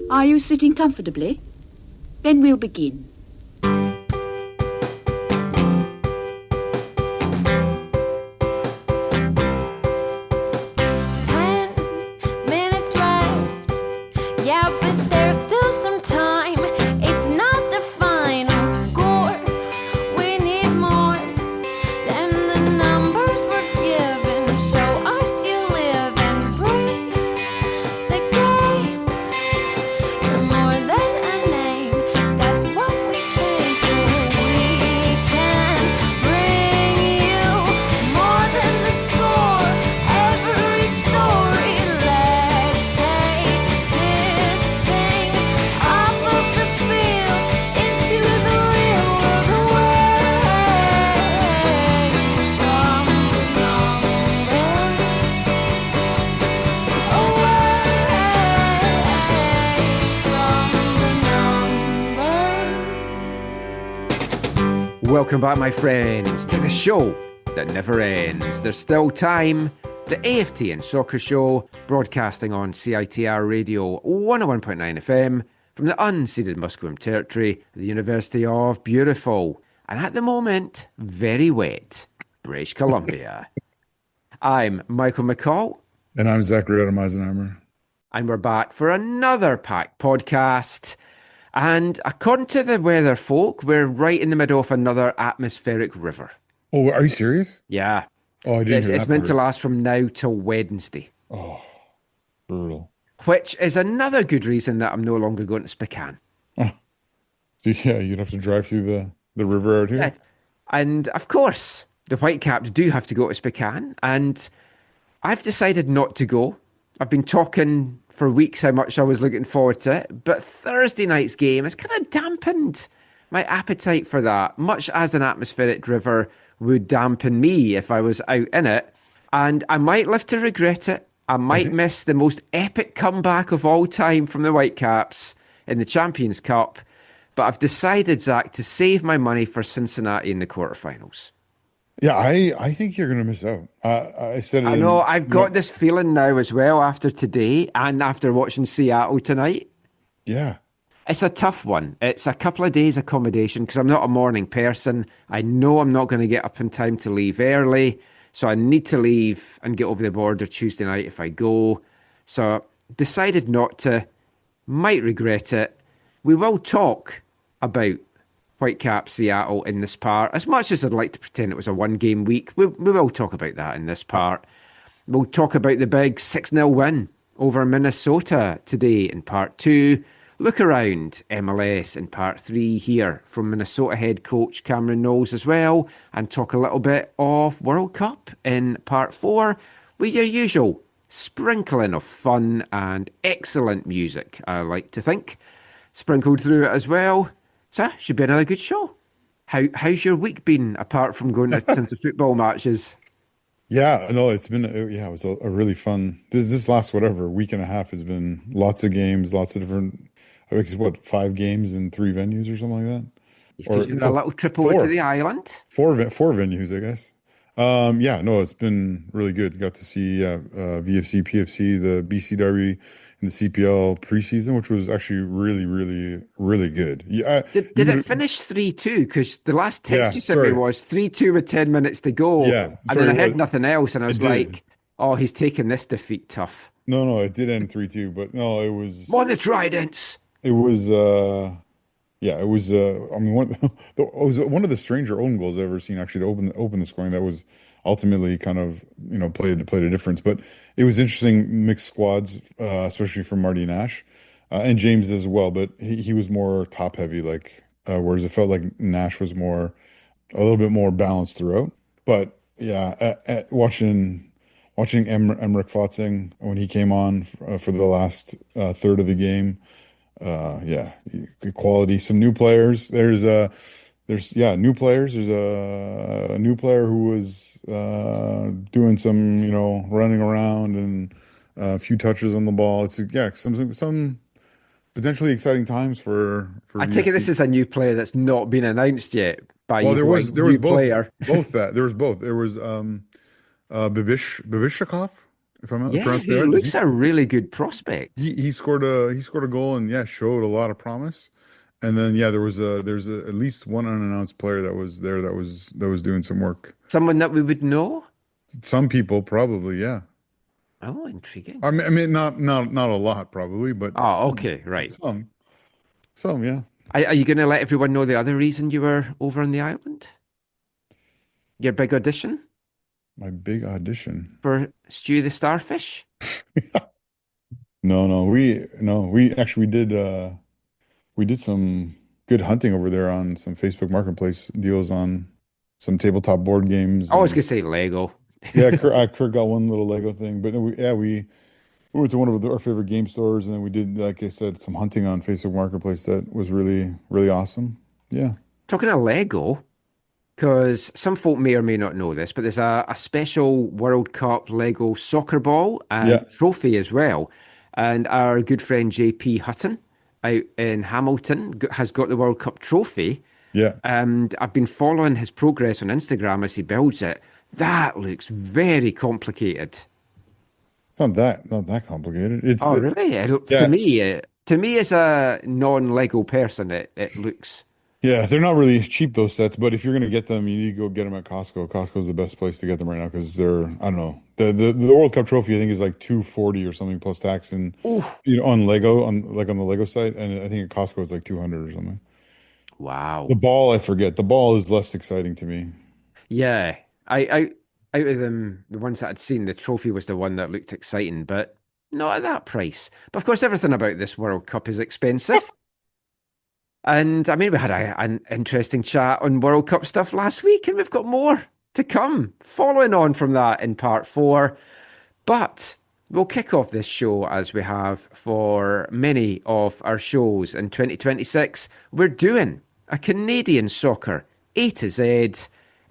Are you sitting comfortably? Then we'll begin. 10 minutes left. Yeah, but there's still some time. It's not the final score. We need more than the numbers we're given. Show us you live and breathe the game. You're more than a name. That's what we came for. We can bring you more than the score. Every story. Let's take this thing off of the field into the real world, away from the numbers, away from the numbers. Welcome back, my friends, to the show that never ends. There's still time. The AFTN Soccer Show, broadcasting on CITR Radio 101.9 FM from the unceded Musqueam territory of the University of Beautiful, and at the moment, very wet, British Columbia. I'm Michael McCall, And I'm Zachary Adam Eisenheimer. and we're back for another packed podcast. And according to the weather folk, we're right in the middle of another atmospheric river. Oh, are you serious? Yeah. Oh, I didn't It's, hear it's that meant to part. last from now till Wednesday, Oh, brutal. which is another good reason that I'm no longer going to Spokane. So yeah, you'd have to drive through the river out here. Yeah. And of course, the Whitecaps do have to go to Spokane, and I've decided not to go. I've been talking for weeks how much I was looking forward to it, but Thursday night's game has kind of dampened my appetite for that, much as an atmospheric river would dampen me if I was out in it. And I might live to regret it. I might miss the most epic comeback of all time from the Whitecaps in the Champions Cup. But I've decided, Zach, to save my money for Cincinnati in the quarterfinals. Yeah, I think you're going to miss out. I said it. I know, I've got this feeling now as well after today and after watching Seattle tonight. Yeah. It's a tough one. It's a couple of days accommodation because I'm not a morning person. I know I'm not going to get up in time to leave early. So I need to leave and get over the border Tuesday night if I go. So decided not to. Might regret it. We will talk about Whitecaps Seattle in this part. As much as I'd like to pretend it was a one-game week, we will talk about that in this part. We'll talk about the big 6-0 win over Minnesota today in part 2. Look around MLS in part 3 here from Minnesota head coach Cameron Knowles as well, and talk a little bit of World Cup in part 4 with your usual sprinkling of fun and excellent music, I like to think, sprinkled through it as well. So should be another good show. How's your week been apart from going to tons of football matches? Yeah, no, it was a really fun. This last week and a half has been lots of games, lots of different. I think it's 5 games in 3 venues or something like that. You've done a little trip over to the island. Four venues, I guess. Yeah, no, it's been really good. Got to see VFC, PFC, the BC Derby, and the CPL preseason, which was actually really, really, really good. Yeah, Did it finish 3-2? Because the last text Yeah, you sent me sorry. was 3-2 with 10 minutes to go. Yeah, and sorry, then I heard what- nothing else, and I was it did. like, oh, he's taking this defeat tough. No, it did end 3-2, but no, it was. More the Tridents. It was. Yeah, it was. I mean, it was one of the stranger own goals I've ever seen. Actually, to open the scoring, that was ultimately kind of played a difference. But it was interesting, mixed squads, especially from Marty Nash and James as well. But he was more top heavy, whereas it felt like Nash was a little bit more balanced throughout. But yeah, watching Emmerich Fotzing when he came on for the last third of the game. Yeah, good quality. Some new players. There's new players. There's a new player who was doing some, running around and a few touches on the ball. It's some potentially exciting times for. I take it this is a new player that's not been announced yet by Well, there was both player. both that there was both. There was Bibishakov. if I'm not Yeah, pronouncing he it right. looks a really good prospect. He scored a goal and yeah, showed a lot of promise. And then yeah, there's at least one unannounced player that was there that was doing some work. Someone that we would know? Some people probably, yeah. Oh, intriguing. I mean, not a lot probably, but Oh, some, okay, right. some, some, yeah. Are you going to let everyone know the other reason you were over on the island? Your big audition My big audition. for Stew the Starfish? No, we actually we did some good hunting over there on some Facebook Marketplace deals on some tabletop board games I was and going to say Lego. yeah, Kurt got one little Lego thing, but no, we went to one of our favorite game stores and then we did, like I said, some hunting on Facebook Marketplace that was really, really awesome. Yeah. Talking of Lego, because some folk may or may not know this, but there's a special World Cup Lego soccer ball and Yeah. trophy as well. And our good friend JP Hutton out in Hamilton has got the World Cup trophy. Yeah. And I've been following his progress on Instagram as he builds it. That looks very complicated. It's not that complicated. It's Oh, really? yeah. To me as a non-Lego person, it looks. Yeah, they're not really cheap, those sets, but if you're gonna get them, you need to go get them at Costco. Costco's the best place to get them right now because I don't know. The World Cup trophy I think is like 240 or something plus tax and Oof. on Lego on the Lego site, and I think at Costco it's like 200 or something. The Wow. ball, I forget. The ball is less exciting to me. Yeah. I out of them, the ones that I'd seen, the trophy was the one that looked exciting, but not at that price. But of course, everything about this World Cup is expensive. And I mean, we had an interesting chat on World Cup stuff last week, and we've got more to come following on from that in part four. But we'll kick off this show as we have for many of our shows in 2026. We're doing a Canadian soccer A to Z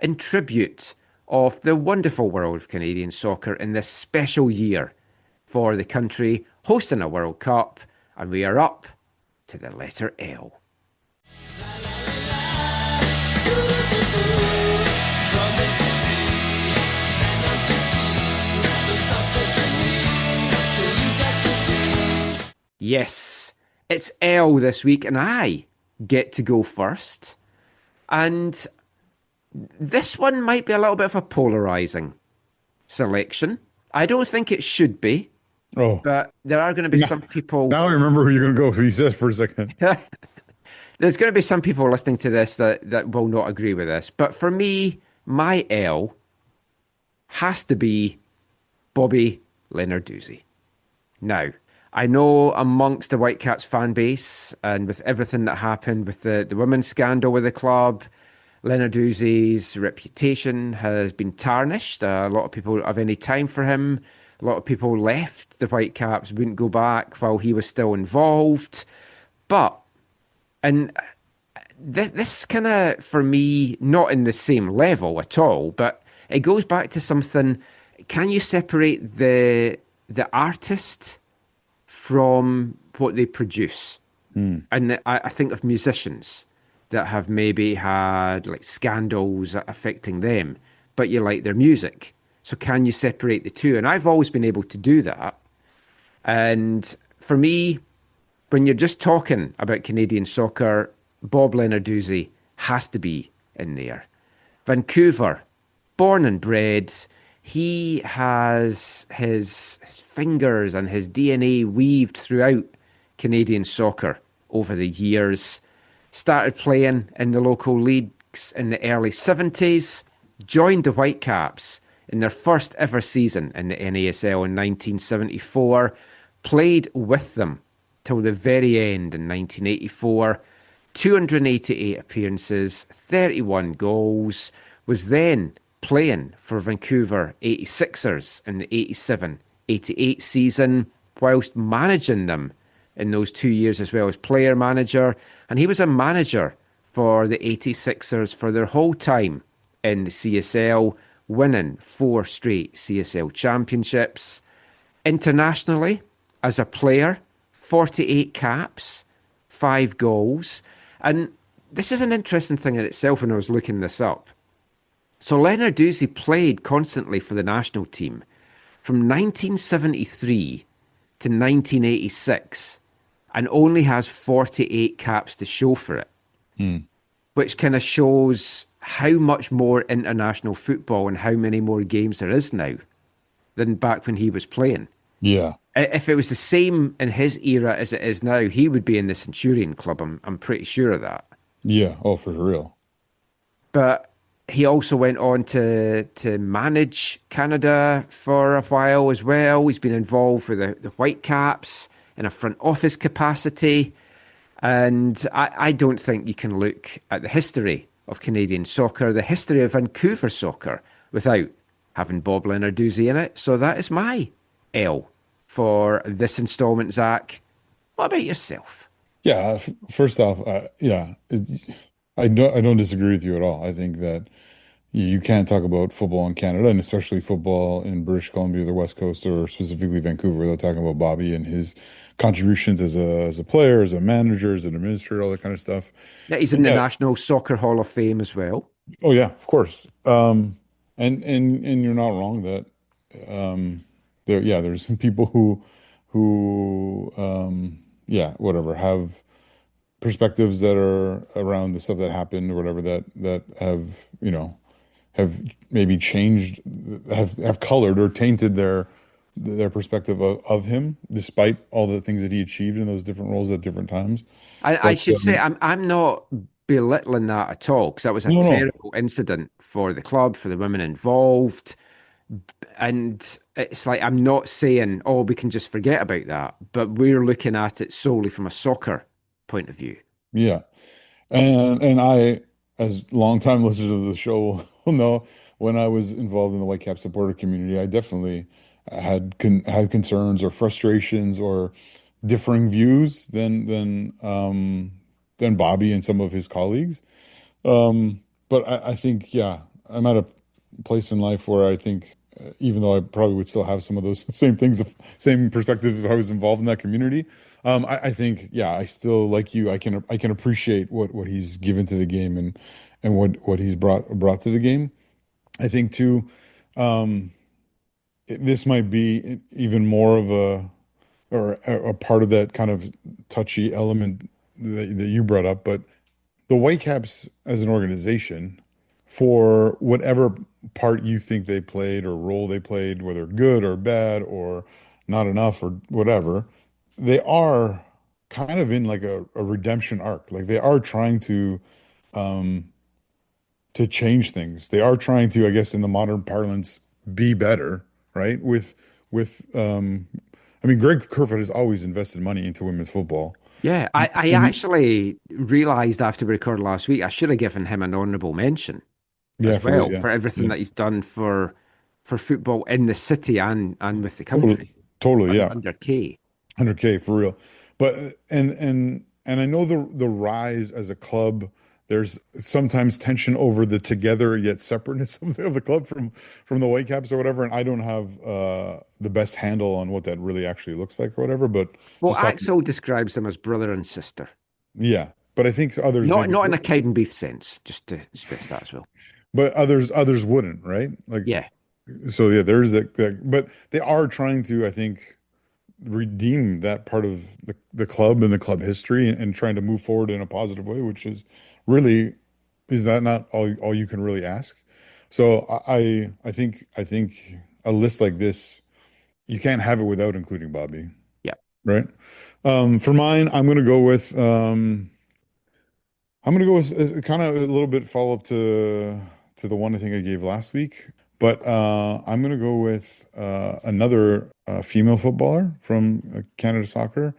in tribute of the wonderful world of Canadian soccer in this special year for the country hosting a World Cup. And we are up to the letter L. Yes, it's L this week, and I get to go first. And this one might be a little bit of a polarizing selection. I don't think it should be, Oh, but there are going to be some people. now I remember who you're gonna go with. You said for a second. There's going to be some people listening to this that will not agree with this. But for me, my L has to be Bobby Lenarduzzi. Now, I know amongst the Whitecaps fan base and with everything that happened with the women's scandal with the club, Lenarduzzi's reputation has been tarnished. A lot of people don't have any time for him. A lot of people left the Whitecaps, wouldn't go back while he was still involved. But, and this kind of, for me, not in the same level at all, but it goes back to something. Can you separate the artist from what they produce? And I think of musicians that have maybe had like scandals affecting them, but you like their music. So can you separate the two? And I've always been able to do that. And for me, when you're just talking about Canadian soccer, Bob Lenarduzzi has to be in there. Vancouver, born and bred, he has his fingers and his DNA weaved throughout Canadian soccer over the years. Started playing in the local leagues in the early 70s, joined the Whitecaps in their first ever season in the NASL in 1974, played with them till the very end in 1984, 288 appearances, 31 goals, was then playing for Vancouver 86ers in the 87-88 season, whilst managing them in those 2 years as well as player manager. And he was a manager for the 86ers for their whole time in the CSL, winning 4 straight CSL championships. Internationally, as a player, 48 caps, 5 goals. And this is an interesting thing in itself when I was looking this up. So Lenarduzzi played constantly for the national team from 1973 to 1986 and only has 48 caps to show for it, which kind of shows how much more international football and how many more games there is now than back when he was playing. Yeah. If it was the same in his era as it is now, he would be in the Centurion Club. I'm pretty sure of that. Yeah. Oh, for real. But he also went on to manage Canada for a while as well. He's been involved with the Whitecaps in a front office capacity. And I don't think you can look at the history of Canadian soccer, the history of Vancouver soccer, without having Bob Lenarduzzi in it. So that is my L for this installment, Zach. What about yourself? Yeah. First off, yeah, I don't disagree with you at all. I think that you can't talk about football in Canada, and especially football in British Columbia, the West Coast, or specifically Vancouver, without talking about Bobby and his contributions as a player, as a manager, as an administrator, all that kind of stuff. Yeah, he's in the National Soccer Hall of Fame as well. Oh yeah, of course. And you're not wrong that there's some people who whatever, have perspectives that are around the stuff that happened or whatever that have maybe changed, have colored or tainted their perspective of him, despite all the things that he achieved in those different roles at different times. I should say I'm not belittling that at all, because that was a terrible incident for the club, for the women involved. And it's like, I'm not saying, oh, we can just forget about that, but we're looking at it solely from a soccer point of view. Yeah. And I, as longtime listeners of the show will know, when I was involved in the Whitecap supporter community, I definitely had concerns or frustrations or differing views than Bobby and some of his colleagues. But I think, yeah, I'm at a place in life where I think, even though I probably would still have some of those same things, same perspectives if I was involved in that community, I think, yeah, I still, like you, I can appreciate what he's given to the game and what he's brought to the game. I think too, this might be even more of a part of that kind of touchy element that you brought up. But the Whitecaps as an organization, for whatever part you think they played or role they played, whether good or bad or not enough or whatever, they are kind of in like a redemption arc. Like, they are trying to change things. They are trying to, I guess, in the modern parlance, be better, right? Greg Kerfoot has always invested money into women's football. Yeah, I actually realised after we recorded last week, I should have given him an honourable mention as well for everything that he's done for football in the city and with the country. Totally, yeah. Under K. Under K, for real. But and I know the rise as a club, there's sometimes tension over the together yet separateness of the club from the Whitecaps or whatever, and I don't have the best handle on what that really actually looks like or whatever. But Axel describes them as brother and sister. Yeah, but I think others not in a Cowden Beath sense, just to stress that as well. But others wouldn't, right? Like, yeah. So yeah, there's that. But they are trying to, I think, redeem that part of the club and the club history and trying to move forward in a positive way, which is really, is that not all you can really ask? So I think a list like this, you can't have it without including Bobby. Yeah. Right. For mine, I'm going to go with kind of a little bit follow up to the one I think I gave last week, but I'm going to go with another female footballer from Canada Soccer.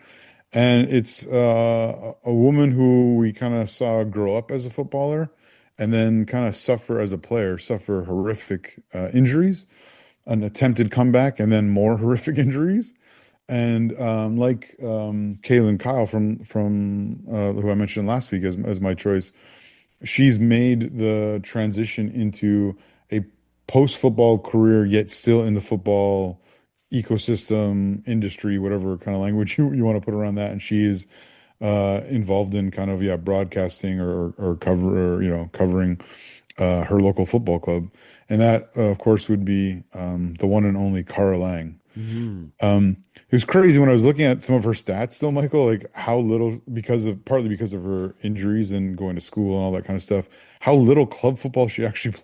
And it's a woman who we kind of saw grow up as a footballer and then kind of suffer as a player, suffer horrific injuries, an attempted comeback, and then more horrific injuries. And like Kaylin Kyle from who I mentioned last week as my choice, she's made the transition into a post-football career, yet still in the football ecosystem, industry, whatever kind of language you want to put around that. And she is involved in kind of broadcasting or covering her local football club, and that of course would be the one and only Cara Lang. Mm. It was crazy when I was looking at some of her stats still, Michael, like how little, partly because of her injuries and going to school and all that kind of stuff, how little club football she actually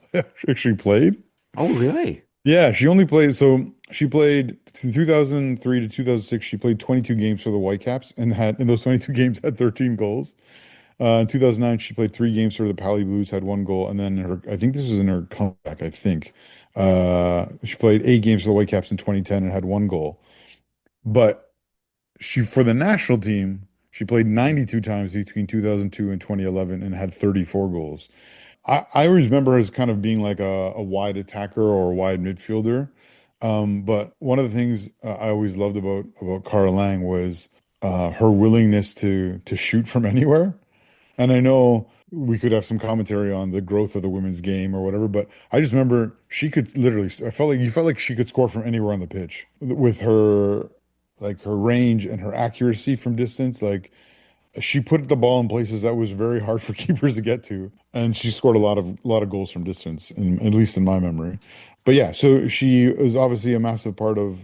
actually played. Oh, really? Yeah, she only played, so she played from 2003 to 2006. She played 22 games for the Whitecaps and had, in those 22 games, had 13 goals. In 2009, she played 3 games for the Pally Blues, had 1 goal, and then I think this was in her comeback, I think. She played 8 games for the Whitecaps in 2010 and had 1 goal. But for the national team, she played 92 times between 2002 and 2011 and had 34 goals. I always remember her as kind of being like a wide attacker or a wide midfielder. But one of the things I always loved about Cara Lang was her willingness to shoot from anywhere. And I know we could have some commentary on the growth of the women's game or whatever, but I just remember she could literally, you felt like she could score from anywhere on the pitch with her, like her range and her accuracy from distance. Like she put the ball in places that was very hard for keepers to get to, and she scored a lot of goals from distance, at least in my memory. But yeah, so she was obviously a massive part of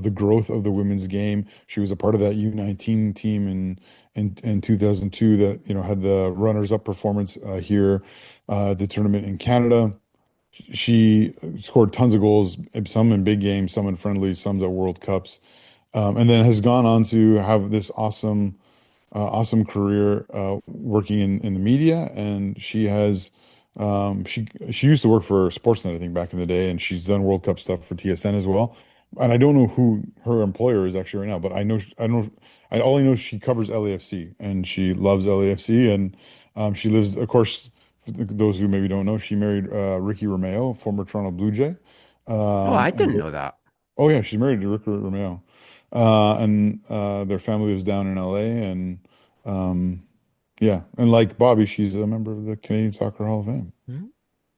the growth of the women's game. She was a part of that U19 team in 2002 that had the runners-up performance here at the tournament in Canada. She scored tons of goals, some in big games, some in friendlies, some at World Cups, and then has gone on to have this awesome career working in the media. And she has she used to work for Sportsnet, I think, back in the day, and she's done World Cup stuff for TSN as well. And I don't know who her employer is actually right now, but all I know is she covers LAFC and she loves LAFC, and she lives, of course, for those who maybe don't know, she married Ricky Romeo, former Toronto Blue Jay. Oh, I didn't And know that. oh yeah, she's married to Ricky Romeo. And their family lives down in LA, and yeah, and like Bobby, she's a member of the Canadian Soccer Hall of Fame. Hmm.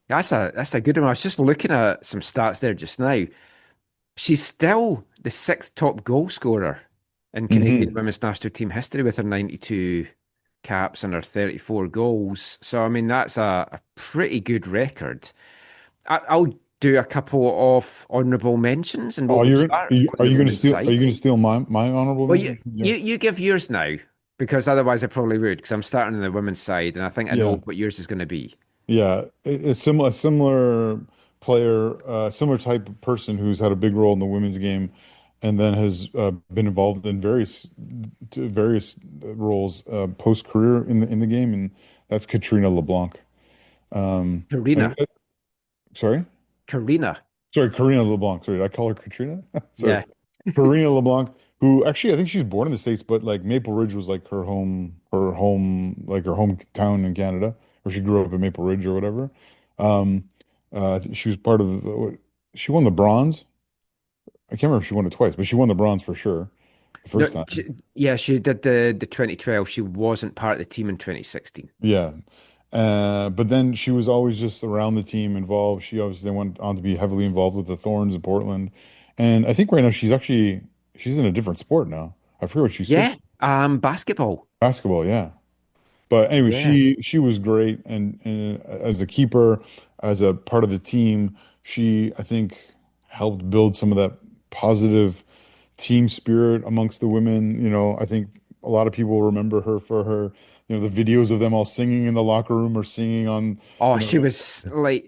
That's a good one. I was just looking at some stats there just now. She's still the sixth top goal scorer in Canadian Hmm. women's national team history with her 92 caps and her 34 goals. So, I mean, that's a pretty good record. I'll do a couple of honourable mentions, and Oh, we'll start on the women's are you side. gonna steal my honorable Well, mention? Yeah, you give yours now, because otherwise I probably would, because I'm starting on the women's side, and I think I know yeah, what yours is going to be. yeah. It's similar player, similar type of person who's had a big role in the women's game, and then has been involved in various roles post career in the game, and that's Katrina LeBlanc. Karina. And sorry. Karina. Sorry, Karina LeBlanc. Sorry, did I call her Katrina? Sorry. Yeah. Karina LeBlanc, who actually I think she's born in the States, but like Maple Ridge was like like her hometown in Canada, or she grew up in Maple Ridge or whatever. Um, she was part of she won the bronze. I can't remember if she won it twice, but she won the bronze for sure the No, first time. yeah, she did the 2012. She wasn't part of the team in 2016. Yeah. But then she was always just around the team, involved. She obviously then went on to be heavily involved with the Thorns in Portland. And I think right now she's in a different sport now. I forget what she Yeah. switched. Basketball. Basketball, yeah. But anyway, Yeah. she was great, and as a keeper, as a part of the team, she I think helped build some of that positive team spirit amongst the women. I think a lot of people remember her for the videos of them all singing in the locker room or singing on, Oh, you know,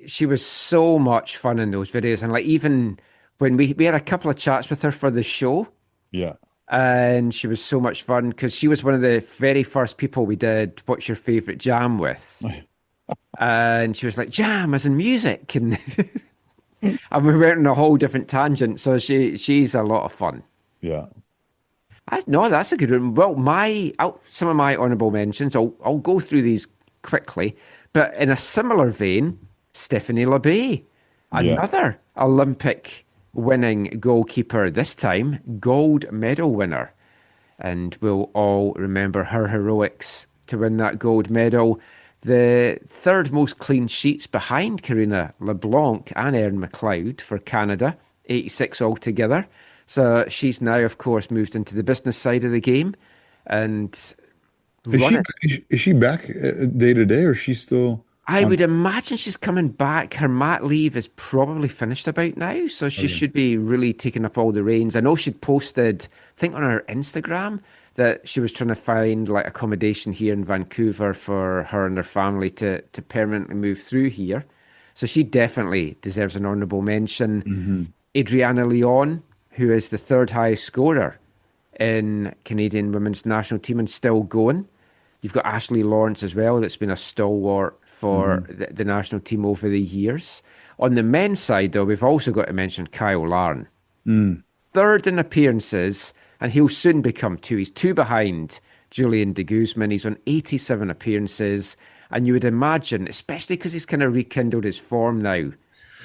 she was so much fun in those videos, and like even when we had a couple of chats with her for the show, yeah, and she was so much fun because she was one of the very first people we did What's Your Favorite Jam with, and she was like jam as in music, and and we went on a whole different tangent. So she's a lot of fun. yeah, No, that's a good one. Well, some of my honourable mentions, I'll go through these quickly, but in a similar vein, Stephanie LeBay, yeah. another Olympic winning goalkeeper, this time gold medal winner, and we'll all remember her heroics to win that gold medal. The third most clean sheets behind Karina LeBlanc and Erin McLeod for Canada, 86 altogether. So she's now, of course, moved into the business side of the game and Is she running. is she back day to day, or is she still? I would imagine she's coming back. Her mat leave is probably finished about now, so she Okay. should be really taking up all the reins. I know she'd posted, I think on her Instagram, that she was trying to find like accommodation here in Vancouver for her and her family to permanently move through here. So she definitely deserves an honourable mention. Hmm. Adriana Leon, who is the third highest scorer in Canadian women's national team and still going. You've got Ashley Lawrence as well, that's been a stalwart for Hmm. the national team over the years. On the men's side, though, we've also got to mention Kyle Larn. Mm. Third in appearances, and he'll soon become two. He's two behind Julian de Guzman. He's on 87 appearances. And you would imagine, especially because he's kind of rekindled his form now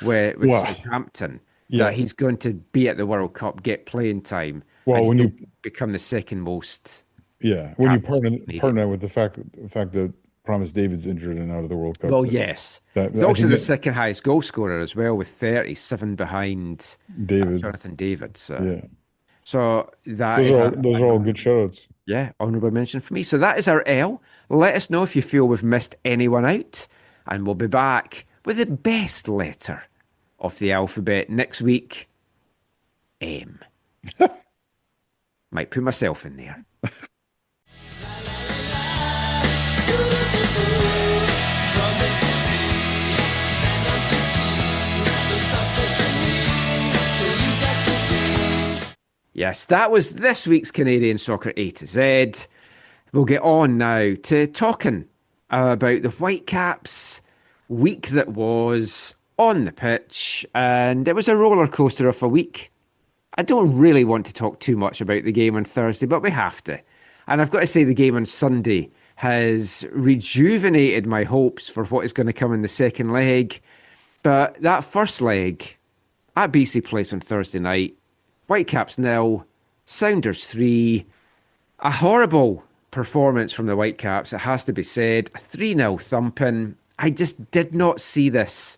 with Well, Southampton, yeah. that he's going to be at the World Cup, get playing time, Well, and when he'll you become the second most when you captain partner Canadian. that with the fact that Promise David's injured and out of the World Cup, Well, yes. He's I also think the that second highest goal scorer as well, with 37 behind David, Jonathan David. yeah, So that those is are all those an are all good shoutouts. yeah, honourable mention for me. So that is our L. Let us know if you feel we've missed anyone out, and we'll be back with the best letter of the alphabet next week. M. Might put myself in there. Yes, that was this week's Canadian Soccer A to Z. We'll get on now to talking about the Whitecaps week that was on the pitch, and it was a roller coaster of a week. I don't really want to talk too much about the game on Thursday, but we have to. And I've got to say the game on Sunday has rejuvenated my hopes for what is going to come in the second leg. But that first leg at BC Place on Thursday night, Whitecaps 0, Sounders 3. A horrible performance from the Whitecaps, it has to be said. A 3-0 thumping. I just did not see this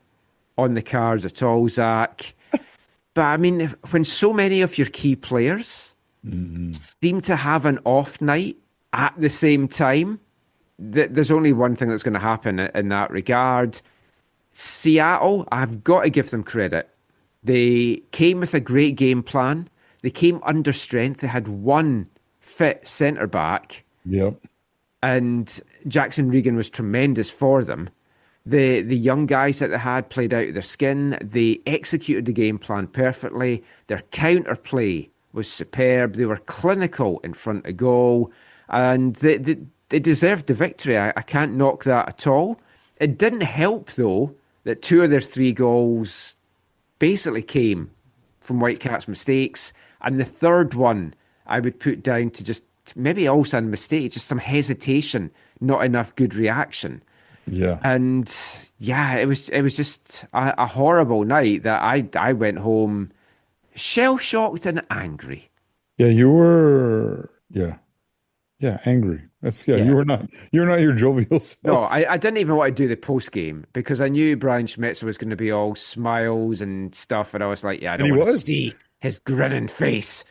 on the cards at all, Zach. But I mean, when so many of your key players seem to have an off night at the same time, there's only one thing that's going to happen in that regard. Seattle, I've got to give them credit. They came with a great game plan. They came under strength. They had one fit centre back, Yep. and Jackson Regan was tremendous for them. The young guys that they had played out of their skin. They executed the game plan perfectly. Their counter play was superb. They were clinical in front of goal, and they deserved the victory. I can't knock that at all. It didn't help, though, that two of their three goals basically came from Whitecaps' mistakes, and the third one I would put down to just maybe also a mistake, just some hesitation, not enough good reaction. Yeah. And yeah, it was just a horrible night that I went home shell shocked and angry. Yeah, you were. Yeah. Yeah, angry. That's yeah. Yeah. You're not your jovial No, self. I didn't even want to do the post game because I knew Brian Schmetzer was going to be all smiles and stuff, and I was like, yeah, I And don't he want to was. see his grinning face.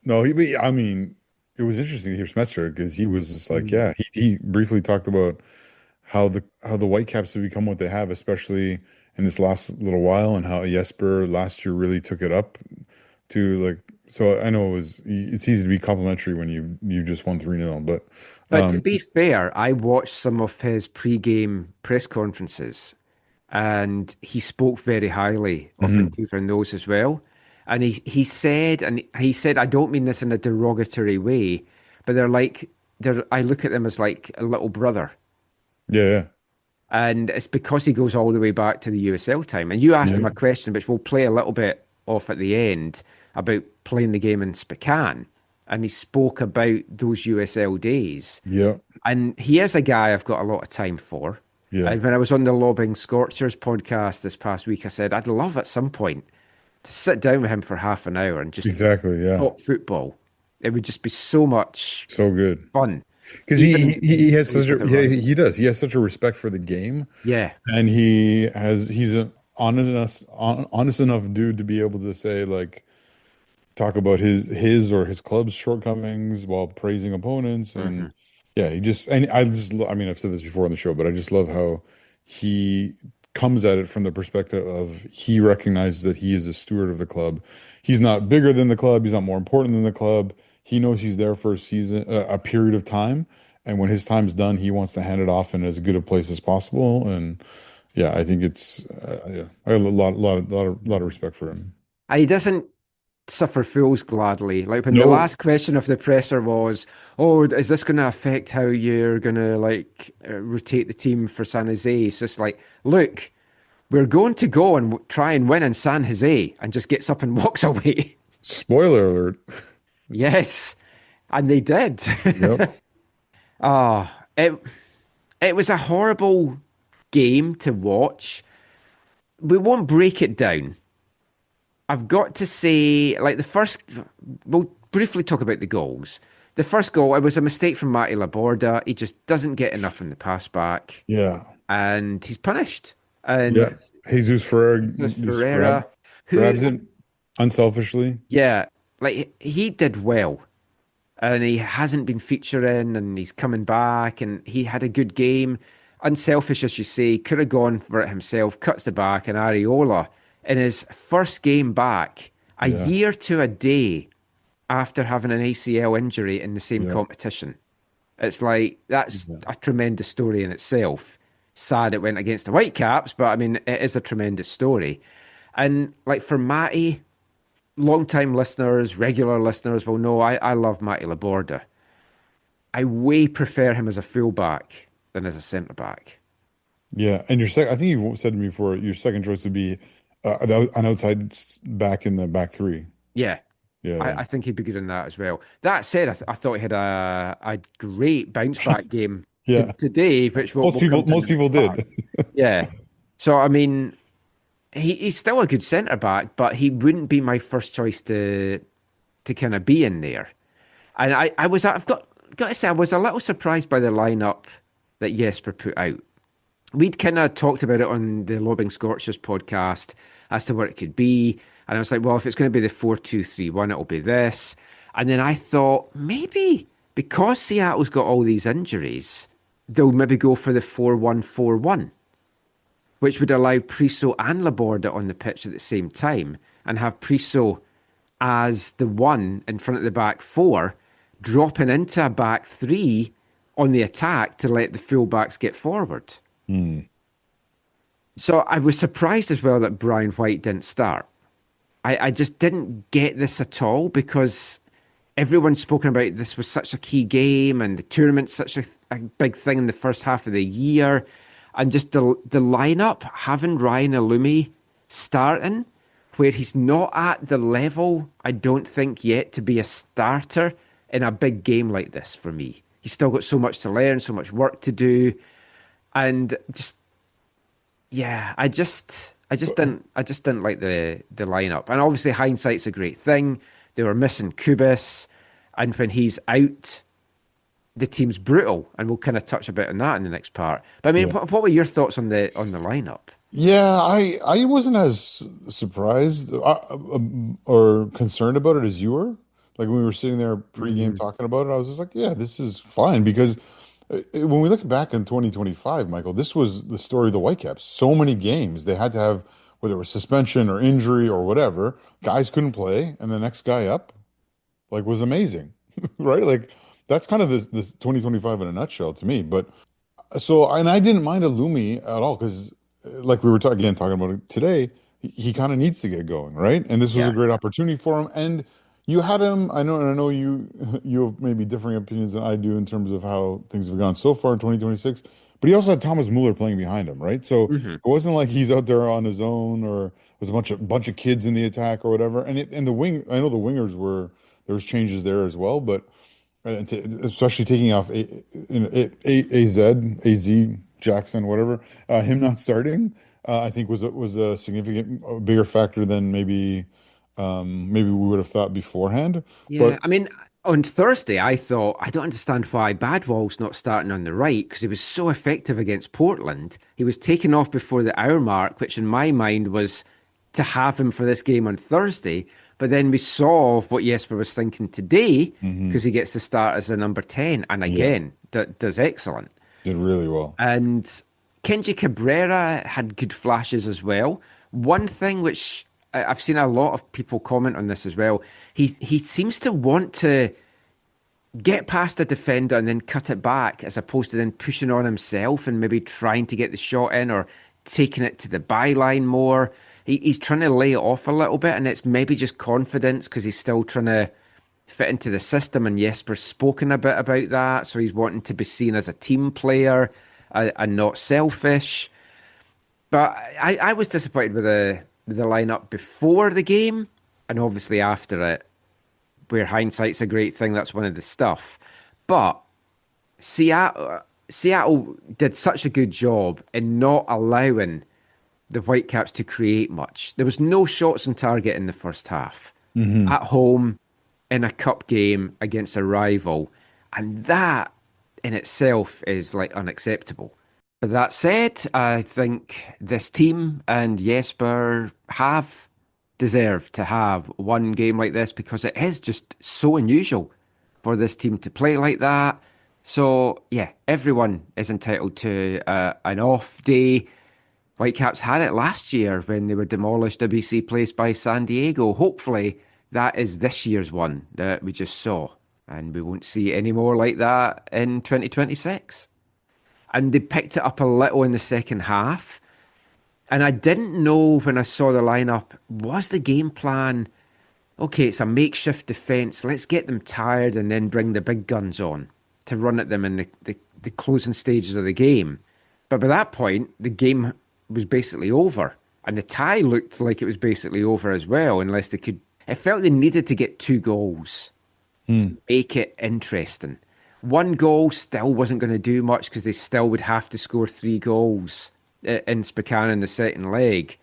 No, I mean, it was interesting to hear Smetzer because he was just like, Mm. yeah, he briefly talked about how the Whitecaps have become what they have, especially in this last little while, and how Jesper last year really took it up to like. So I know it's easy to be complimentary when you just won 3-0, but But to be fair, I watched some of his pre-game press conferences, and he spoke very highly of Vancouver Knowles as well. And he said, I don't mean this in a derogatory way, but I look at them as like a little brother. yeah, And it's because he goes all the way back to the USL time. And you asked yeah, him a question, which we'll play a little bit off at the end, about playing the game in Spokane. And he spoke about those USL days. yeah, And he is a guy I've got a lot of time for. yeah, And when I was on the Lobbing Scorchers podcast this past week, I said, I'd love at some point to sit down with him for half an hour and just exactly, yeah, talk football. It would just be so much so good fun. because Even he has plays such a with a yeah rival. he does he has such a respect for the game, Yeah. and he's an honest enough dude to be able to say like talk about his or his club's shortcomings while praising opponents, and Yeah, and I mean, I've said this before on the show, but I just love how he comes at it from the perspective of he recognizes that he is a steward of the club. He's not bigger than the club. He's not more important than the club. He knows he's there for a season, a period of time, and when his time's done, he wants to hand it off in as good a place as possible. And yeah, I think yeah, I have a lot of respect for him. He doesn't suffer fools gladly. Like when the No, last question of the presser was, "Oh, is this going to affect how you're going to rotate the team for San Jose?" It's just like, look, we're going to go and try and win in San Jose, and just gets up and walks away. spoiler alert. Yes, and they did. Yep. Ah, it was a horrible game to watch. We won't break it down. I've got to say, we'll briefly talk about the goals. The first goal, it was a mistake from Matty Laborda. He just doesn't get enough in the pass back, Yeah. and he's punished. And Yeah. Jesus Ferreira, Ferreira, grabs who, it unselfishly. yeah, like he did well, and he hasn't been featuring, and he's coming back, and he had a good game. Unselfish, as you say, could have gone for it himself, cuts the back, and Areola, in his first game back, a Yeah. year to a day after having an ACL injury in the same Yeah. competition. It's like, that's Yeah. a tremendous story in itself. Sad it went against the Whitecaps, but I mean, it is a tremendous story. And like for Matty, long-time listeners, regular listeners will know I love Matty Laborda. I way prefer him as a fullback than as a centre back. Yeah. And I think you said to me before, your second choice would be an outside back in the back three. Yeah, Yeah. I think he'd be good in that as well. That said, I thought he had a great bounce back game Yeah. today, which we'll come to Most in the people part. did. Yeah. So, I mean, he's still a good centre back, but he wouldn't be my first choice to kind of be in there. And I've got to say, I was a little surprised by the lineup that Jesper put out. We'd kind of talked about it on the Lobbing Scorchers podcast as to what it could be. And I was like, well, if it's going to be the 4-2-3-1, it'll be this. And then I thought maybe because Seattle's got all these injuries, they'll maybe go for the 4-1-4-1, which would allow Priso and Laborda on the pitch at the same time and have Priso as the one in front of the back four, dropping into a back three on the attack to let the fullbacks get forward. So I was surprised as well that Brian White didn't start. I just didn't get this at all because everyone's spoken about this was such a key game and the tournament's such a big thing in the first half of the year. And just the lineup, having Ryan Illumi starting, where he's not at the level, I don't think, yet to be a starter in a big game like this for me. He's still got so much to learn, so much work to do. And just, yeah, I just didn't like the lineup. And obviously hindsight's a great thing. They were missing Kubis, and when he's out, the team's brutal, and we'll kind of touch a bit on that in the next part. But I mean, Yeah. what were your thoughts on the lineup? Yeah, I wasn't as surprised or concerned about it as you were. Like when we were sitting there pre-game talking about it, I was just like, yeah, this is fine because when we look back in 2025, Michael, this was the story of the Whitecaps. So many games they had to have, whether it was suspension or injury or whatever, guys couldn't play, and the next guy up, like, was amazing, right? Like that's kind of this 2025 in a nutshell to me. But so, and I didn't mind Illumi at all because, like we were talking about it today, he kind of needs to get going, right? And this was Yeah. a great opportunity for him. And you had him. I know you have maybe differing opinions than I do in terms of how things have gone so far in 2026. But he also had Thomas Muller playing behind him, right? So it wasn't like he's out there on his own or there's a bunch of kids in the attack or whatever. And the wing, I know the wingers there was changes there as well, but especially taking off AZ Jackson, whatever, him not starting, I think was a significant, bigger factor than maybe we would have thought beforehand. Yeah, But I mean, on Thursday, I thought, I don't understand why Badwall's not starting on the right because he was so effective against Portland. He was taken off before the hour mark, which in my mind was to have him for this game on Thursday. But then we saw what Jesper was thinking today Hmm. because he gets to start as a number 10 and Yeah, again, does excellent. did really well. And Kenji Cabrera had good flashes as well. One thing which I've seen a lot of people comment on this as well, he seems to want to get past the defender and then cut it back as opposed to then pushing on himself and maybe trying to get the shot in or taking it to the byline more. He's trying to lay it off a little bit, and it's maybe just confidence because he's still trying to fit into the system. And Jesper's spoken a bit about that, so he's wanting to be seen as a team player and not selfish. But I was disappointed with the lineup before the game, and obviously after it, where hindsight's a great thing. That's one of the stuff. But Seattle did such a good job in not allowing the Whitecaps to create much. There was no shots on target in the first half. At home, in a cup game against a rival. And that in itself is like unacceptable. But that said, I think this team and Jesper have deserved to have one game like this because it is just so unusual for this team to play like that. So, yeah, everyone is entitled to an off day. Whitecaps had it last year when they were demolished a BC Place by San Diego. Hopefully, that is this year's one that we just saw. And we won't see any more like that in 2026. And they picked it up a little in the second half. And I didn't know when I saw the lineup, was the game plan, okay, it's a makeshift defence, let's get them tired and then bring the big guns on to run at them in the closing stages of the game. But by that point, the game was basically over. And the tie looked like it was basically over as well, unless they could. It felt they needed to get 2 goals to make it interesting. 1 goal still wasn't going to do much because they still would have to score 3 goals in Spokane in the second leg.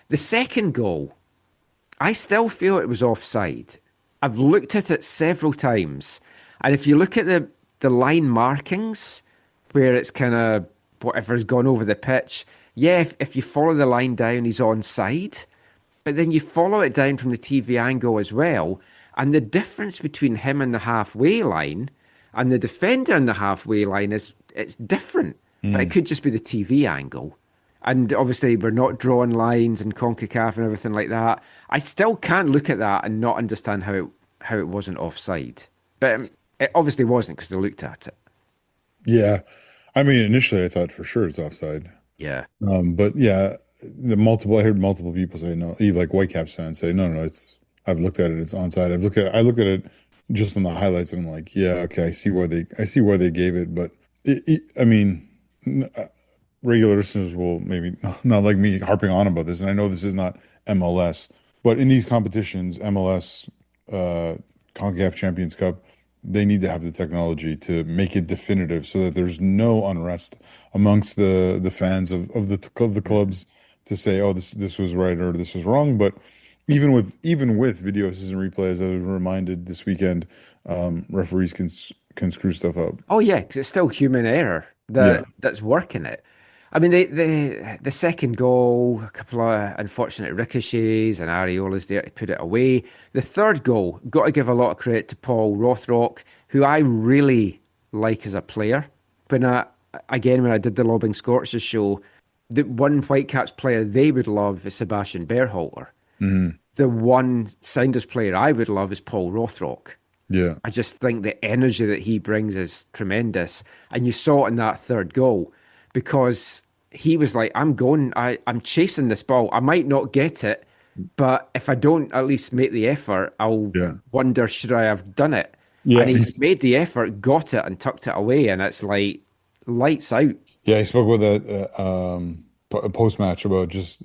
The second goal, I still feel it was offside. I've looked at it several times. And if you look at the line markings, where it's kind of whatever's gone over the pitch, yeah, if you follow the line down, he's onside. But then you follow it down from the TV angle as well. And the difference between him and the halfway line and the defender in the halfway line it's different. But it could just be the TV angle. And obviously we're not drawing lines and CONCACAF and everything like that. I still can't look at that and not understand how it wasn't offside. But it obviously wasn't because they looked at it. Yeah, I mean, initially I thought for sure it's offside. Yeah. But yeah, I heard multiple people say no, even like Whitecaps fans say no, it's. I've looked at it, it's onside. I looked at it just on the highlights, and I'm like, yeah, okay, I see why they gave it, but I mean, regular listeners will maybe not like me harping on about this, and I know this is not MLS, but in these competitions, MLS, CONCACAF Champions Cup, they need to have the technology to make it definitive so that there's no unrest amongst the fans of the clubs to say, oh, this was right or this was wrong. But even with video assistant replay, as I was reminded this weekend, referees can screw stuff up. Oh yeah, because it's still human error that's working it. I mean, the second goal, a couple of unfortunate ricochets, and Ariola's there to put it away. The third goal, got to give a lot of credit to Paul Rothrock, who I really like as a player. When I did the Lobbing Scorchers show, the one Whitecaps player they would love is Sebastian Berhalter. The one Sounders player I would love is Paul Rothrock. Yeah. I just think the energy that he brings is tremendous. And you saw it in that third goal because he was like, I'm chasing this ball. I might not get it, but if I don't at least make the effort, I'll wonder, should I have done it? Yeah. And he's made the effort, got it, and tucked it away. And it's like lights out. Yeah, he spoke with a post-match about just,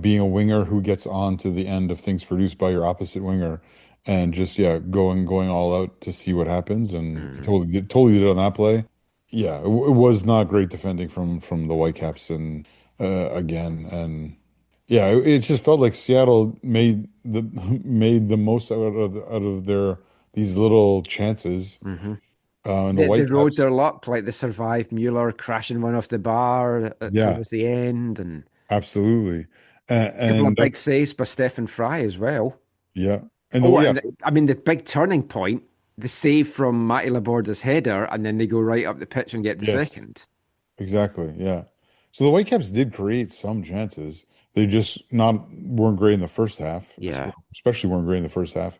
being a winger who gets on to the end of things produced by your opposite winger and just, going all out to see what happens. And totally did on that play. Yeah, it was not great defending from the Whitecaps and again. And yeah, it just felt like Seattle made the most out of these little chances. And They rode their luck, like they survived Mueller crashing one off the bar towards the end, and absolutely, a couple of big saves by Stephen Fry as well. Yeah. And Oh, yeah, and I mean, the big turning point, the save from Matty Laborda's header, and then they go right up the pitch and get the yes, second. exactly. Yeah. So the Whitecaps did create some chances. They just not weren't great in the first half, Yeah. especially weren't great in the first half.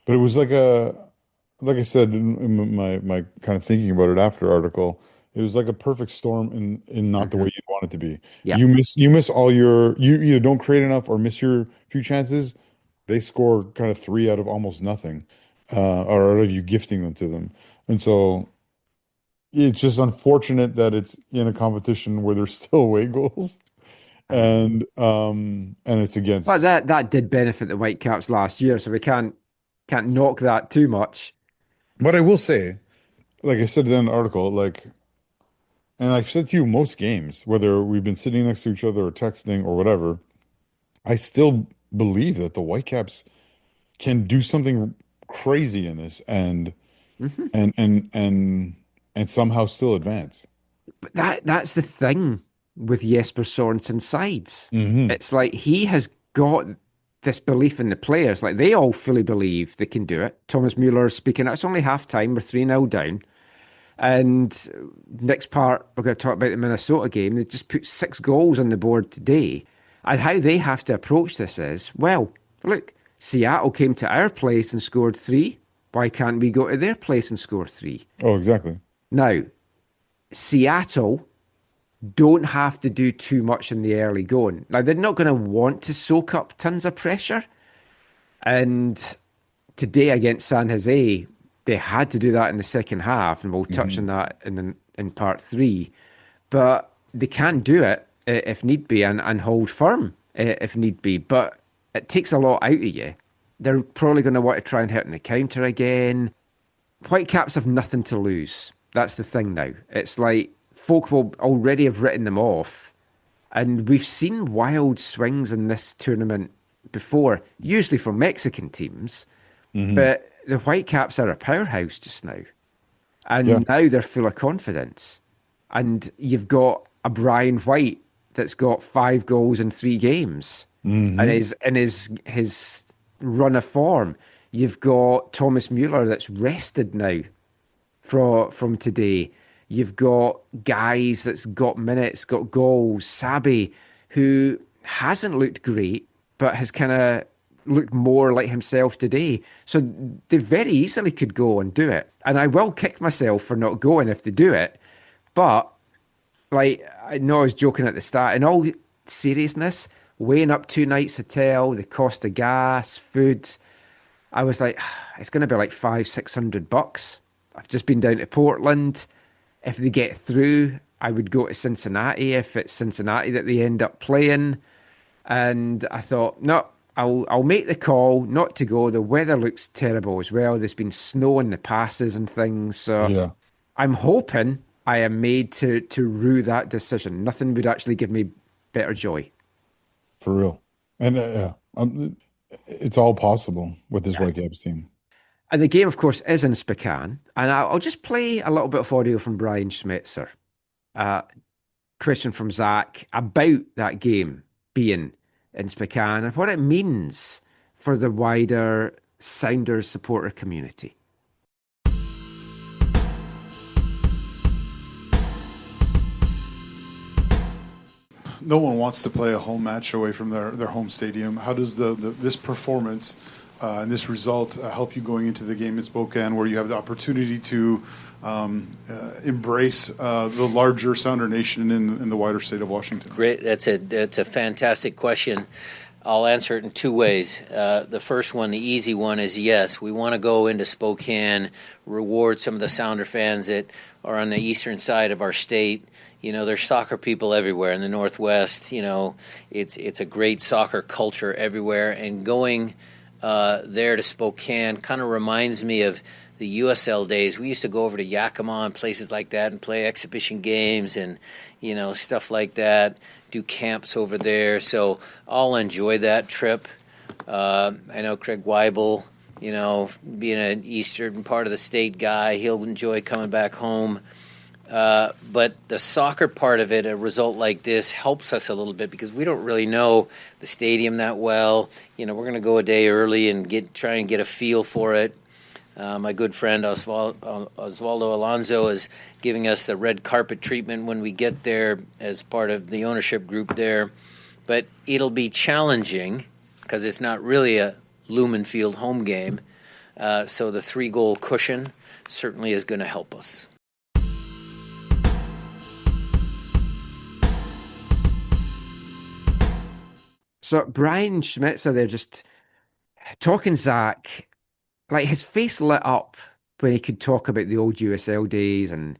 But it was like I said in my kind of thinking about it after article, it was like a perfect storm in not the way Hmm. you'd want it to be. Yeah. You miss all you either don't create enough or miss your few chances. They score kind of three out of almost nothing, or out of you gifting them to them. And so it's just unfortunate that it's in a competition where there's still away goals I know. and it's But against. that did benefit the Whitecaps last year, so we can't knock that too much. But I will say, like I said in the article, like, and I've said to you most games, whether we've been sitting next to each other or texting or whatever, I still believe that the Whitecaps can do something crazy in this Hmm. and and and and somehow still advance. But that's the thing with Jesper Sorensen's sides. Hmm. It's like he has got this belief in the players. Like they all fully believe they can do it. Thomas Mueller speaking. It's only half time. We're 3-0 down. And next part, we're going to talk about the Minnesota game. They just put 6 goals on the board today. And how they have to approach this is, well, look, Seattle came to our place and scored 3. Why can't we go to their place and score 3? Oh, exactly. Now, Seattle don't have to do too much in the early going. Now, they're not going to want to soak up tons of pressure. And today against San Jose, they had to do that in the second half, and we'll touch on Hmm. that in part 3. But they can do it if need be, and hold firm if need be. But it takes a lot out of you. They're probably going to want to try and hit on the counter again. Whitecaps have nothing to lose. That's the thing now. It's like folk will already have written them off, and we've seen wild swings in this tournament before, usually from Mexican teams. Hmm. But the Whitecaps are a powerhouse just now, Yeah. and now they're full of confidence. And you've got a Brian White that's got 5 goals in 3 games, and Hmm. his run of form. You've got Thomas Mueller that's rested now from today. You've got guys that's got minutes, got goals. Sabi, who hasn't looked great, but has kind of looked more like himself today. So they very easily could go and do it. And I will kick myself for not going if they do it. But like I know I was joking at the start. In all seriousness, weighing up 2 nights hotel, the cost of gas, food, I was like, it's going to be like $500-600. I've just been down to Portland. If they get through, I would go to Cincinnati if it's Cincinnati that they end up playing. And I thought, no, I'll make the call not to go. The weather looks terrible as well. There's been snow in the passes and things. So Yeah. I'm hoping I am made to rue that decision. Nothing would actually give me better joy. For real. And yeah, it's all possible with this Yeah. Whitecaps team. And the game, of course, is in Spokane. And I'll just play a little bit of audio from Brian Schmetzer. Uh, Question from Zach about that game being in Spokane and what it means for the wider Sounders supporter community. No one wants to play a home match away from their home stadium. How does this performance and this result help you going into the game in Spokane, where you have the opportunity to embrace the larger Sounder Nation in the wider state of Washington? Great. That's a fantastic question. I'll answer it in 2 ways. The first one, the easy one, is yes, we want to go into Spokane, reward some of the Sounder fans that are on the eastern side of our state. You know, there's soccer people everywhere in the Northwest. You know, it's a great soccer culture everywhere. And going there to Spokane kind of reminds me of the USL days. We used to go over to Yakima and places like that and play exhibition games and, you know, stuff like that, do camps over there. So I'll enjoy that trip. I know Craig Weibel, you know, being an eastern part of the state guy, he'll enjoy coming back home. But the soccer part of it, a result like this, helps us a little bit because we don't really know the stadium that well. We're going to go a day early and try and get a feel for it. My good friend Osvaldo Alonso is giving us the red carpet treatment when we get there as part of the ownership group there. But it'll be challenging because it's not really a Lumen Field home game. So the 3-goal cushion certainly is going to help us. So Brian Schmitzer there just talking Zach, like his face lit up when he could talk about the old USL days and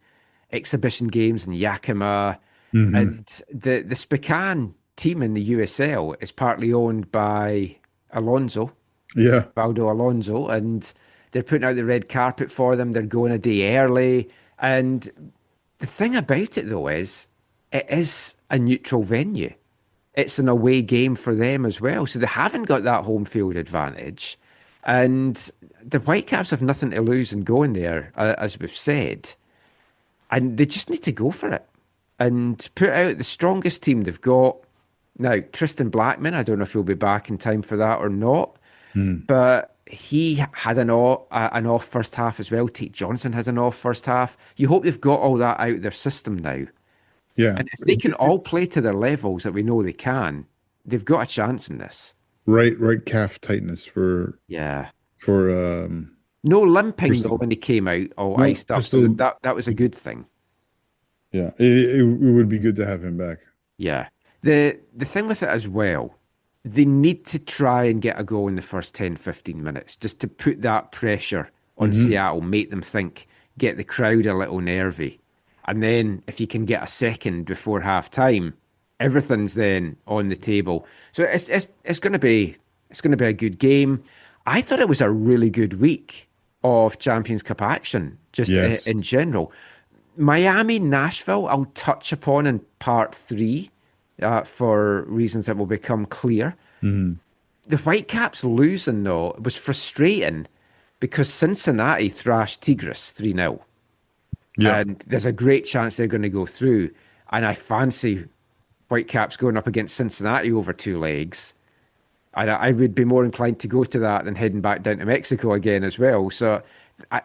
exhibition games in Yakima. And the Spokane team in the USL is partly owned by Alonso. Yeah. Valdo Alonso. And they're putting out the red carpet for them. They're going a day early. And the thing about it, though, is it is a neutral venue. It's an away game for them as well. So they haven't got that home field advantage. And the Whitecaps have nothing to lose in going there, as we've said. And they just need to go for it and put out the strongest team they've got. Now, Tristan Blackman, I don't know if he'll be back in time for that or not, but he had an off first half as well. Tate Johnson had an off first half. You hope they've got all that out of their system now. Yeah. And if they can all play to their levels that we know they can, they've got a chance in this. Right calf tightness for no limping though when he came out all iced up. So that was a good thing. Yeah, it would be good to have him back. Yeah. The thing with it as well, they need to try and get a goal in the first 10, 15 minutes just to put that pressure on Seattle, make them think, get the crowd a little nervy. And then if you can get a second before half time, everything's then on the table. So it's going to be a good game. I thought it was a really good week of Champions Cup action, just in general. Miami, Nashville, I'll touch upon in part 3 for reasons that will become clear. The Whitecaps losing, though, it was frustrating because Cincinnati thrashed Tigres 3-0. Yeah. And there's a great chance they're going to go through. And I fancy Whitecaps going up against Cincinnati over 2 legs. And I would be more inclined to go to that than heading back down to Mexico again as well. So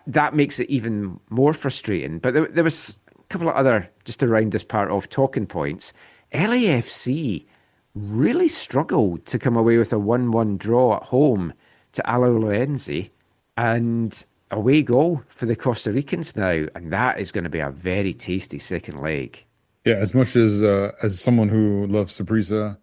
that makes it even more frustrating. But there was a couple of other, just to round this part off, talking points. LAFC really struggled to come away with a 1-1 draw at home to Alajuelense. And away goal for the Costa Ricans now. And that is going to be a very tasty second leg. Yeah, as much as someone who loves Saprissa,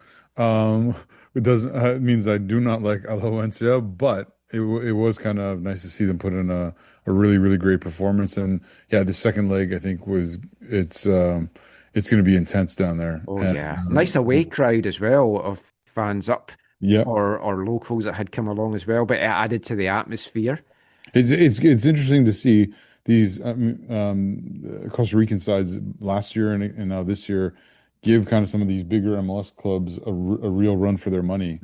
it means I do not like Alajuelense, but it was kind of nice to see them put in a really, really great performance. And yeah, the second leg, I think, it's going to be intense down there. Oh, and, nice away crowd as well of fans up or locals that had come along as well, but it added to the atmosphere. It's interesting to see these Costa Rican sides last year and now this year give kind of some of these bigger MLS clubs a real run for their money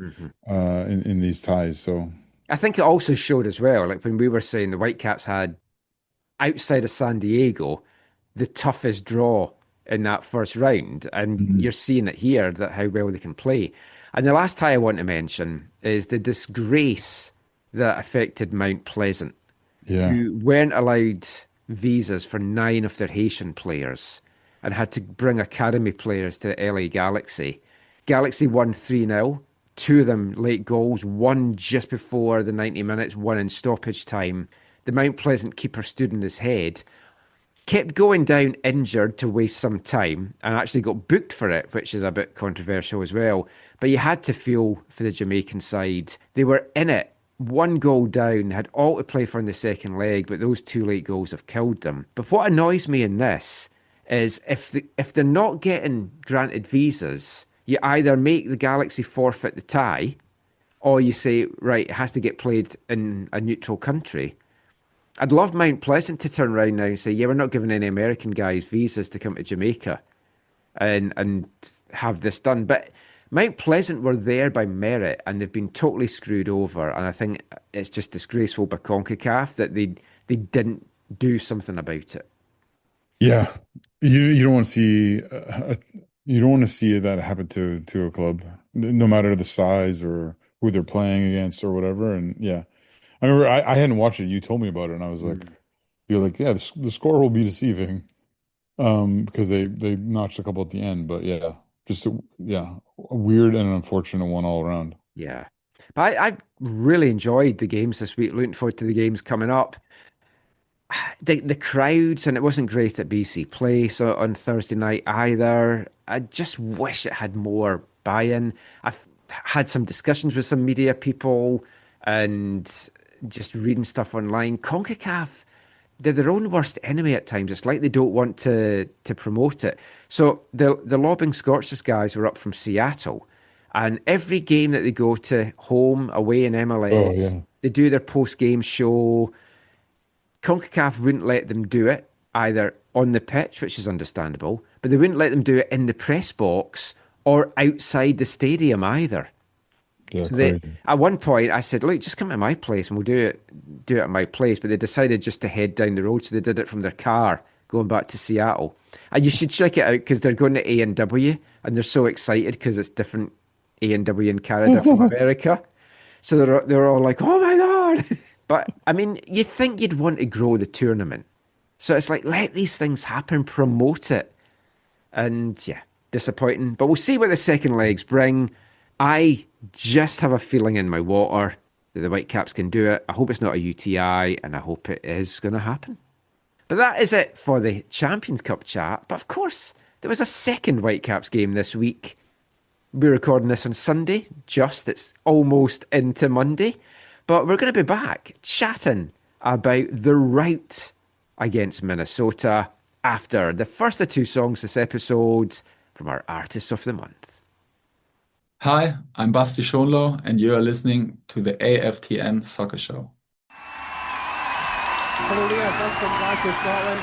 in these ties. So I think it also showed as well, like when we were saying the Whitecaps had, outside of San Diego, the toughest draw in that first round. And you're seeing it here, that how well they can play. And the last tie I want to mention is the disgrace that affected Mount Pleasant, who weren't allowed visas for 9 of their Haitian players and had to bring academy players to LA Galaxy. Galaxy won 3-0, 2 of them late goals, 1 just before the 90 minutes, 1 in stoppage time. The Mount Pleasant keeper stood in his head, kept going down injured to waste some time, and actually got booked for it, which is a bit controversial as well. But you had to feel for the Jamaican side. They were in it, 1 goal down, had all to play for in the second leg, but those 2 late goals have killed them. But what annoys me in this is if they're not getting granted visas, you either make the Galaxy forfeit the tie, or you say, right, it has to get played in a neutral country. I'd love Mount Pleasant to turn around now and say, yeah, we're not giving any American guys visas to come to Jamaica and have this done. But Mount Pleasant were there by merit, and they've been totally screwed over. And I think it's just disgraceful by CONCACAF that they didn't do something about it. Yeah, you don't want to see you don't want to see that happen to a club, no matter the size or who they're playing against or whatever. And yeah, I remember I hadn't watched it. You told me about it, and I was like, Mm. you're like, yeah, the score will be deceiving, because they notched a couple at the end. But yeah, a weird and an unfortunate one all around. Yeah. But I really enjoyed the games this week. Looking forward to the games coming up. The crowds, and it wasn't great at BC Place on Thursday night either. I just wish it had more buy-in. I've had some discussions with some media people and just reading stuff online. CONCACAF, they're their own worst enemy at times. It's like they don't want to promote it. So the Lobbing Scorchers guys were up from Seattle, and every game that they go to, home, away in Oh MLS, yeah, they do their post-game show. CONCACAF wouldn't let them do it either on the pitch, which is understandable, but they wouldn't let them do it in the press box or outside the stadium either. yeah, So they, crazy. at one point, I said, "Look, just come to my place and we'll do it at my place." But they decided just to head down the road, so they did it from their car going back to Seattle. And you should check it out because they're going to A&W and they're so excited because it's different A&W in Canada from America. So they're all like, "Oh my God!" But I mean, you think you'd want to grow the tournament, so it's like let these things happen, promote it, and yeah, disappointing. But we'll see what the second legs bring. I just have a feeling in my water that the Whitecaps can do it. I hope it's not a UTI, and I hope it is going to happen. But that is it for the Champions Cup chat. But of course, there was a second Whitecaps game this week. We're recording this on Sunday, it's almost into Monday. But we're going to be back chatting about the rout against Minnesota after the first of two songs this episode from our Artist of the Month. Hi, I'm Basti Schonlau, and you are listening to the AFTN Soccer Show. Hello there, that's from Glasgow, Scotland.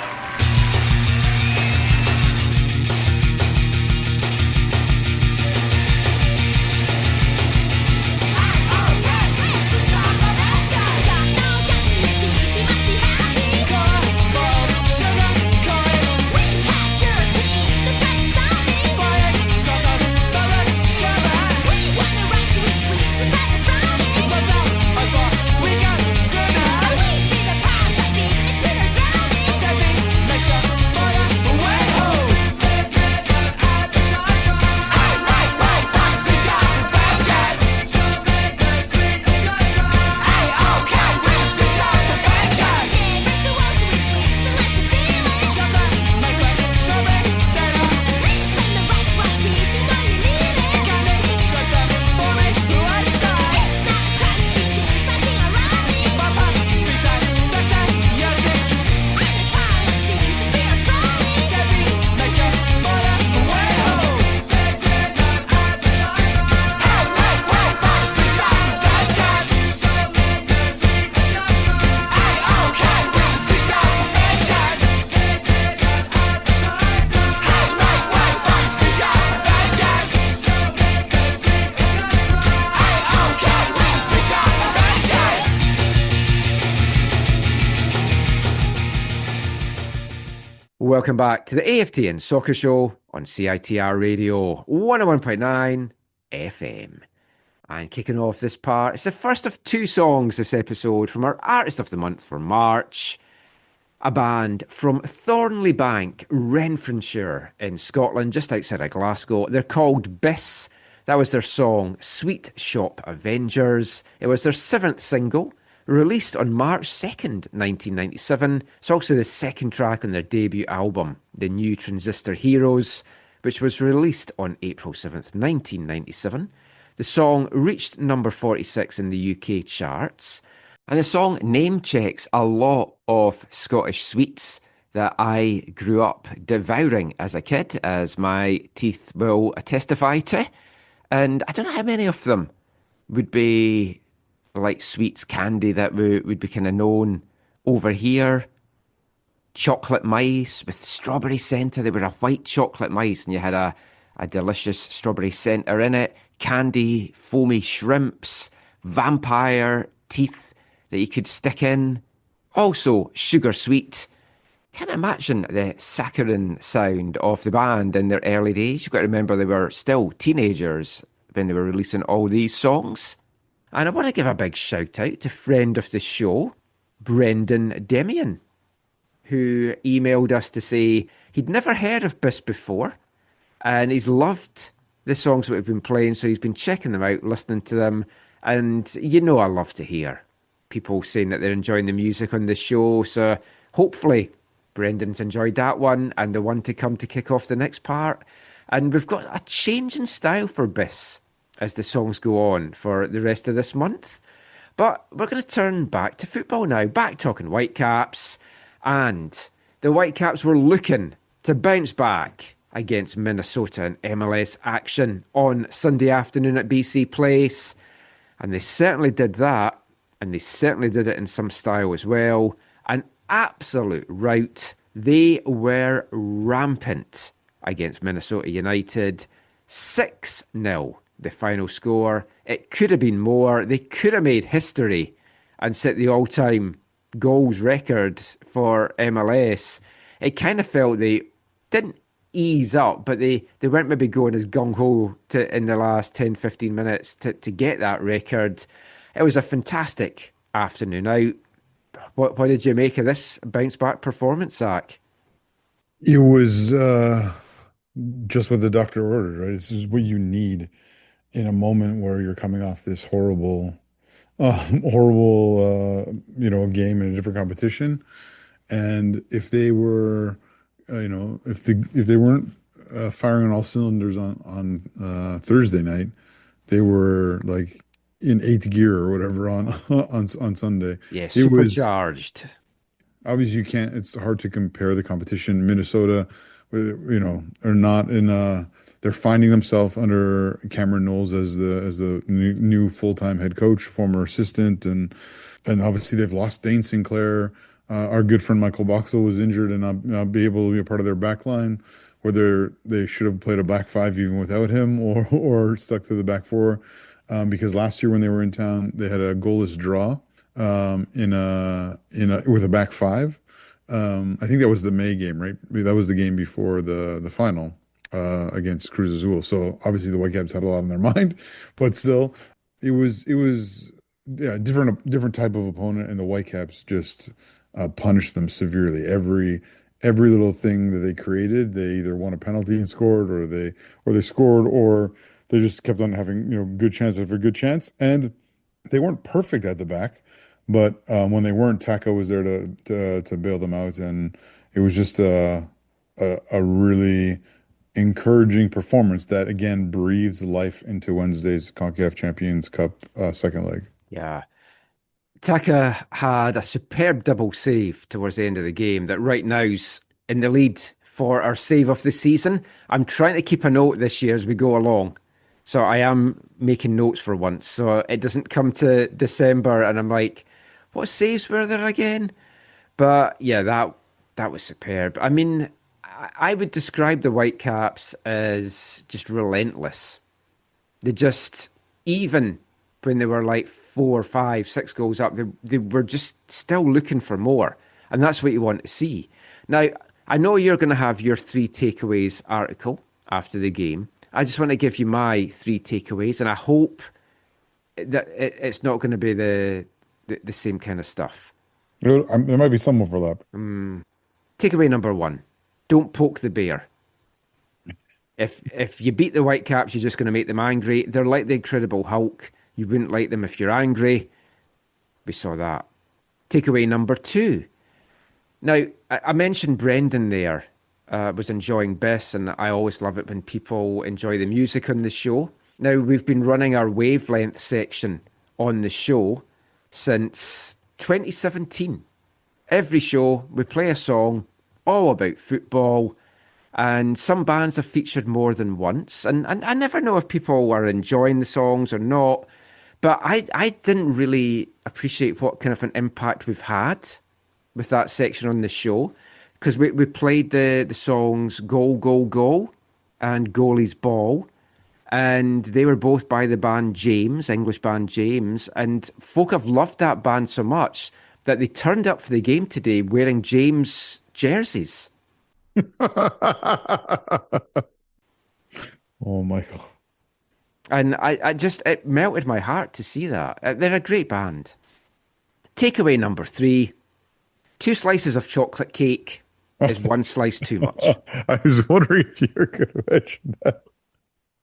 Welcome back to the AFTN Soccer Show on CITR Radio 101.9 FM. And kicking off this part, it's the first of two songs this episode from our Artist of the Month for March. A band from Thornliebank, Renfrewshire in Scotland, just outside of Glasgow. They're called Biss. That was their song, Sweet Shop Avengers. It was their seventh single, released on March 2nd, 1997. It's also the second track on their debut album, The New Transistor Heroes, which was released on April 7th, 1997. The song reached number 46 in the UK charts. And the song name checks a lot of Scottish sweets that I grew up devouring as a kid, as my teeth will testify to. And I don't know how many of them would be like sweets, candy that would be kind of known over here. Chocolate mice with strawberry centre. They were a white chocolate mice and you had a delicious strawberry centre in it. Candy, foamy shrimps, vampire teeth that you could stick in. Also sugar sweet. Can't imagine the saccharine sound of the band in their early days. You've got to remember they were still teenagers when they were releasing all these songs. And I want to give a big shout out to friend of the show, Brendan Demian, who emailed us to say he'd never heard of Bis before and he's loved the songs that we've been playing, so he's been checking them out, listening to them. And you know I love to hear people saying that they're enjoying the music on the show. So hopefully Brendan's enjoyed that one and the one to come to kick off the next part. And we've got a change in style for Bis as the songs go on for the rest of this month. But we're going to turn back to football now, back talking Whitecaps. And the Whitecaps were looking to bounce back against Minnesota in MLS action on Sunday afternoon at BC Place. And they certainly did that. And they certainly did it in some style as well. An absolute rout. They were rampant against Minnesota United. 6-0, the final score. It could have been more. They could have made history and set the all-time goals record for MLS. It kind of felt they didn't ease up, but they weren't maybe going as gung-ho in the last 10, 15 minutes to get that record. It was a fantastic afternoon out. What did you make of this bounce-back performance, Zach? It was just what the doctor ordered, right? This is what you need in a moment where you're coming off this horrible game in a different competition. And if they were, if they weren't firing on all cylinders on Thursday night, they were like in 8th gear or whatever on Sunday. Yeah, supercharged. Obviously, you can't. It's hard to compare the competition. Minnesota, are not in. They're finding themselves under Cameron Knowles as the new full-time head coach, former assistant, and obviously they've lost Dane Sinclair. Our good friend Michael Boxall was injured and not be able to be a part of their back line, whether they should have played a back five even without him or stuck to the back four, because last year when they were in town they had a goalless draw with a back five. I think that was the May game, right? That was the game before the final against Cruz Azul. So obviously the Whitecaps had a lot on their mind, but still, it was different type of opponent, and the Whitecaps just punished them severely. Every little thing that they created, they either won a penalty and scored, or they scored, or they just kept on having good chance after good chance. And they weren't perfect at the back, but when they weren't, Taka was there to bail them out, and it was just a really encouraging performance that again breathes life into Wednesday's CONCACAF Champions Cup second leg. Yeah. Taka had a superb double save towards the end of the game that right now's in the lead for our save of the season. I'm trying to keep a note this year as we go along. So I am making notes for once. So it doesn't come to December and I'm like, what saves were there again? But yeah, that was superb. I mean, I would describe the Whitecaps as just relentless. They just, even when they were like 4, 5, 6 goals up, they were just still looking for more. And that's what you want to see. Now, I know you're going to have your 3 takeaways article after the game. I just want to give you my 3 takeaways, and I hope that it's not going to be the same kind of stuff. There might be some overlap. Takeaway number 1. Don't poke the bear. If you beat the Whitecaps, you're just going to make them angry. They're like the Incredible Hulk. You wouldn't like them if you're angry. We saw that. Takeaway number 2. Now, I mentioned Brendan there was enjoying Bis, and I always love it when people enjoy the music on the show. Now, we've been running our Wavelength section on the show since 2017. Every show, we play a song all about football, and some bands have featured more than once. And I never know if people are enjoying the songs or not, but I didn't really appreciate what kind of an impact we've had with that section on the show, because we played the songs Goal, Goal, Goal and Goalie's Ball, and they were both by the band James, English band James, and folk have loved that band so much that they turned up for the game today wearing James jerseys. Oh, Michael. And it melted my heart to see that. They're a great band. Takeaway number 3, 2 slices of chocolate cake is 1 slice too much. I was wondering if you were going to mention that.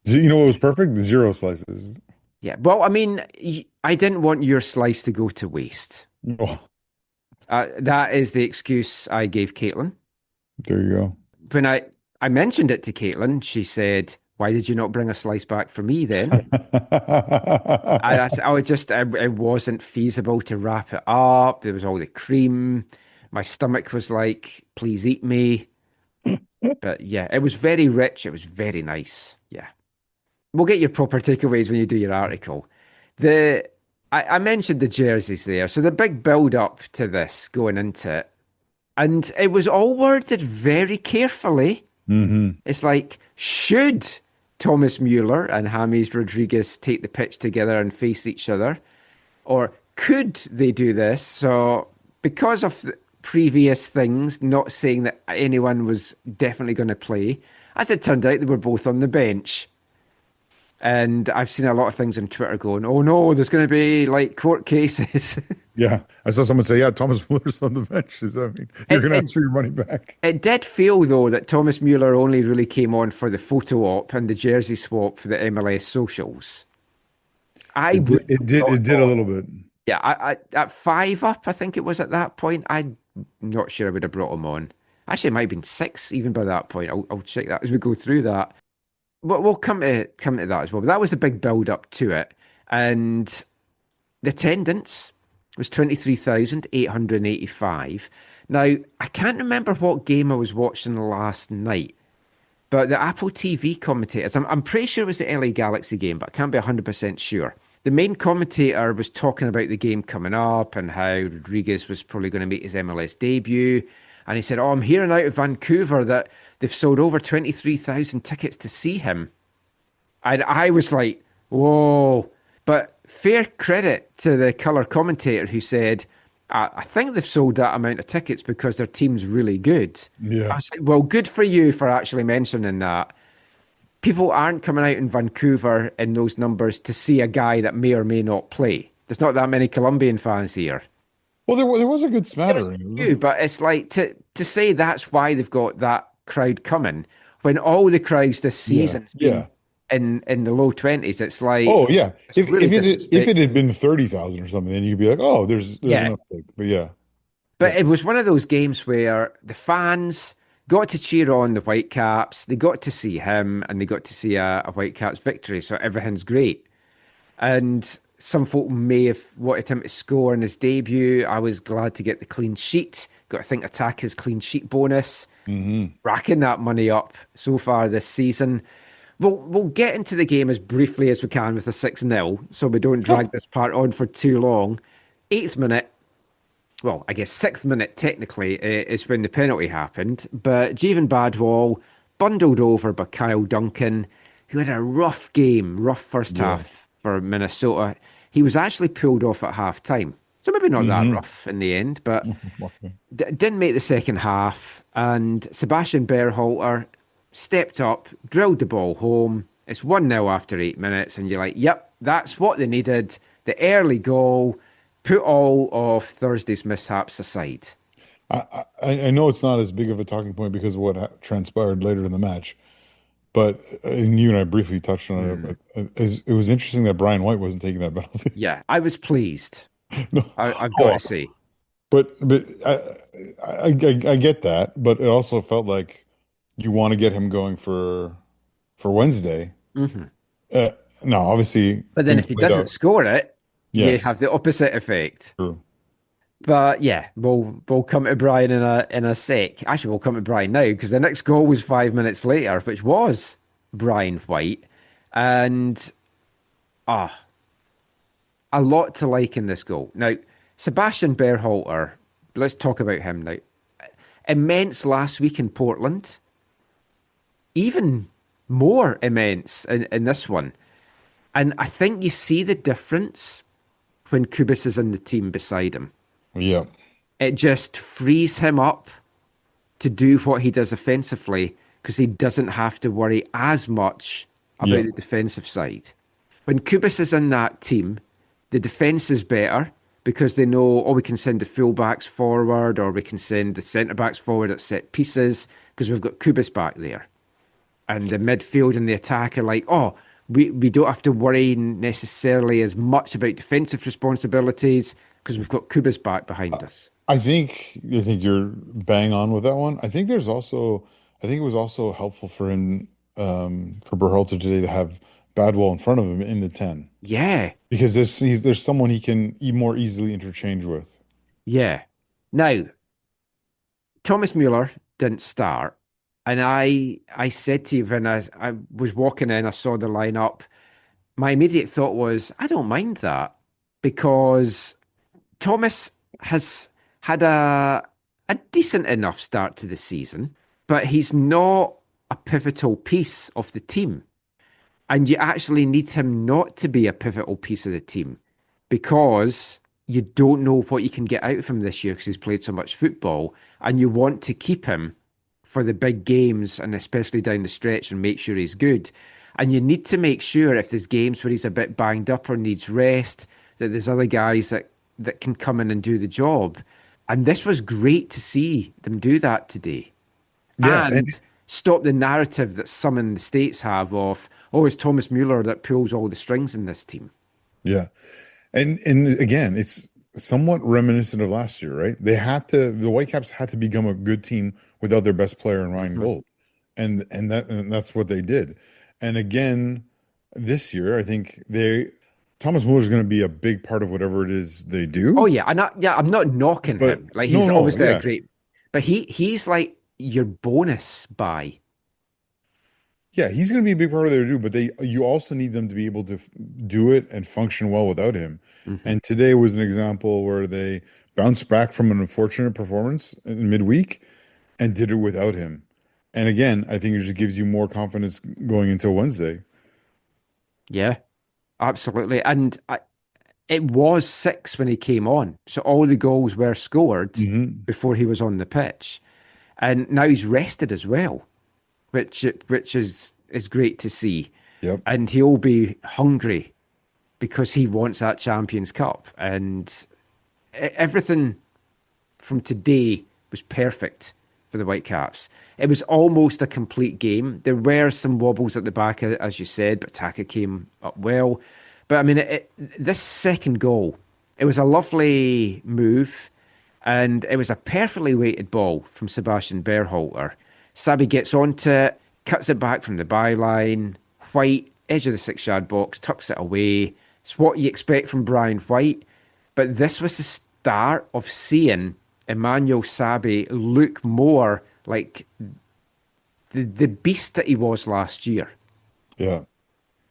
You know what was perfect? 0 slices. Yeah, well, I mean, I didn't want your slice to go to waste. Oh, That is the excuse I gave Caitlin. there you go. When I mentioned it to Caitlin, she said, "Why did you not bring a slice back for me then?" I said, it wasn't feasible to wrap it up. There was all the cream. My stomach was like, please eat me. But yeah, it was very rich. It was very nice. Yeah. We'll get your proper takeaways when you do your article. I mentioned the jerseys there. So the big build up to this going into it. And it was all worded very carefully. Mm-hmm. It's like, should Thomas Mueller and James Rodriguez take the pitch together and face each other? Or could they do this? So because of the previous things, not saying that anyone was definitely going to play, as it turned out, they were both on the bench. And I've seen a lot of things on Twitter going, oh no, there's going to be like court cases. Yeah. I saw someone say, yeah, Thomas Mueller's on the bench. Does that mean you're going to ask for your money back? It did feel, though, that Thomas Mueller only really came on for the photo op and the jersey swap for the MLS socials. It did a little bit. Yeah, at 5 up, I think it was at that point. I'm not sure I would have brought him on. Actually, it might have been 6 even by that point. I'll check that as we go through that. But we'll come to that as well. But that was the big build up to it. And the attendance was 23,885. Now, I can't remember what game I was watching last night, but the Apple TV commentators, I'm pretty sure it was the LA Galaxy game, but I can't be 100% sure. The main commentator was talking about the game coming up and how Rodriguez was probably going to make his MLS debut. And he said, I'm hearing out of Vancouver that they've sold over 23,000 tickets to see him. And I was like, whoa. But fair credit to the colour commentator who said, I think they've sold that amount of tickets because their team's really good. Yeah. I was like, well, good for you for actually mentioning that. People aren't coming out in Vancouver in those numbers to see a guy that may or may not play. There's not that many Colombian fans here. Well, there was a good smattering. But it's like to say that's why they've got that crowd coming when all the crowds this season in the low 20s. It's like, oh yeah, if it had been 30,000 or something, then you'd be like, oh, there's an uptake. But it was one of those games where the fans got to cheer on the Whitecaps, they got to see him, and they got to see a Whitecaps victory. So everything's great. And some folk may have wanted him to score in his debut. I was glad to get the clean sheet. Got to think attack his clean sheet bonus. Mm-hmm. Racking that money up so far this season. We'll get into the game as briefly as we can with a 6-0, so we don't drag this part on for too long. 8th minute, well, I guess 6th minute technically is when the penalty happened, but Javen Badwall bundled over by Kyle Duncan, who had a rough game, rough first half for Minnesota. He was actually pulled off at half-time. So maybe not that rough in the end, but didn't make the second half. And Sebastian Berhalter stepped up, drilled the ball home. It's 1-0 after 8 minutes, and you're like, yep, that's what they needed. The early goal, put all of Thursday's mishaps aside. I know it's not as big of a talking point because of what transpired later in the match, but and you and I briefly touched on it. But it was interesting that Brian White wasn't taking that penalty. Yeah, I was pleased. No, I've got to say. But I get that, but it also felt like you want to get him going for Wednesday. Mm-hmm. No, obviously. But then if he doesn't score it, you have the opposite effect. True. But yeah, we'll come to Brian in a sec. Actually, we'll come to Brian now because the next goal was 5 minutes later, which was Brian White. And a lot to like in this goal. Now, Sebastian Berhalter, let's talk about him now. Immense last week in Portland. Even more immense in this one. And I think you see the difference when Kubas is in the team beside him. Yeah. It just frees him up to do what he does offensively because he doesn't have to worry as much about the defensive side. When Kubas is in that team, the defense is better because they know, oh, we can send the fullbacks forward or we can send the centre-backs forward at set pieces because we've got Kubas back there. And the midfield and the attack are like, oh, we don't have to worry necessarily as much about defensive responsibilities because we've got Kubas back behind us. I think you're bang on with that one. I think it was also helpful for him, for Berhalter today to have Badwell in front of him in the 10. Yeah. Because there's someone he can more easily interchange with. Yeah. Now, Thomas Mueller didn't start. And I said to you when I was walking in, I saw the lineup, my immediate thought was, I don't mind that because Thomas has had a decent enough start to the season, but he's not a pivotal piece of the team. And you actually need him not to be a pivotal piece of the team because you don't know what you can get out of him this year because he's played so much football and you want to keep him for the big games and especially down the stretch and make sure he's good. And you need to make sure if there's games where he's a bit banged up or needs rest, that there's other guys that can come in and do the job. And this was great to see them do that today. Yeah, and stop the narrative that some in the States have of, oh, it's Thomas Mueller that pulls all the strings in this team. Yeah. And again, it's somewhat reminiscent of last year, right? The Whitecaps had to become a good team without their best player in Ryan Gold. And that's what they did. And again, this year, I think Thomas Mueller is going to be a big part of whatever it is they do. Oh yeah, I'm not knocking him. Like he's obviously a great, but he's like your bonus buy. Yeah, he's going to be a big part of their do, but you also need them to be able to do it and function well without him. And today was an example where they bounced back from an unfortunate performance in midweek and did it without him. And again, I think it just gives you more confidence going into Wednesday. Yeah, absolutely. And it was 6 when he came on. So all the goals were scored before he was on the pitch. And now he's rested as well, which is great to see. Yep. And he'll be hungry because he wants that Champions Cup. And everything from today was perfect for the Whitecaps. It was almost a complete game. There were some wobbles at the back, as you said, but Taka came up well. But I mean, this second goal, it was a lovely move, and it was a perfectly weighted ball from Sebastian Berhalter. Sabi gets onto it, cuts it back from the byline. White, edge of the 6-yard box, tucks it away. It's what you expect from Brian White. But this was the start of seeing Emmanuel Sabi look more like the beast that he was last year. Yeah.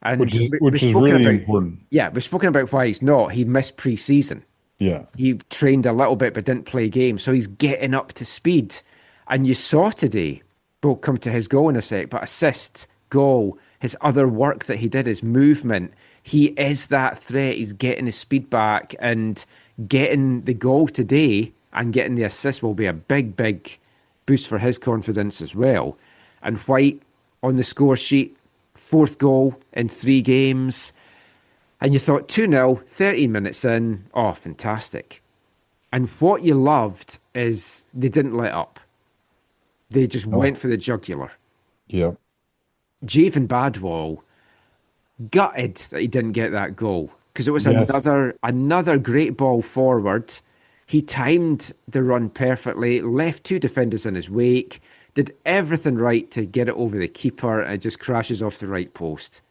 And which is really important. Yeah, we've spoken about why he's not. He missed pre-season. Yeah. He trained a little bit but didn't play games. So he's getting up to speed. And you saw today, we'll come to his goal in a sec, but assist, goal, his other work that he did, his movement, he is that threat. He's getting his speed back, and getting the goal today and getting the assist will be a big, big boost for his confidence as well. And White on the score sheet, 4th goal in 3 games. And you thought 2-0, 13 minutes in, oh, fantastic. And what you loved is they didn't let up. They just went for the jugular. Yeah. Javen Badwall, gutted that he didn't get that goal because it was another great ball forward. He timed the run perfectly, left 2 defenders in his wake, did everything right to get it over the keeper, and it just crashes off the right post.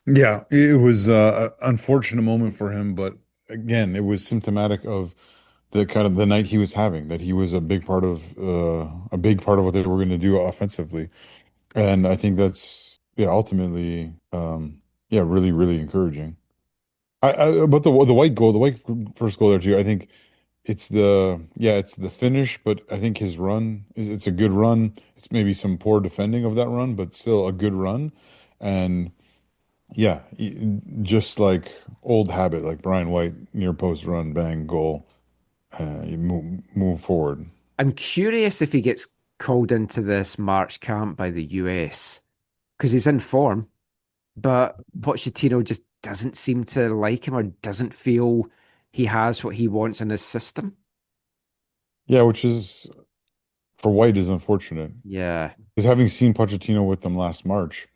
Yeah, it was an unfortunate moment for him, but again, it was symptomatic of the kind of the night he was having, that he was a big part of what they were going to do offensively. And I think that's ultimately really, really encouraging. But the white first goal there too, I think it's the finish, but I think his run it's a good run. It's maybe some poor defending of that run, but still a good run. And yeah, just like old habit, like Brian White, near post run, bang, goal, you move forward. I'm curious if he gets called into this March camp by the US because he's in form, but Pochettino just doesn't seem to like him or doesn't feel he has what he wants in his system. Yeah, which is for White is unfortunate. Yeah. Because having seen Pochettino with them last March,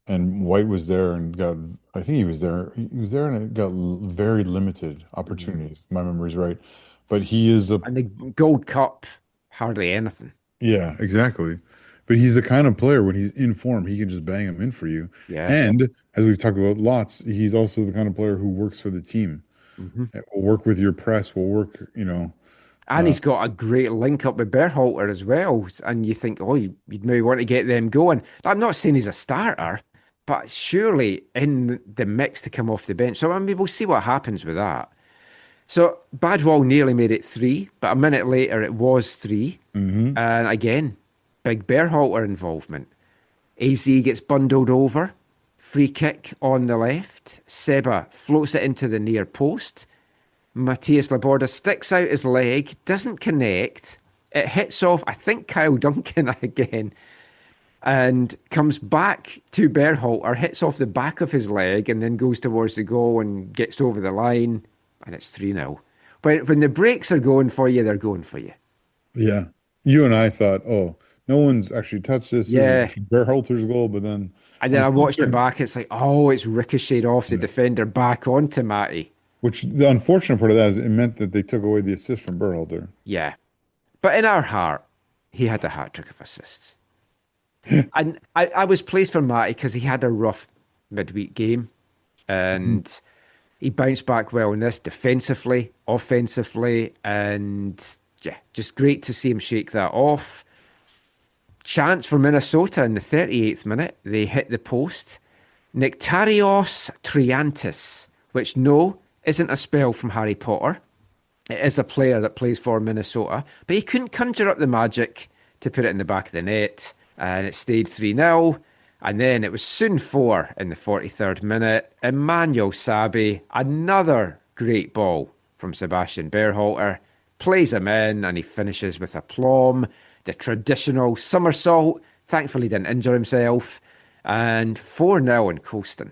and White was there and got, I think he was there. He was there and it got very limited opportunities. If my memory's right. But he is a, And the Gold Cup, hardly anything. yeah, exactly. But he's the kind of player when he's in form, he can just bang them in for you. Yeah. And as we've talked about lots, he's also the kind of player who works for the team. Mm-hmm. Will work with your press, will work, And he's got a great link up with Berhalter as well. And you think, oh, you'd maybe want to get them going. I'm not saying he's a starter, but surely in the mix to come off the bench. So, I mean, we'll see what happens with that. So, Badwall nearly made it 3, but a minute later it was 3. Mm-hmm. And again, big Berhalter involvement. AZ gets bundled over. Free kick on the left. Seba floats it into the near post. Matthias Laborda sticks out his leg, doesn't connect. It hits off, I think, Kyle Duncan again, and comes back to Berhalter, hits off the back of his leg, and then goes towards the goal and gets over the line, and it's 3-0. When the breaks are going for you, they're going for you. Yeah. You and I thought, oh, no one's actually touched this. Yeah. This is Berhalter's goal, but then... And then I watched it back, it's like, oh, it's ricocheted off the defender back onto Matty. Which, the unfortunate part of that is it meant that they took away the assist from Berhalter. Yeah. But in our heart, he had a hat-trick of assists. And I was pleased for Matty because he had a rough midweek game. And he bounced back well in this defensively, offensively, and yeah, just great to see him shake that off. Chance for Minnesota in the 38th minute. They hit the post. Nectarios Triantis, which isn't a spell from Harry Potter. It is a player that plays for Minnesota, but he couldn't conjure up the magic to put it in the back of the net, and it stayed 3-0. And then it was soon 4 in the 43rd minute. Emmanuel Sabe, another great ball from Sebastian Berhalter, plays him in, and he finishes with aplomb. The traditional somersault. Thankfully, didn't injure himself. And 4-0 in coasting.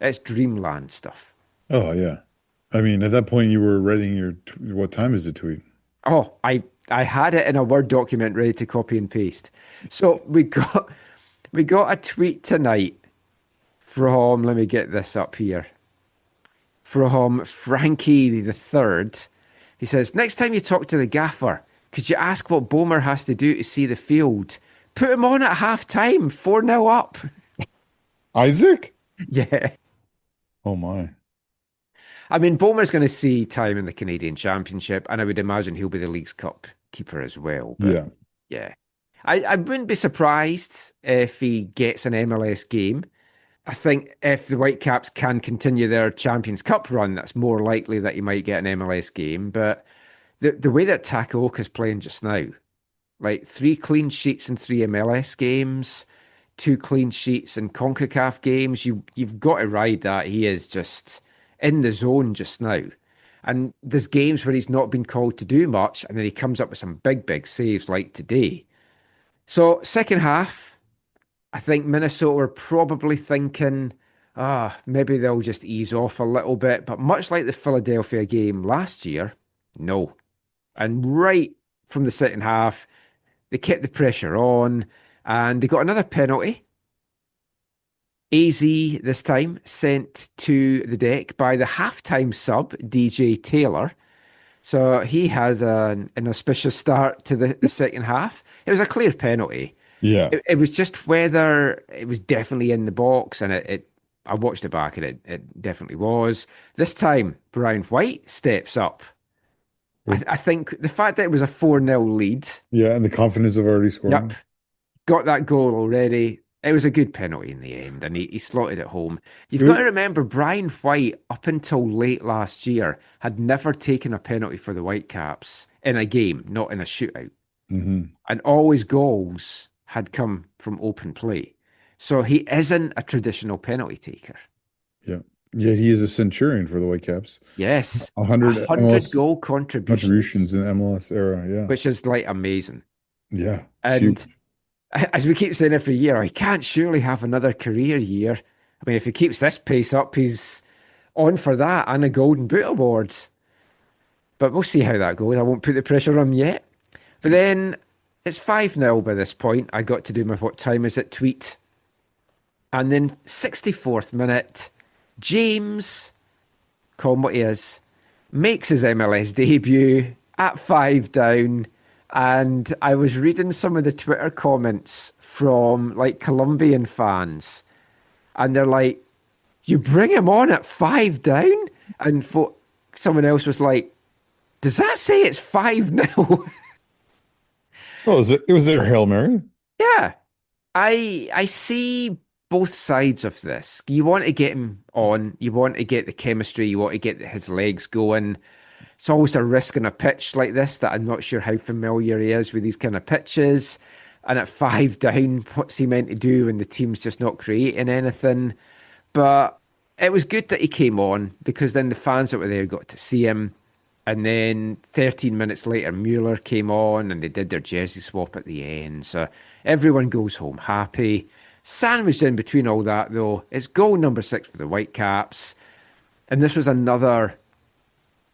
It's dreamland stuff. Oh, yeah. I mean, at that point, you were writing your, what time is the tweet? Oh, I had it in a Word document ready to copy and paste. So we got a tweet tonight from, let me get this up here, from Frankie the Third. He says, next time you talk to the gaffer, could you ask what Bomer has to do to see the field? Put him on at half time, 4-0 up. Isaac? Yeah. Oh, my. I mean, Bomer's going to see time in the Canadian Championship, and I would imagine he'll be the League's Cup keeper as well. But yeah. I wouldn't be surprised if he gets an MLS game. I think if the Whitecaps can continue their Champions Cup run, that's more likely that he might get an MLS game. But the way that Takaoka's playing just now, like 3 clean sheets in 3 MLS games, 2 clean sheets in CONCACAF games, you've got to ride that. He is just in the zone just now. And there's games where he's not been called to do much, and then he comes up with some big saves like today. So, second half, I think Minnesota are probably thinking, maybe they'll just ease off a little bit. But much like the Philadelphia game last year, no. And right from the second half, they kept the pressure on, and they got another penalty. AZ this time sent to the deck by the halftime sub, DJ Taylor. So he has an auspicious start to the second half. It was a clear penalty. Yeah. It was just whether it was definitely in the box, and I watched it back, and it definitely was. This time, Brian White steps up. I think the fact that it was a 4-0 lead. Yeah, and the confidence of already scoring. Yep. Got that goal already. It was a good penalty in the end, and he slotted it home. You've got to remember, Brian White, up until late last year, had never taken a penalty for the Whitecaps in a game, not in a shootout. Mm-hmm. And all his goals had come from open play. So he isn't a traditional penalty taker. Yeah. Yeah, he is a centurion for the Whitecaps. Yes, 100 100 MLS goal contributions, contributions in the MLS era. Yeah. which is like amazing. Yeah. It's And huge. as we keep saying every year, he can't surely have another career year. I mean, if he keeps this pace up, he's on for that and a Golden Boot award. But we'll see how that goes. I won't put the pressure on him yet. But then it's 5-0 by this point. I got to do my what time is it tweet. And then 64th minute, James, call him what he is, makes his MLS debut at 5 down. And I was reading some of the Twitter comments from like Colombian fans. And they're like, you bring him on at 5 down? And someone else was like, does that say it's 5-0? Oh, it was their Hail Mary? Yeah. I see both sides of this. You want to get him on, you want to get the chemistry, you want to get his legs going. It's always a risk on a pitch like this that I'm not sure how familiar he is with these kind of pitches. And at 5 down, what's he meant to do when the team's just not creating anything? But it was good that he came on because then the fans that were there got to see him. And then 13 minutes later, Mueller came on and they did their jersey swap at the end. So everyone goes home happy. Sandwiched in between all that, though, it's goal number 6 for the Whitecaps. And this was another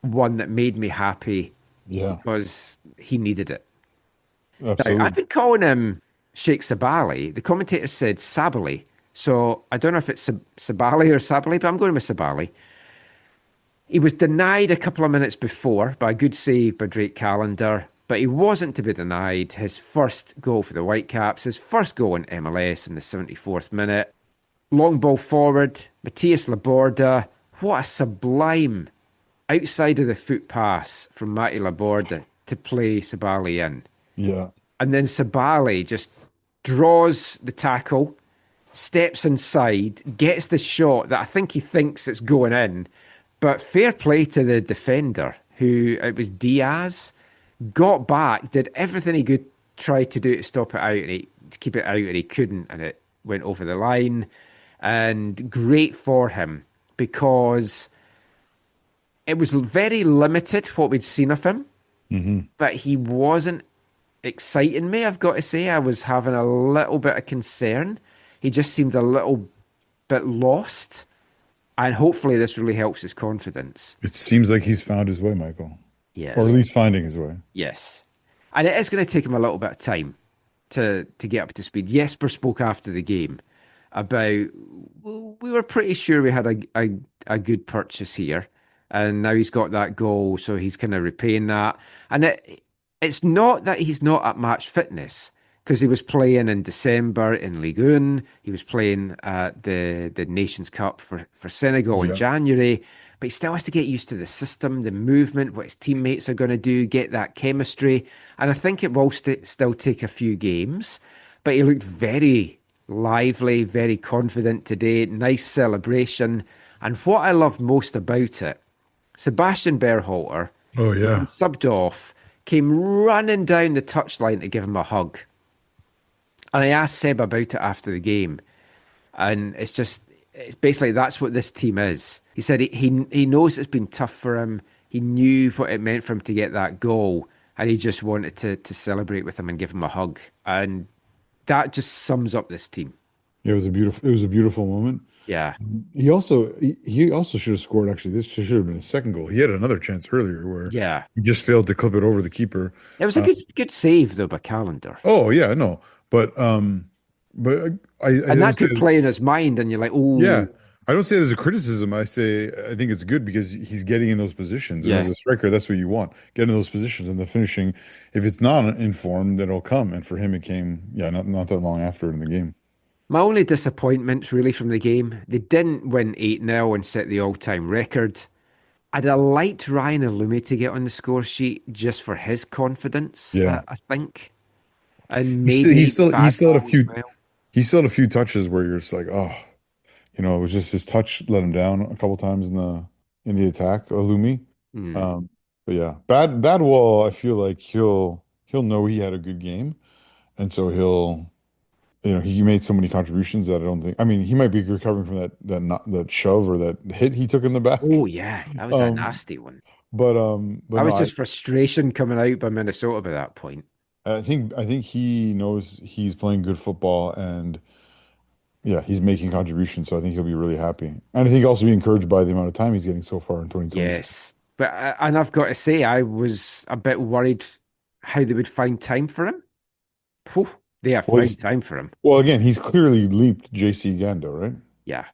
one that made me happy because he needed it. Absolutely. Now, I've been calling him Sheikh Sabali. The commentator said Sabali. So I don't know if it's Sabali or Sabali, but I'm going with Sabali. He was denied a couple of minutes before by a good save by Drake Callender, but he wasn't to be denied his first goal for the Whitecaps, his first goal in MLS in the 74th minute. Long ball forward, Matthias Laborda. What a sublime outside of the foot pass from Matty Laborda to play Sabali in. Yeah. And then Sabali just draws the tackle, steps inside, gets the shot that I think he thinks it's going in. But fair play to the defender, who it was Diaz, got back, did everything he could try to do to stop it out, and to keep it out, and he couldn't, and it went over the line. And great for him because it was very limited what we'd seen of him, but he wasn't exciting me, I've got to say. I was having a little bit of concern. He just seemed a little bit lost. And hopefully this really helps his confidence. It seems like he's found his way, Michael. Yes. Or at least finding his way. Yes. And it is going to take him a little bit of time to get up to speed. Jesper spoke after the game about, we were pretty sure we had a good purchase here. And now he's got that goal, so he's kind of repaying that. And it's not that he's not at match fitness, because he was playing in December in Ligue 1. He was playing at the Nations Cup for Senegal in January. But he still has to get used to the system, the movement, what his teammates are going to do, get that chemistry. And I think it will still take a few games. But he looked very lively, very confident today. Nice celebration. And what I loved most about it, Sebastian Berhalter, subbed off, came running down the touchline to give him a hug. And I asked Seb about it after the game. And it's basically that's what this team is. He said he knows it's been tough for him. He knew what it meant for him to get that goal. And he just wanted to celebrate with him and give him a hug. And that just sums up this team. Yeah, it was a beautiful moment. Yeah. He also should have scored, actually. This should have been a second goal. He had another chance earlier where he just failed to clip it over the keeper. It was a good save though by Callender. Oh yeah, no. But and that could play in his mind, and you're like, oh yeah. I don't say it as a criticism. I think it's good because he's getting in those positions. And as a striker, that's what you want. Get in those positions, and the finishing, if it's not in form, then it'll come. And for him, it came, not that long after in the game. My only disappointment really from the game, they didn't win 8-0 and set the all-time record. I'd have liked Ryan Illumi to get on the score sheet just for his confidence, I think. And maybe he still had a few touches where you're just like, oh, it was just his touch let him down a couple times in the attack, Illumi. But yeah, bad wall. I feel like he'll know he had a good game, and so he made so many contributions that I don't think. I mean, he might be recovering from that shove or that hit he took in the back. Oh yeah, that was a Um, nasty one. but That no, was just frustration coming out by Minnesota by that point. I think he knows he's playing good football, and yeah, he's making contributions. So I think he'll be really happy, and I think also be encouraged by the amount of time he's getting so far in 2026. Yes, but and I've got to say, I was a bit worried how they would find time for him. Phew, they have Well, found time for him. well, again, he's clearly leaped JC Gando, right? Yeah,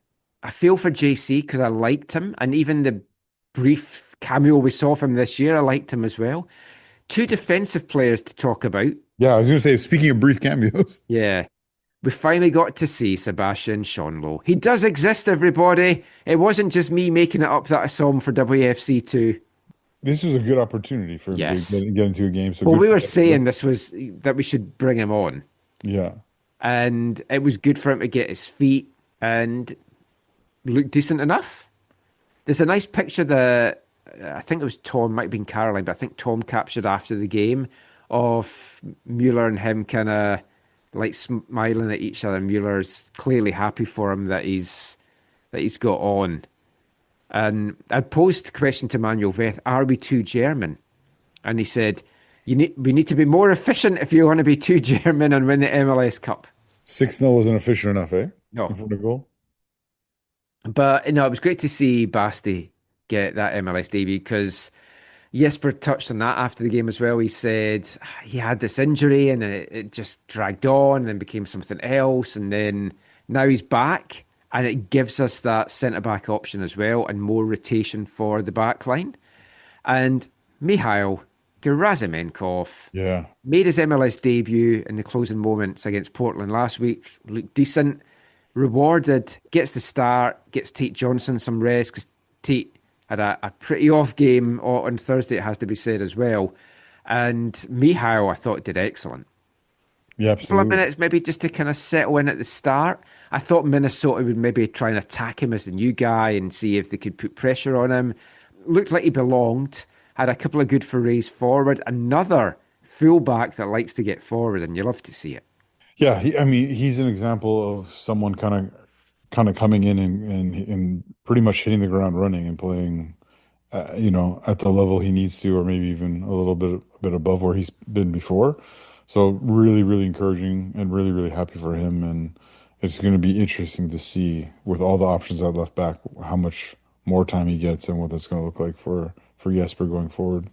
I feel for JC because I liked him, and even the brief cameo we saw from this year, I liked him as well. Two defensive players to talk about. Yeah, I was going to say, speaking of brief cameos, Yeah, we finally got to see Sebastian Schonlo. He does exist, everybody. It wasn't just me making it up that I saw him for WFC2. this was a good opportunity for him Yes. to get into a game. So Well, good we for were him. saying this was that we should bring him on, Yeah. and it was good for him to get his feet and look decent enough. There's a nice picture that I think it was Tom, might have been Caroline, but I think Tom captured after the game of Mueller and him kind of like smiling at each other. Mueller's clearly happy for him that he's got on. And I posed the question to Manuel Veth, are we too German? And he said, we need to be more efficient if you want to be too German and win the MLS Cup. 6-0 wasn't efficient enough, eh? No. In front of goal. But no, it was great to see Basti get that MLS debut because Jesper touched on that after the game as well. He said he had this injury and it just dragged on and became something else. And then now he's back and it gives us that centre-back option as well and more rotation for the back line. And Mikhail Gerazimenkov Yeah. made his MLS debut in the closing moments against Portland last week. Looked decent, rewarded, gets the start, gets Tate Johnson some rest because Tate had a pretty off game on Thursday, it has to be said as well. And Mikhail, I thought, did excellent. Yeah, A couple of absolutely. minutes maybe just to kind of settle in at the start. I thought Minnesota would maybe try and attack him as the new guy and see if they could put pressure on him. Looked like he belonged. Had a couple of good forays forward. Another fullback that likes to get forward, and you love to see it. Yeah, I mean, he's an example of someone kind of coming in and pretty much hitting the ground running and playing, at the level he needs to, or maybe even a little bit above where he's been before. So really, really encouraging and really, really happy for him. And it's going to be interesting to see with all the options I left back, how much more time he gets and what that's going to look like for Jesper going forward.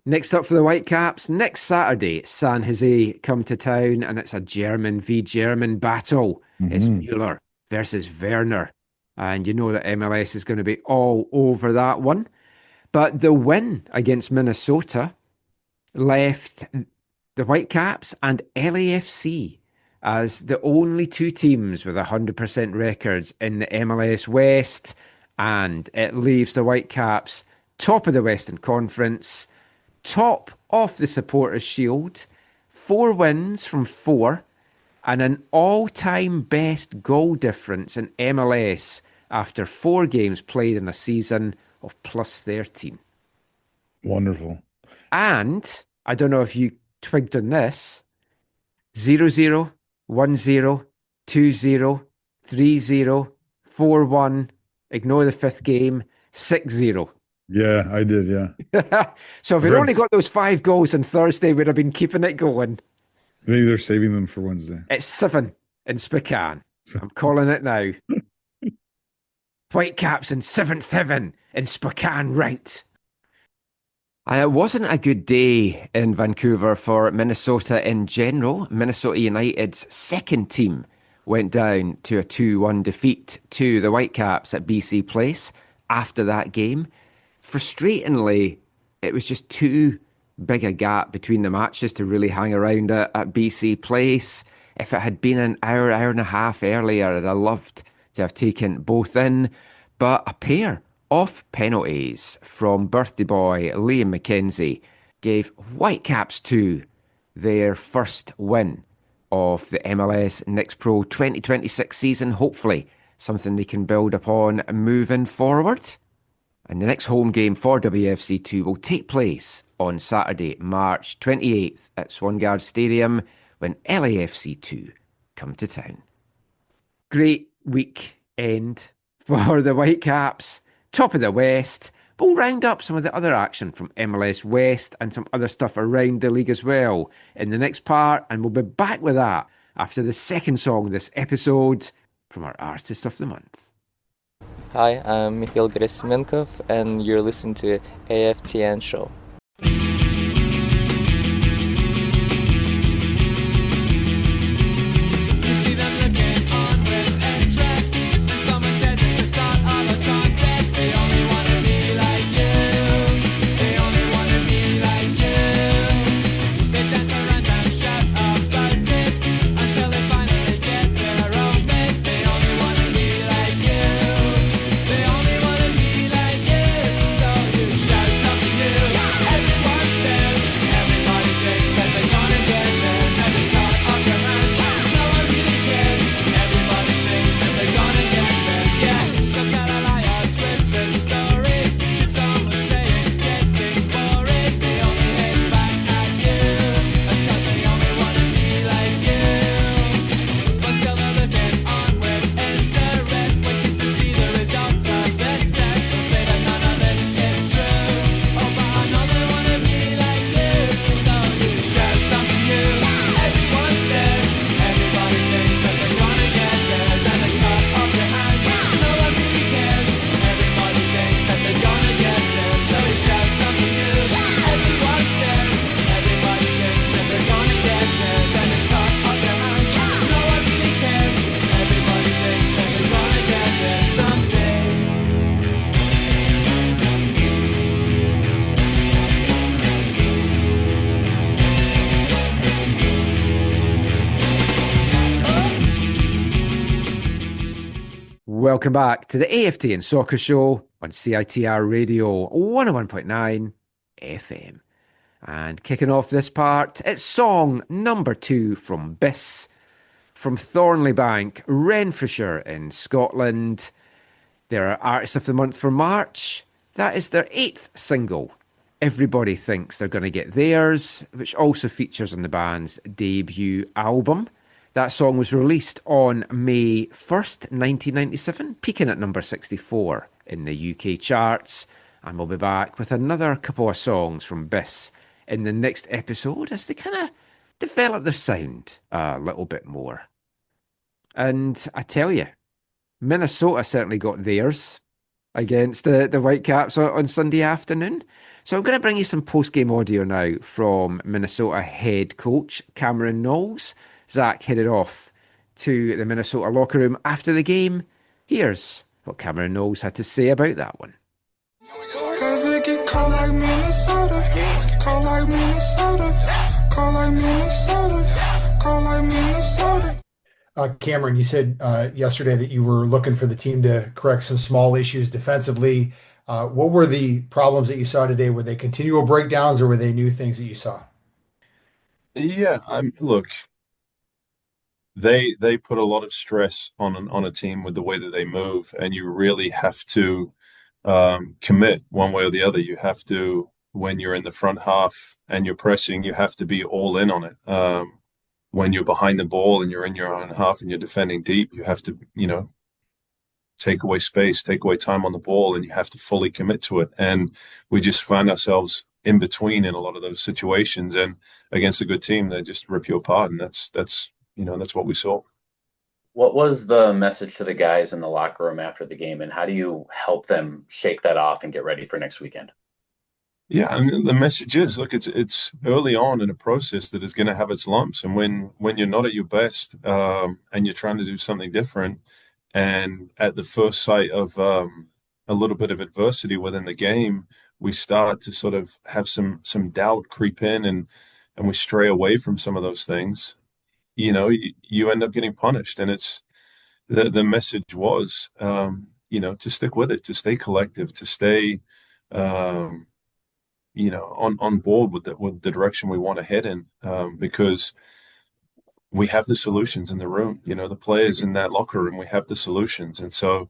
Next up for the Whitecaps, next Saturday, San Jose come to town, and it's a German v German battle. It's Mueller versus Werner. And you know that MLS is going to be all over that one. But the win against Minnesota left the Whitecaps and LAFC as the only two teams with 100% records in the MLS West. And it leaves the Whitecaps top of the Western Conference, top of the Supporters' Shield, 4 wins from 4, and an all-time best goal difference in MLS after 4 games played in a season of plus 13. Wonderful. And, I don't know if you twigged on this, 0-0, 1-0, 2-0, 3-0, 4-1, ignore the 5th game, 6-0. Yeah, I did. Yeah. So if we'd only got those 5 goals on Thursday, we'd have been keeping it going. Maybe they're saving them for Wednesday. It's 7 in Spokane. I'm calling it now. Whitecaps in 7th heaven in Spokane, right? And it wasn't a good day in Vancouver for Minnesota in general. Minnesota United's second team went down to a 2-1 defeat to the Whitecaps at BC Place after that game. Frustratingly, it was just too big a gap between the matches to really hang around at BC Place. If it had been an hour and a half earlier, I'd have loved to have taken both in. But a pair of penalties from birthday boy Liam McKenzie gave Whitecaps 2 their first win of the MLS Next Pro 2026 season. Hopefully something they can build upon moving forward. And the next home game for WFC2 will take place on Saturday, March 28th at Swangard Stadium when LAFC2 come to town. Great weekend for the Whitecaps, top of the West. But we'll round up some of the other action from MLS West and some other stuff around the league as well in the next part, and we'll be back with that after the second song of this episode from our Artist of the Month. Hi, I'm Mikhail Gerasimenkov, and you're listening to AFTN Show. Welcome back to the AFTN Soccer Show on CITR Radio 101.9 FM. And kicking off this part, it's song number 2 from Biss, from Thornleybank, Renfrewshire in Scotland. They're our Artist of the Month for March. That is their 8th single. Everybody thinks they're going to get theirs, which also features on the band's debut album. That song was released on May 1st, 1997, peaking at number 64 in the UK charts. And we'll be back with another couple of songs from Biss in the next episode as they kind of develop their sound a little bit more. And I tell you, Minnesota certainly got theirs against the Whitecaps on Sunday afternoon. So I'm going to bring you some post-game audio now from Minnesota head coach Cameron Knowles. Zach headed off to the Minnesota locker room after the game. Here's what Cameron Knowles had to say about that one. Cause it get cold like Minnesota, cold like Minnesota, cold like Minnesota, cold like Minnesota. Cameron, you said yesterday that you were looking for the team to correct some small issues defensively. What were the problems that you saw today? Were they continual breakdowns or were they new things that you saw? Yeah, look, they put a lot of stress on a team with the way that they move, and you really have to commit one way or the other. You have to, when you're in the front half and you're pressing, you have to be all in on it. When you're behind the ball and you're in your own half and you're defending deep, you have to, take away space, take away time on the ball, and you have to fully commit to it. And we just find ourselves in between in a lot of those situations. And against a good team, they just rip you apart. And that's what we saw. What was the message to the guys in the locker room after the game, and how do you help them shake that off and get ready for next weekend? Yeah, and the message is, look, it's early on in a process that is going to have its lumps. And when you're not at your best and you're trying to do something different, and at the first sight of a little bit of adversity within the game, we start to sort of have some doubt creep in, and we stray away from some of those things. You end up getting punished. And it's the message was, to stick with it, to stay collective, to stay on board with the direction we want to head in, because we have the solutions in the room. The players in that locker room, we have the solutions, and so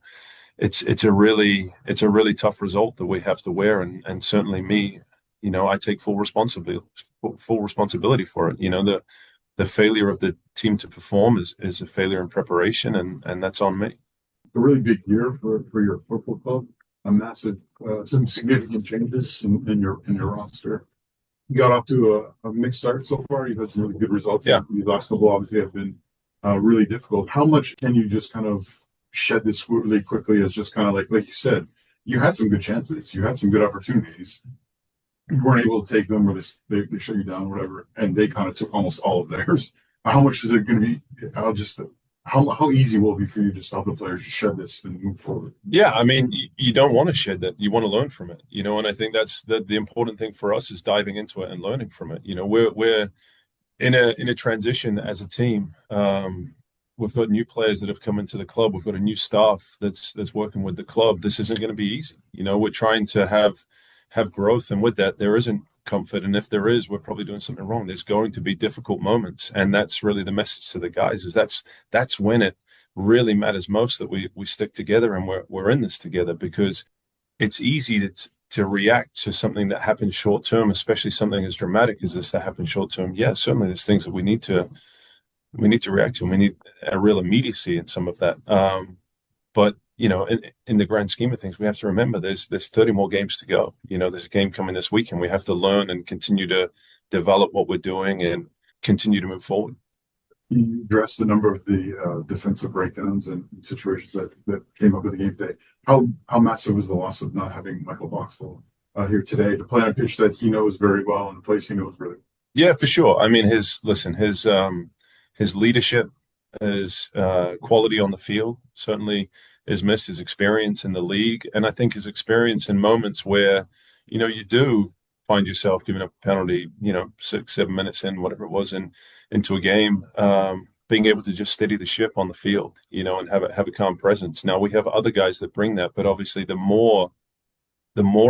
it's a really tough result that we have to wear, and certainly me, I take full responsibility for it. the failure of the team to perform is a failure in preparation, and that's on me. A really big year for your football club. A massive, some significant changes in your roster. You got off to a mixed start so far. You've had some really good results. Yeah. These last couple obviously have been really difficult. How much can you just kind of shed this really quickly as just kind of like you said, you had some good chances, you had some good opportunities. You weren't able to take them, or they shut you down, or whatever, and they kind of took almost all of theirs. How much is it going to be? How easy will it be for you to stop the players to shed this and move forward? Yeah, I mean, you don't want to shed that. You want to learn from it, and I think that's the important thing for us is diving into it and learning from it. We're in a transition as a team. We've got new players that have come into the club. We've got a new staff that's working with the club. This isn't going to be easy. We're trying to have growth, and with that, there isn't comfort. And if there is, we're probably doing something wrong. There's going to be difficult moments, and that's really the message to the guys. Is that's when it really matters most that we stick together and we're in this together, because it's easy to react to something that happens short term, especially something as dramatic as this that happens short term. Yeah, certainly there's things that we need to react to, and we need a real immediacy in some of that. But in the grand scheme of things, we have to remember there's 30 more games to go. There's a game coming this week, and we have to learn and continue to develop what we're doing and continue to move forward. You addressed the number of the defensive breakdowns and situations that came up in the game today. How massive was the loss of not having Michael Boxall here today to play on a pitch that he knows very well and a place he knows really well? Yeah, for sure. I mean, his leadership, his quality on the field certainly is missed, his experience in the league, and I think his experience in moments where you do find yourself giving up a penalty 6-7 minutes in, whatever it was, into a game, being able to just steady the ship on the field, and have a calm presence. Now we have other guys that bring that, but obviously the more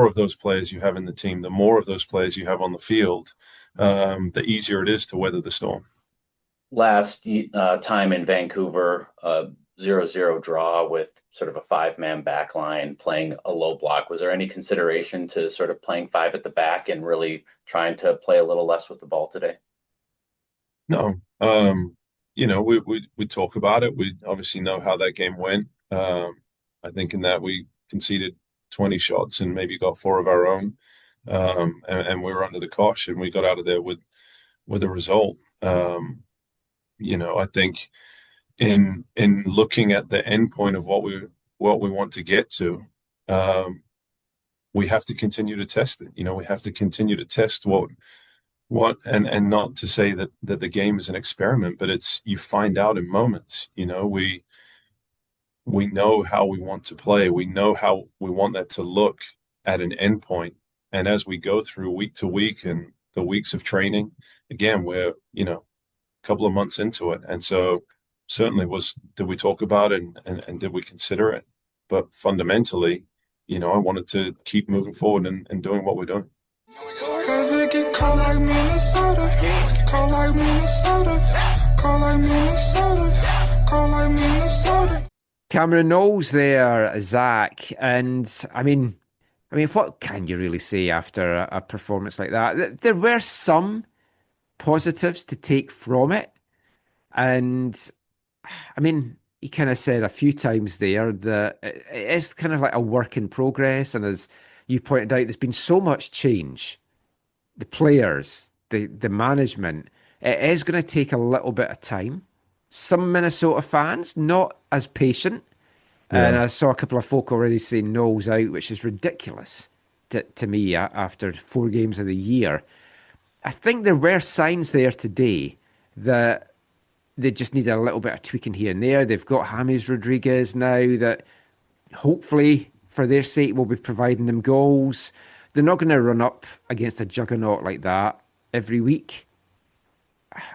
of those players you have in the team, the more of those players you have on the field, the easier it is to weather the storm. Last time in Vancouver, 0-0 draw with sort of a 5-man back line playing a low block. Was there any consideration to sort of playing 5 at the back and really trying to play a little less with the ball today? No. We talk about it. We obviously know how that game went. I think in that we conceded 20 shots and maybe got 4 of our own. And we were under the cosh, and we got out of there with a result. I think in looking at the end point of what we want to get to, we have to continue to test it. We have to continue to test what and not to say that the game is an experiment, but it's, you find out in moments. We know how we want to play. We know how we want that to look at an end point. And as we go through week to week and the weeks of training, again, we're a couple of months into it, and so certainly did we talk about it and did we consider it? But fundamentally, I wanted to keep moving forward and doing what we're doing. Cause it get cold like Minnesota, cold like Minnesota, cold like Minnesota, cold like Minnesota. Cameron Knowles there, Zach, and I mean, what can you really say after a performance like that? There were some positives to take from it, and I mean, he kind of said a few times there that it is kind of like a work in progress, and as you pointed out, there's been so much change. The players, the management, it is going to take a little bit of time. Some Minnesota fans not as patient, and I saw a couple of folk already saying Knowles out, which is ridiculous to me after 4 games of the year. I think there were signs there today that they just need a little bit of tweaking here and there. They've got James Rodriguez now that hopefully, for their sake, will be providing them goals. They're not going to run up against a juggernaut like that every week.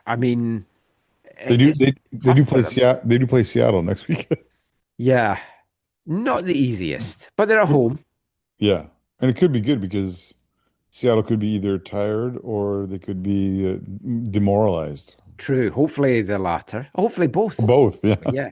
I mean, they do play Seattle. They do play Seattle next week. Yeah, not the easiest, but they're at home. Yeah, and it could be good because Seattle could be either tired or they could be demoralized. True. Hopefully the latter. Hopefully both. Both, yeah. Yeah.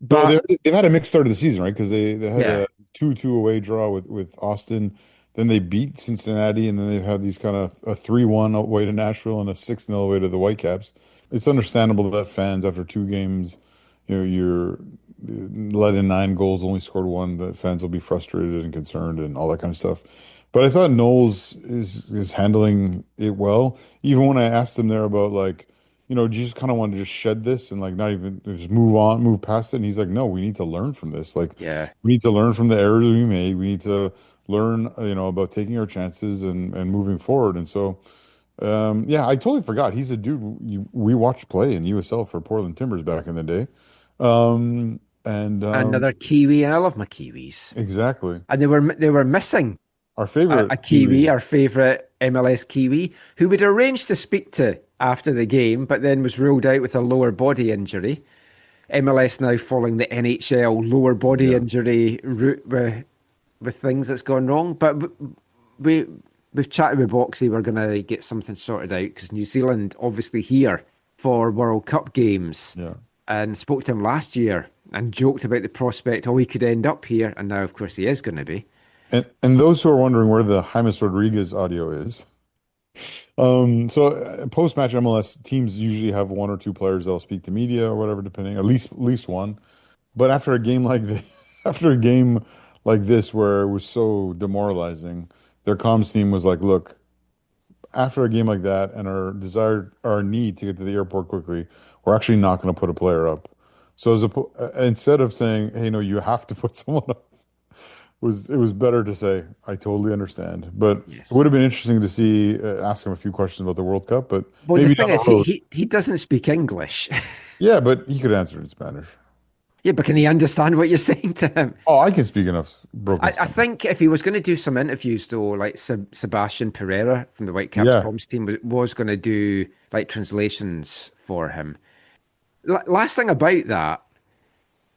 But they've had a mixed start of the season, right? Because they had a 2-2 away draw with Austin, then they beat Cincinnati, and then they've had these kind of a 3-1 away to Nashville and a 6-0 away to the Whitecaps. It's understandable that fans, after 2 games, you're let in 9 goals, only scored 1, that fans will be frustrated and concerned and all that kind of stuff. But I thought Knowles is handling it well. Even when I asked him there about, like, do you just kind of want to just shed this and, like, not even just move on, move past it? And he's like, no, we need to learn from this. Like, Yeah. we need to learn from the errors we made. We need to learn, about taking our chances and moving forward. And so, I totally forgot. He's a dude we watched play in USL for Portland Timbers back in the day. Another Kiwi, and I love my Kiwis. Exactly. And they were missing our favorite a Kiwi, our favorite MLS Kiwi, who we'd arranged to speak to after the game, but then was ruled out with a lower body injury. MLS now following the NHL lower body injury route with things that's gone wrong. But we've chatted with Boxy. We're going to get something sorted out because New Zealand obviously here for World Cup games. Yeah. And spoke to him last year and joked about the prospect, he could end up here. And now, of course, he is going to be. And those who are wondering where the James Rodriguez audio is, so post-match MLS teams usually have 1 or 2 players that'll speak to media or whatever, depending, at least one. But after a game like this, where it was so demoralizing, their comms team was like, look, after a game like that and our need to get to the airport quickly, we're actually not going to put a player up. So instead of saying, hey, no, you have to put someone up, it was better to say, I totally understand. But it would have been interesting to see, ask him a few questions about the World Cup. But maybe the thing is, he doesn't speak English. Yeah, but he could answer in Spanish. Yeah, but can he understand what you're saying to him? Oh, I can speak enough broken I think if he was going to do some interviews, though, like Sebastian Pereira from the Whitecaps comms team was going to do like translations for him. Last thing about that,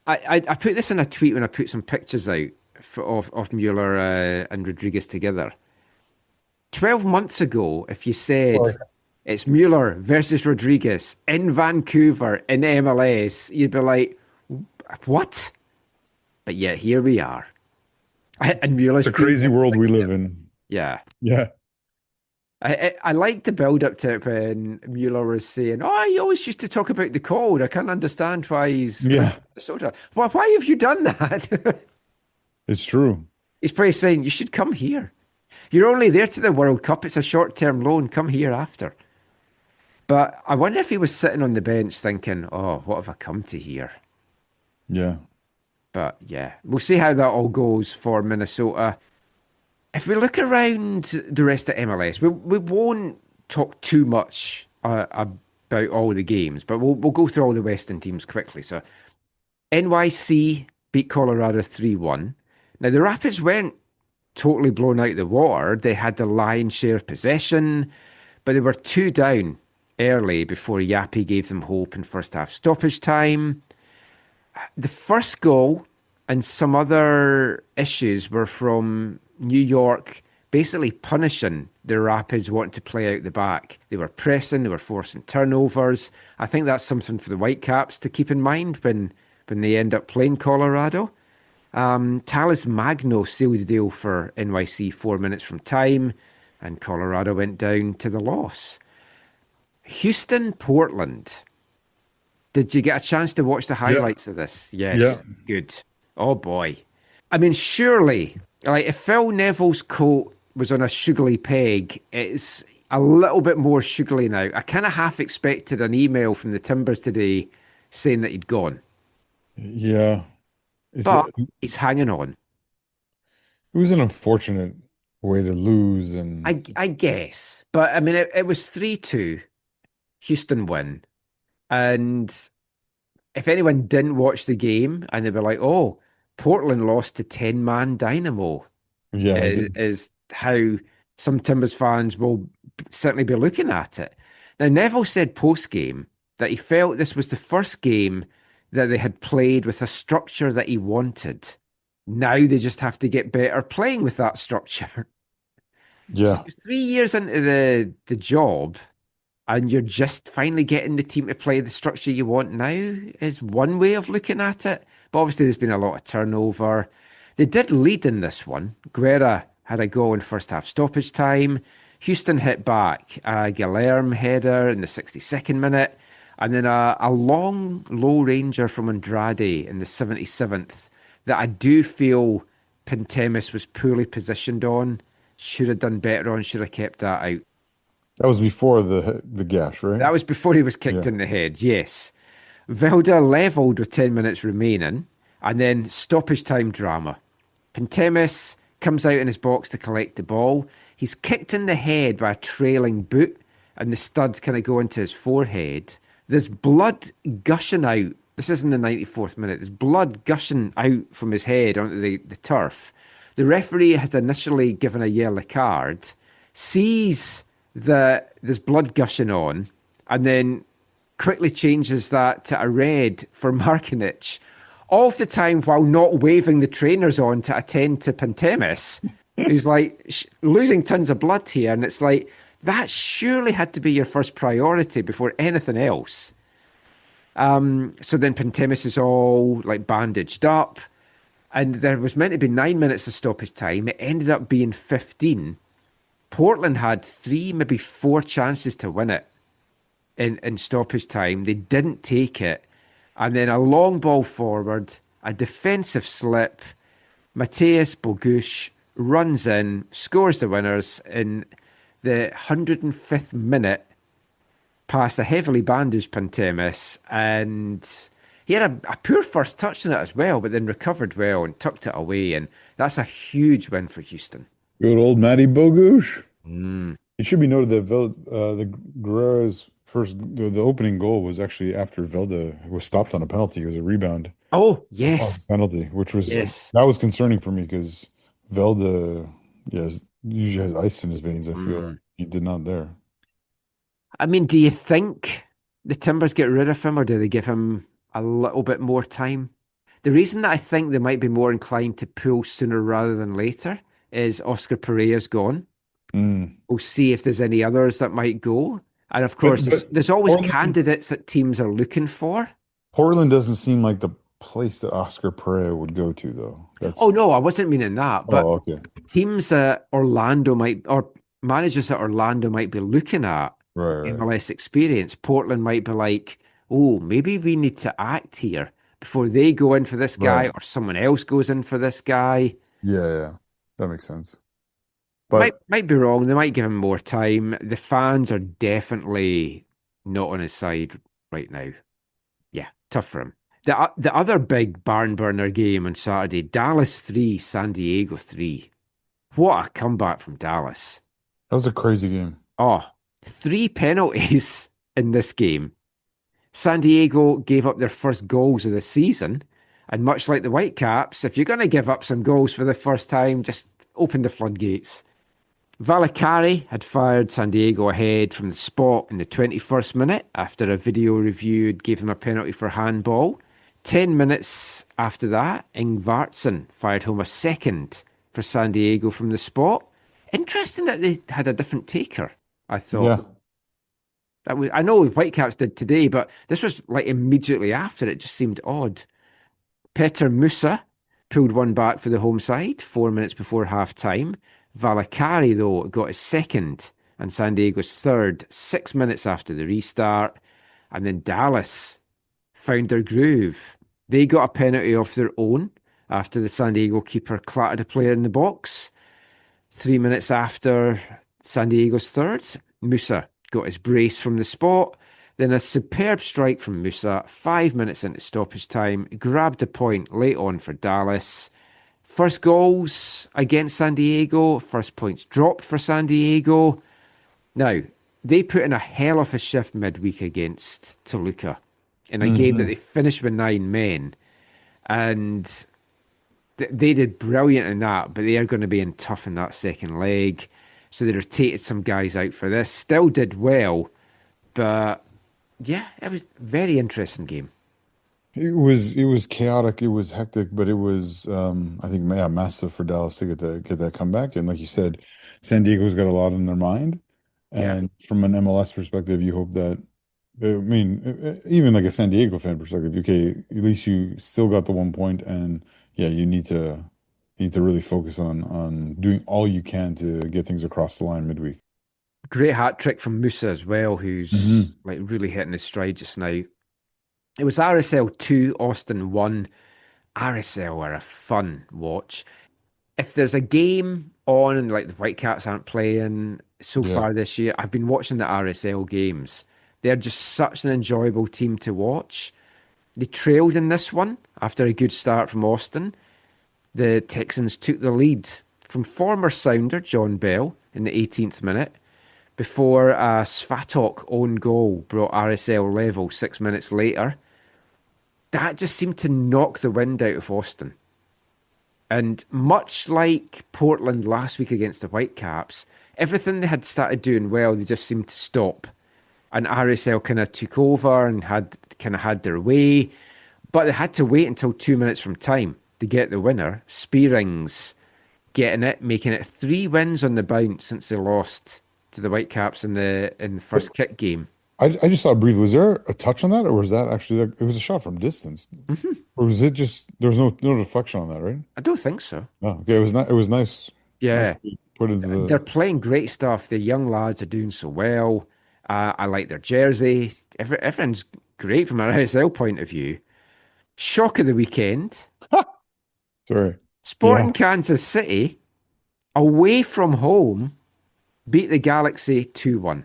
I put this in a tweet when I put some pictures out of Mueller and Rodriguez together. 12 months ago, if you said it's Mueller versus Rodriguez in Vancouver in MLS, you'd be like, what? But yet here we are. And Mueller's it's a crazy world we live in. Yeah. Yeah. I like the build up to it when Mueller was saying, he always used to talk about the cold. I can't understand why he's Minnesota. Well, why have you done that? It's true. He's probably saying, you should come here. You're only there to the World Cup. It's a short-term loan. Come here after. But I wonder if he was sitting on the bench thinking, what have I come to here? Yeah. But yeah, we'll see how that all goes for Minnesota. If we look around the rest of MLS, we won't talk too much about all the games, but we'll go through all the Western teams quickly. So NYC beat Colorado 3-1. Now, the Rapids weren't totally blown out of the water. They had the lion's share of possession, but they were 2 down early before Yappy gave them hope in first half stoppage time. The first goal and some other issues were from New York basically punishing the Rapids wanting to play out the back. They were pressing, they were forcing turnovers. I think that's something for the Whitecaps to keep in mind when they end up playing Colorado. Talis Magno sealed the deal for NYC 4 minutes from time, and Colorado went down to the loss. Houston, Portland. Did you get a chance to watch the highlights of this? Yes. Yeah. Good. Oh, boy. I mean, surely, like, if Phil Neville's coat was on a sugary peg, it's a little bit more sugary now. I kind of half expected an email from the Timbers today saying that he'd gone. Yeah. But he's hanging on. It was an unfortunate way to lose. And I guess. But, I mean, it was 3-2. Houston win. And if anyone didn't watch the game and they were like, Portland lost to 10-man Dynamo. Yeah. Is how some Timbers fans will certainly be looking at it. Now, Neville said post-game that he felt this was the first game that they had played with a structure that he wanted. Now they just have to get better playing with that structure. Yeah. 3 years into the job, and you're just finally getting the team to play the structure you want now is one way of looking at it. But obviously there's been a lot of turnover. They did lead in this one. Guerra had a goal in first half stoppage time. Houston hit back a Guilherme header in the 62nd minute, and then a long low ranger from Andrade in the 77th that I do feel Pentemis was poorly positioned on. Should have done better on, should have kept that out. That was before the gash, right? That was before he was kicked in the head, yes. Velda levelled with 10 minutes remaining, and then stoppage time drama. Pentemis comes out in his box to collect the ball. He's kicked in the head by a trailing boot, and the studs kind of go into his forehead. There's blood gushing out. This is in the 94th minute. There's blood gushing out from his head onto the turf. The referee has initially given a yellow card, sees that there's blood gushing on, and then quickly changes that to a red for Markinich, all the time while not waving the trainers on to attend to Pentemis, who's like losing tons of blood here. And it's like, that surely had to be your first priority before anything else. So then Pentemis is all like bandaged up, and there was meant to be 9 minutes of stoppage time. It ended up being 15. Portland had 3, maybe 4 chances to win it in stoppage time. They didn't take it. And then a long ball forward, a defensive slip. Mateus Bogusz runs in, scores the winners in the 105th minute past a heavily bandaged Pentemis. And he had a poor first touch on it as well, but then recovered well and tucked it away. And that's a huge win for Houston. Good old Matty Bogusz. It should be noted that the Guerrera's the opening goal was actually after Velda was stopped on a penalty. It was a rebound. Oh, yes. Penalty, which was that was concerning for me because Velda, usually has ice in his veins. I feel he did not there. I mean, do you think the Timbers get rid of him, or do they give him a little bit more time? The reason that I think they might be more inclined to pull sooner rather than later is Oscar Pereira's gone. We'll see if there's any others that might go. And of course, there's always candidates that teams are looking for. Portland doesn't seem like the place that Oscar Pereira would go to, though. Oh, no, I wasn't meaning that. But teams that managers at Orlando might be looking at MLS experience. Portland might be like, oh, maybe we need to act here before they go in for this guy or someone else goes in for this guy. Yeah, that makes sense. But might be wrong. They might give him more time. The fans are definitely not on his side right now. Yeah, tough for him. The other big barn burner game on Saturday, Dallas 3, San Diego 3. What a comeback from Dallas. That was a crazy game. 3 penalties in this game. San Diego gave up their first goals of the season. And much like the Whitecaps, if you're going to give up some goals for the first time, just open the floodgates. Valakari had fired San Diego ahead from the spot in the 21st minute after a video review gave him a penalty for handball. 10 minutes after that, Ingvartsen fired home a second for San Diego from the spot. Interesting that they had a different taker, I thought. Yeah. I know the Whitecaps did today, but this was like immediately after. It just seemed odd. Petr Musa pulled one back for the home side 4 minutes before half-time. Valakari, though, got his second and San Diego's third 6 minutes after the restart. And then Dallas found their groove. They got a penalty off their own after the San Diego keeper clattered a player in the box. 3 minutes after San Diego's third, Musa got his brace from the spot. Then a superb strike from Musa 5 minutes into stoppage time, grabbed a point late on for Dallas. First goals against San Diego, first points dropped for San Diego. Now, they put in a hell of a shift midweek against Toluca in a game that they finished with 9 men. And they did brilliant in that, but they are going to be in tough in that second leg. So they rotated some guys out for this. Still did well, but yeah, it was a very interesting game. It was chaotic. It was hectic, but it was I think massive for Dallas to get that comeback. And like you said, San Diego's got a lot on their mind. And from an MLS perspective, you hope that even like a San Diego fan perspective, okay, at least you still got the 1 point, and you need to You need to really focus on doing all you can to get things across the line midweek. Great hat trick from Musa as well, who's like really hitting his stride just now. It was RSL 2, Austin 1. RSL are a fun watch. If there's a game on and like the Whitecaps aren't playing so far this year, I've been watching the RSL games. They're just such an enjoyable team to watch. They trailed in this one after a good start from Austin. The Texans took the lead from former Sounder John Bell in the 18th minute before a Svatok own goal brought RSL level 6 minutes later. That just seemed to knock the wind out of Austin. And much like Portland last week against the Whitecaps, everything they had started doing well, they just seemed to stop. And RSL kind of took over and had their way. But they had to wait until 2 minutes from time to get the winner. Spearings getting it, making it 3 wins on the bounce since they lost to the Whitecaps in the first kick game. I just saw briefly. Was there a touch on that, or was that actually it was a shot from distance, or was it just there was no deflection on that, right? I don't think so. Oh, okay, it was not. It was nice. Yeah, nice put into the... They're playing great stuff. The young lads are doing so well. I like their jersey. Everything's great from an RSL point of view. Shock of the weekend. Sorry. Sporting Kansas City, away from home, beat the Galaxy 2-1.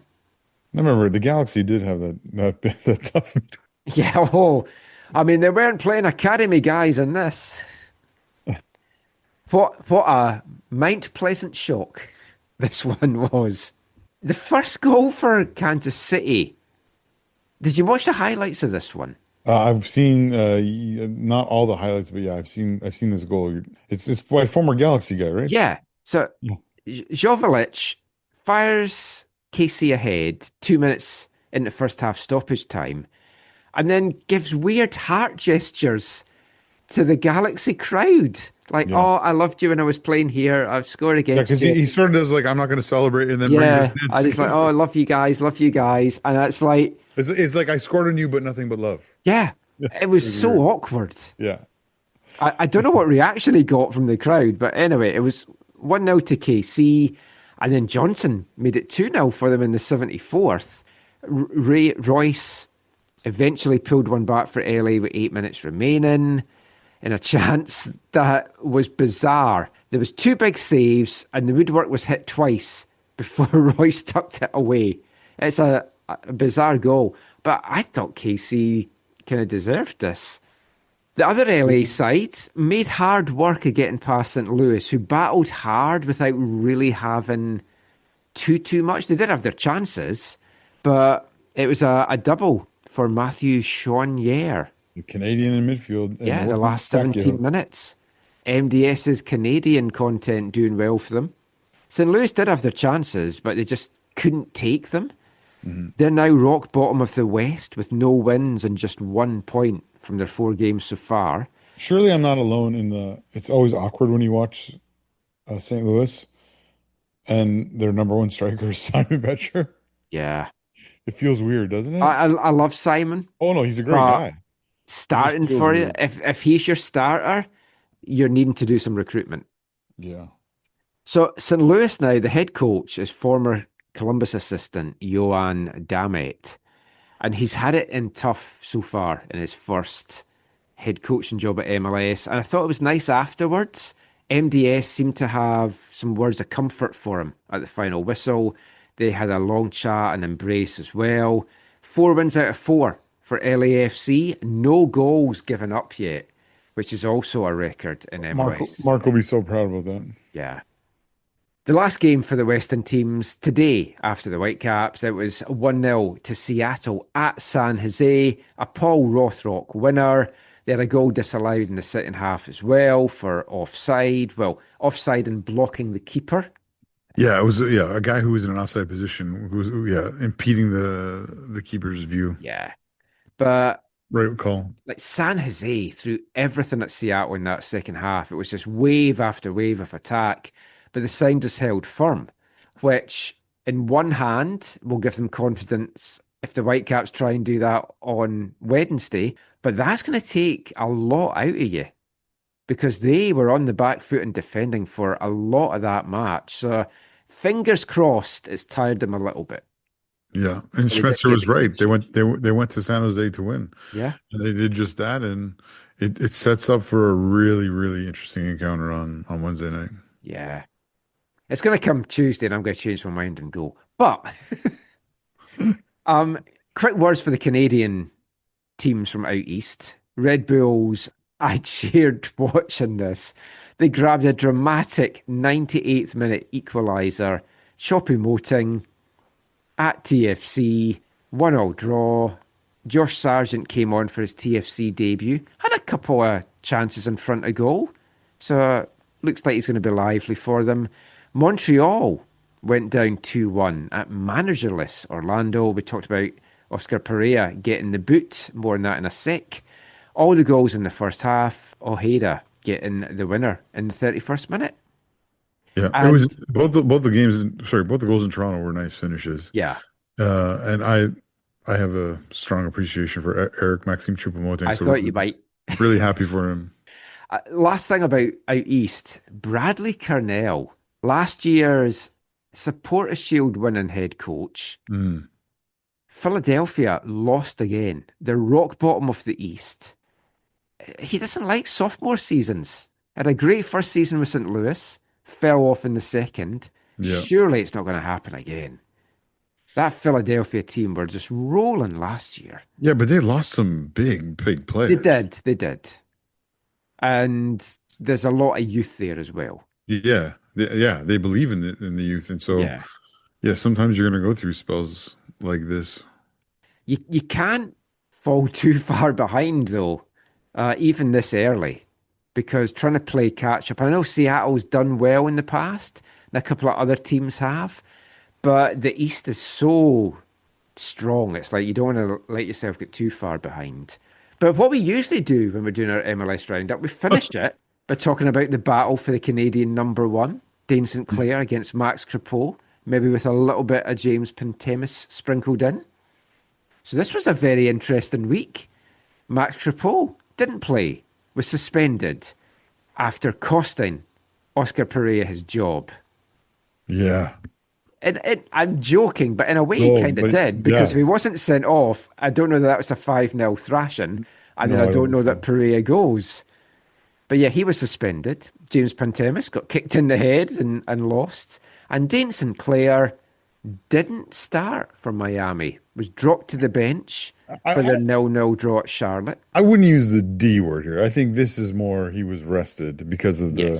I remember the Galaxy did have that tough. Yeah, I mean, they weren't playing academy guys in this. What a Mount Pleasant shock this one was. The first goal for Kansas City. Did you watch the highlights of this one? I've seen not all the highlights, but yeah, I've seen this goal. It's by former Galaxy guy, right? Yeah. So Joveljic fires KC ahead 2 minutes in the first half stoppage time, and then gives weird heart gestures to the Galaxy crowd. Like, oh, I loved you when I was playing here. I've scored against you. Because he sort of does like, I'm not going to celebrate, and then brings his hands and he's like, oh, I love you guys. And it's like... It's like, I scored on you, but nothing but love. Yeah. It was so weird. Awkward. Yeah. I don't know what reaction he got from the crowd, but anyway, it was 1-0 to KC, and then Johnson made it 2-0 for them in the 74th. Royce eventually pulled one back for LA with 8 minutes remaining in a chance that was bizarre. There was 2 big saves, and the woodwork was hit twice before Royce tucked it away. It's a bizarre goal, but I thought KC kind of deserved this. The other LA side made hard work of getting past St. Louis, who battled hard without really having too much. They did have their chances, but it was a double for Matthew Chonier. The Canadian in midfield. Yeah, the last 17 minutes. MDS's Canadian content doing well for them. St. Louis did have their chances, but they just couldn't take them. Mm-hmm. They're now rock bottom of the West with no wins and just 1 point from their 4 games so far. Surely I'm not alone in the... It's always awkward when you watch St. Louis and their number 1 striker is Simon Betcher. Yeah. It feels weird, doesn't it? I love Simon. Oh, no, he's a great guy. Starting for you. If he's your starter, you're needing to do some recruitment. Yeah. So St. Louis now, the head coach is former Columbus assistant Johan Damet. And he's had it in tough so far in his first head coaching job at MLS. And I thought it was nice afterwards. MDS seemed to have some words of comfort for him at the final whistle. They had a long chat and embrace as well. 4 wins out of 4 for LAFC. No goals given up yet, which is also a record in MLS. Mark will be so proud about that. Yeah. The last game for the Western teams today after the Whitecaps, it was 1-0 to Seattle at San Jose, a Paul Rothrock winner. They had a goal disallowed in the second half as well for offside. Well, offside and blocking the keeper. Yeah, it was a guy who was in an offside position who was impeding the keeper's view. Yeah. But right call. Like San Jose threw everything at Seattle in that second half. It was just wave after wave of attack. But the Sounders held firm, which in one hand will give them confidence if the Whitecaps try and do that on Wednesday. But that's going to take a lot out of you because they were on the back foot and defending for a lot of that match. So fingers crossed it's tired them a little bit. Yeah, and Schmetzer was right. They went to San Jose to win. Yeah, and they did just that, and it sets up for a really, really interesting encounter on Wednesday night. Yeah, it's going to come Tuesday, and I'm going to change my mind and go. But quick words for the Canadian teams from out east. Red Bulls. I cheered watching this. They grabbed a dramatic 98th minute equaliser. Choupo-Moting at TFC, 1-1 draw. Josh Sargent came on for his TFC debut. Had a couple of chances in front of goal. So looks like he's going to be lively for them. Montreal went down 2-1 at managerless Orlando. We talked about Oscar Pereira getting the boot. More on that in a sec. All the goals in the first half. Ojeda getting the winner in the 31st minute. Yeah, it was both the goals in Toronto were nice finishes. Yeah, and I have a strong appreciation for Eric Maxime Choupo-Moting. I thought you might. Really happy for him. Last thing about out east, Bradley Carnell, last year's Supporters Shield winning head coach. Philadelphia lost again. They're rock bottom of the East. He doesn't like sophomore seasons. Had a great first season with St. Louis. Fell off in the second. Yeah. Surely it's not going to happen again. That Philadelphia team were just rolling last year. Yeah, but they lost some big players. They did. And there's a lot of youth there as well. Yeah, they believe in the youth, and so sometimes you're going to go through spells like this. You can't fall too far behind though, even this early. Because trying to play catch up, I know Seattle's done well in the past, and a couple of other teams have, but the East is so strong. It's like you don't want to let yourself get too far behind. But what we usually do when we're doing our MLS roundup, we finish it by talking about the battle for the Canadian number one, Dane St. Clair against Max Crepeau, maybe with a little bit of James Pantemis sprinkled in. So this was a very interesting week. Max Crepeau didn't play. Was suspended after costing Oscar Pereira his job. Yeah. And I'm joking, but in a way he kind of did, because if he wasn't sent off, I don't know that was a 5-0 thrashing, and then I don't know that Pereira goes. But yeah, he was suspended. James Pantemis got kicked in the head and lost. And Dane St. Clair didn't start for Miami, was dropped to the bench for their 0-0 draw at Charlotte. I wouldn't use the D word here. I think this is more he was rested because of the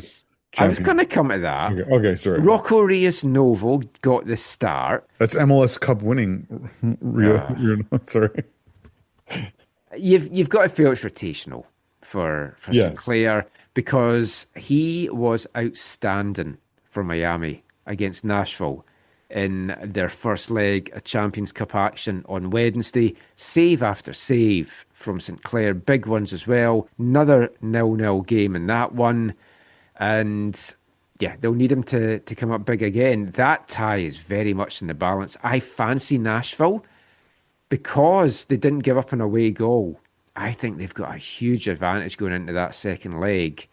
I was going to come to that. Okay, sorry. Rocco Reyes Novo got the start. That's MLS Cup winning. Sorry. You've got to feel it's rotational for St. Clair, because he was outstanding for Miami against Nashville in their first leg of Champions Cup action on Wednesday. Save after save from St. Clair, big ones as well. Another 0-0 game in that one. And yeah, they'll need him to come up big again. That tie is very much in the balance. I fancy Nashville because they didn't give up an away goal. I think they've got a huge advantage going into that second leg,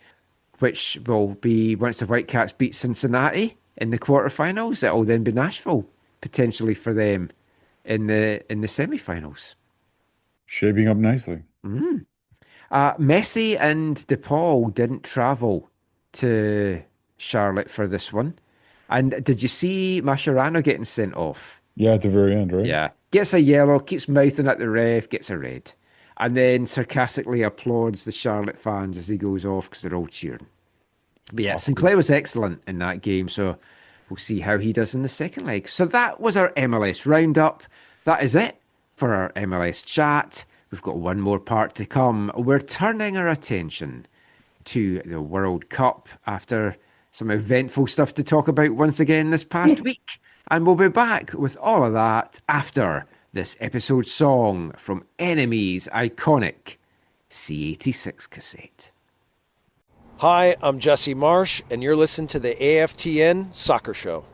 which will be once the Whitecaps beat Cincinnati in the quarterfinals. It'll then be Nashville potentially for them in the semifinals. Shaping up nicely. Messi and DePaul didn't travel to Charlotte for this one. And did you see Mascherano getting sent off? Yeah, at the very end, right? Yeah. Gets a yellow, keeps mouthing at the ref, gets a red. And then sarcastically applauds the Charlotte fans as he goes off because they're all cheering. But yeah, St. Clair was excellent in that game, so we'll see how he does in the second leg. So that was our MLS roundup. That is it for our MLS chat. We've got one more part to come. We're turning our attention to the World Cup after some eventful stuff to talk about once again this past week. And we'll be back with all of that after this episode song from Enemy's iconic C86 cassette. Hi, I'm Jesse Marsh, and you're listening to the AFTN Soccer Show.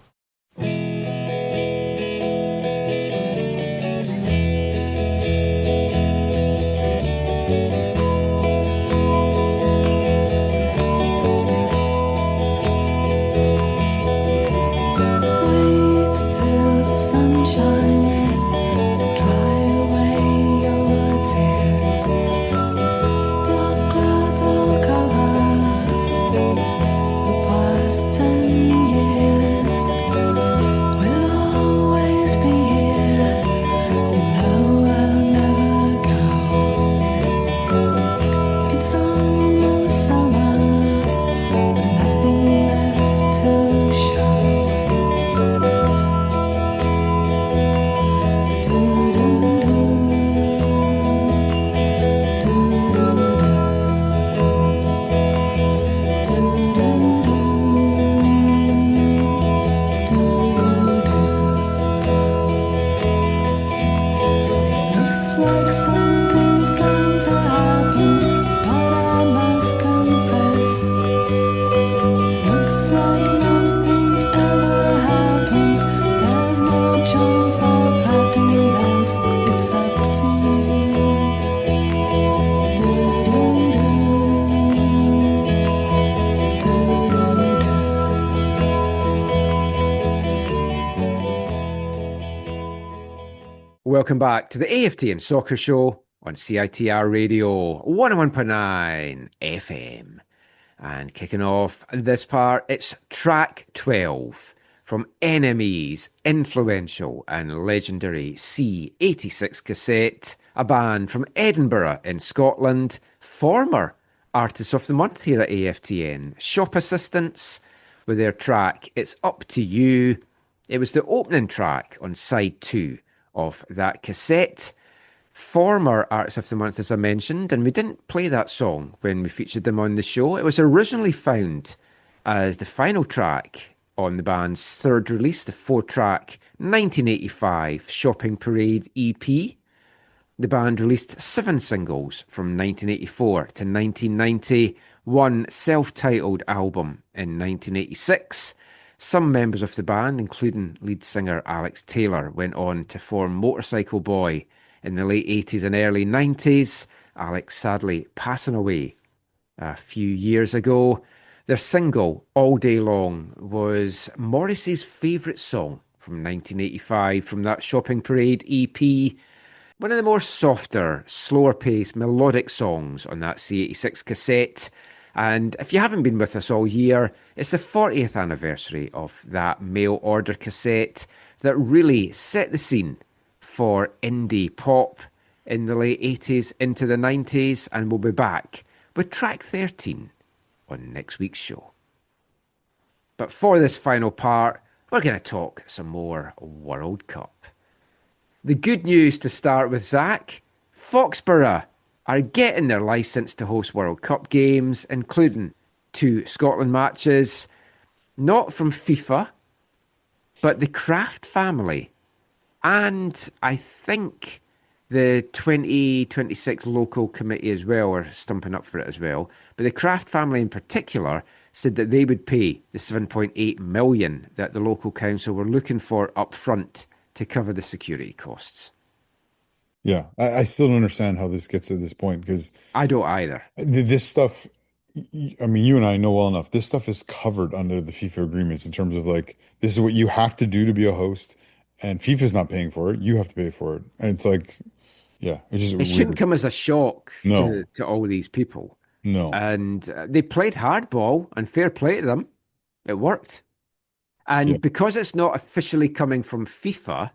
Welcome back to the AFTN Soccer Show on CITR Radio 101.9 FM. And kicking off this part, it's track 12 from NME's influential and legendary C86 cassette, a band from Edinburgh in Scotland, former Artist of the Month here at AFTN, Shop Assistants, with their track It's Up to You. It was the opening track on side 2 of that cassette. Former Artist of the Month, as I mentioned, and we didn't play that song when we featured them on the show. It was originally found as the final track on the band's third release, the 4-track 1985 Shopping Parade EP. The band released 7 singles from 1984 to 1990, one self-titled album in 1986. Some members of the band, including lead singer Alex Taylor, went on to form Motorcycle Boy in the late 80s and early 90s. Alex sadly passing away a few years ago. Their single, All Day Long, was Morrissey's favourite song from 1985 from that Shopping Parade EP. One of the more softer, slower-paced, melodic songs on that C86 cassette. And if you haven't been with us all year, it's the 40th anniversary of that mail order cassette that really set the scene for indie pop in the late 80s into the 90s, and we'll be back with track 13 on next week's show. But for this final part, we're going to talk some more World Cup. The good news to start with, Zach: Foxborough are getting their licence to host World Cup games, including 2 Scotland matches, not from FIFA, but the Kraft family. And I think the 2026 local committee as well are stumping up for it as well. But the Kraft family in particular said that they would pay the 7.8 million that the local council were looking for up front to cover the security costs. Yeah, I still don't understand how this gets to this point, because I don't either. This stuff, I mean, you and I know well enough, this stuff is covered under the FIFA agreements in terms of like, this is what you have to do to be a host, and FIFA's not paying for it. You have to pay for it. And it's like, yeah, it's just it shouldn't come as a shock to all these people. No. And they played hardball, and fair play to them. It worked. And because it's not officially coming from FIFA,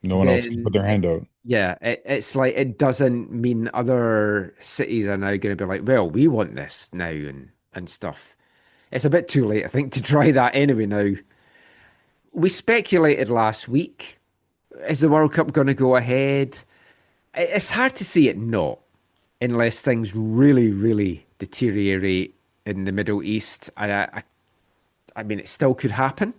no one else can put their hand out. Yeah, it's like it doesn't mean other cities are now going to be like, well, we want this now and stuff. It's a bit too late, I think, to try that anyway now. We speculated last week, is the World Cup going to go ahead? It's hard to see it not, unless things really, really deteriorate in the Middle East. I mean, it still could happen,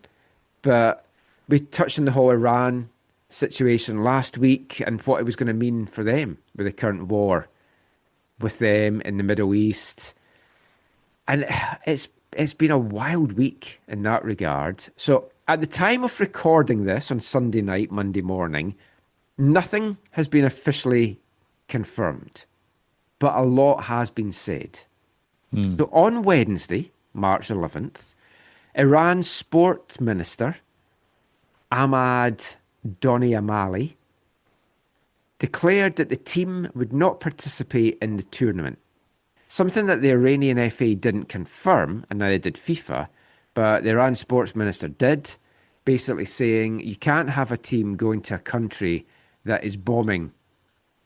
but we touched on the whole Iran situation last week and what it was going to mean for them with the current war with them in the Middle East. And it's been a wild week in that regard. So at the time of recording this on Sunday night, Monday morning, nothing has been officially confirmed, but a lot has been said. So on Wednesday, March 11th, Iran's sport minister, Ahmad Doniamali, declared that the team would not participate in the tournament. Something that the Iranian FA didn't confirm, and neither did FIFA, but the Iran sports minister did, basically saying you can't have a team going to a country that is bombing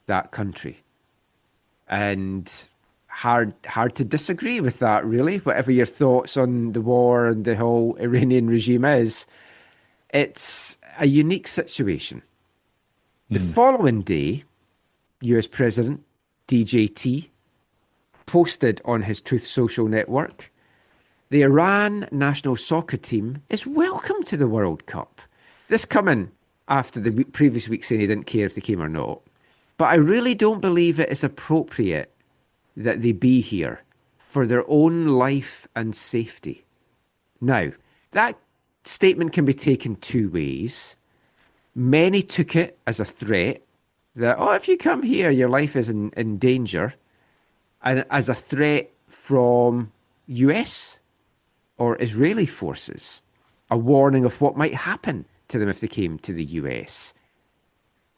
that country. And hard to disagree with that, really, whatever your thoughts on the war and the whole Iranian regime is. It's a unique situation. The following day, US President DJT posted on his Truth Social network, the Iran national soccer team is welcome to the World Cup. This coming after the previous week saying he didn't care if they came or not. But I really don't believe it is appropriate that they be here for their own life and safety. Now, that statement can be taken 2 ways. Many took it as a threat that, if you come here, your life is in danger, and as a threat from US or Israeli forces, a warning of what might happen to them if they came to the US.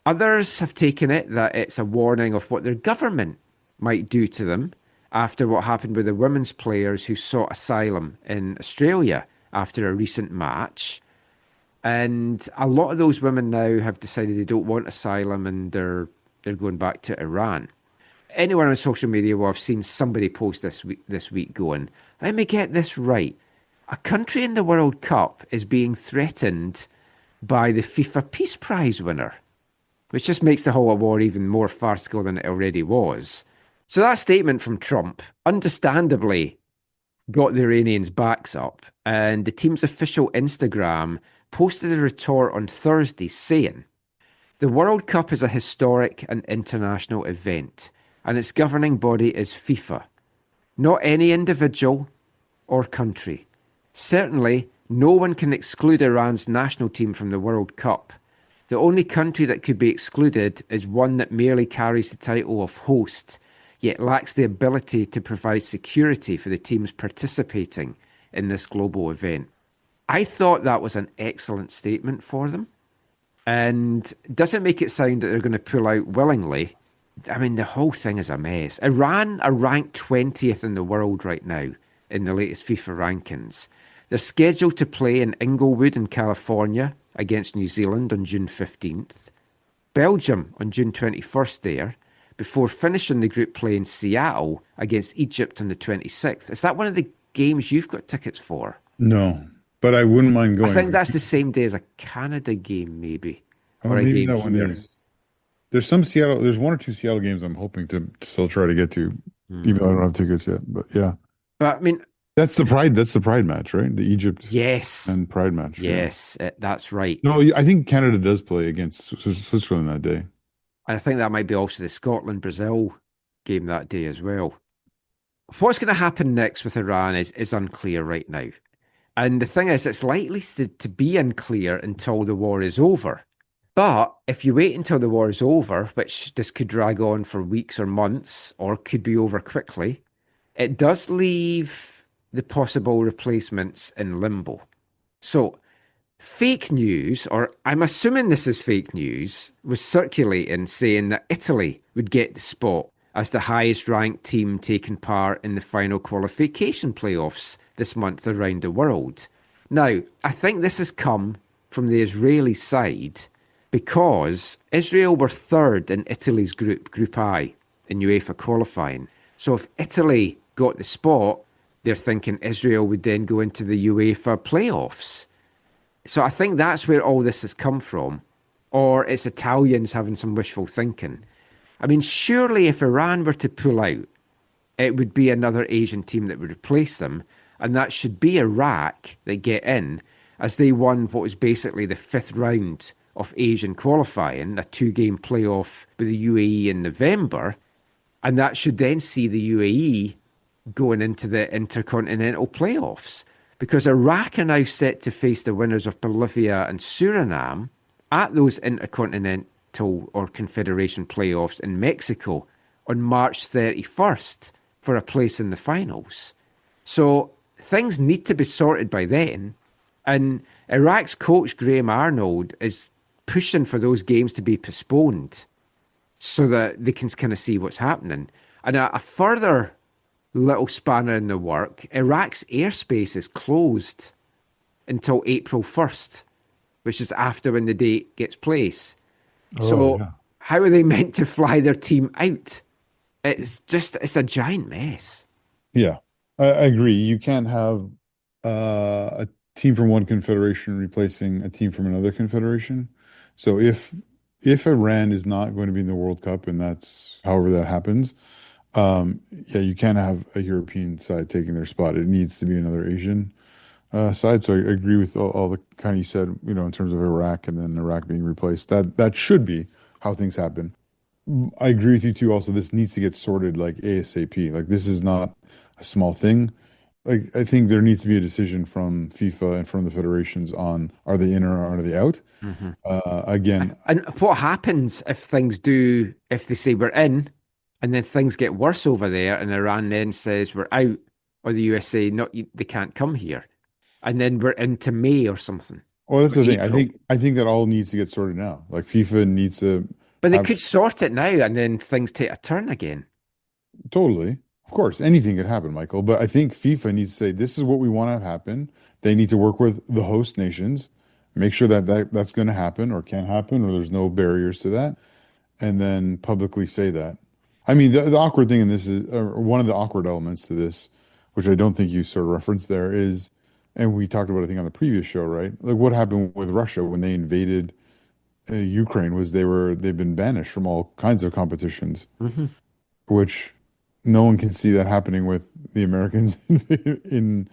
Others have taken it that it's a warning of what their government might do to them after what happened with the women's players who sought asylum in Australia after a recent match. And a lot of those women now have decided they don't want asylum and they're going back to Iran. Anyone on social media will have seen somebody post this week going, let me get this right. A country in the World Cup is being threatened by the FIFA Peace Prize winner, which just makes the whole award even more farcical than it already was. So that statement from Trump understandably got the Iranians' backs up, and the team's official Instagram posted a retort on Thursday saying, the World Cup is a historic and international event, and its governing body is FIFA, not any individual or country. Certainly, no one can exclude Iran's national team from the World Cup. The only country that could be excluded is one that merely carries the title of host, yet lacks the ability to provide security for the teams participating in this global event. I thought that was an excellent statement for them, and doesn't make it sound that they're going to pull out willingly. I mean, the whole thing is a mess. Iran are ranked 20th in the world right now in the latest FIFA rankings. They're scheduled to play in Inglewood in California against New Zealand on June 15th, Belgium on June 21st there, before finishing the group play in Seattle against Egypt on the 26th. Is that one of the games you've got tickets for? No, but I wouldn't mind going. I think that's the same day as a Canada game, maybe. Or a maybe game that one is. There's one or two Seattle games I'm hoping to still try to get to, even though I don't have tickets yet. But yeah. But I mean, that's the Pride match, right? The Egypt and Pride match. Yes, that's right. No, I think Canada does play against Switzerland that day. And I think that might be also the Scotland-Brazil game that day as well. What's going to happen next with Iran is unclear right now. And the thing is, it's likely to be unclear until the war is over. But if you wait until the war is over, which this could drag on for weeks or months, or could be over quickly, it does leave the possible replacements in limbo. So, fake news, or I'm assuming this is fake news, was circulating saying that Italy would get the spot as the highest ranked team taking part in the final qualification playoffs this month around the world. Now, I think this has come from the Israeli side because Israel were third in Italy's Group I, in UEFA qualifying. So if Italy got the spot, they're thinking Israel would then go into the UEFA playoffs. So I think that's where all this has come from. Or it's Italians having some wishful thinking. I mean, surely if Iran were to pull out, it would be another Asian team that would replace them. And that should be Iraq that get in, as they won what was basically the fifth round of Asian qualifying, a 2-game playoff with the UAE in November. And that should then see the UAE going into the intercontinental playoffs. Because Iraq are now set to face the winners of Bolivia and Suriname at those intercontinental or confederation playoffs in Mexico on March 31st for a place in the finals. So things need to be sorted by then. And Iraq's coach, Graham Arnold, is pushing for those games to be postponed so that they can kind of see what's happening. And a further little spanner in the work, Iraq's airspace is closed until April 1st, which is after when the date gets placed. How are they meant to fly their team out? It's a giant mess. Yeah, I agree. You can't have a team from one confederation replacing a team from another confederation. So if Iran is not going to be in the World Cup, and that's however that happens, you can't have a European side taking their spot. It needs to be another Asian side. So I agree with all the kind of you said, in terms of Iraq and then Iraq being replaced. That should be how things happen. I agree with you too. Also, this needs to get sorted like ASAP. Like this is not a small thing. Like I think there needs to be a decision from FIFA and from the federations on are they in or are they out? Mm-hmm. Again, and what happens if they say we're in, and then things get worse over there, and Iran then says we're out, or the USA they can't come here, and then we're into May or something. Well, that's for the thing. April. I think that all needs to get sorted now. Like FIFA needs to But they have could sort it now and then things take a turn again. totally. Of course, anything could happen, Michael. But I think FIFA needs to say this is what we want to have happen. They need to work with the host nations, make sure that's going to happen or can happen, or there's no barriers to that, and then publicly say that. I mean, the awkward thing in this is, or one of the awkward elements to this, which I don't think you sort of referenced there, is, and we talked about, I think, on the previous show, right? Like what happened with Russia when they invaded Ukraine was they've been banished from all kinds of competitions, which no one can see that happening with the Americans in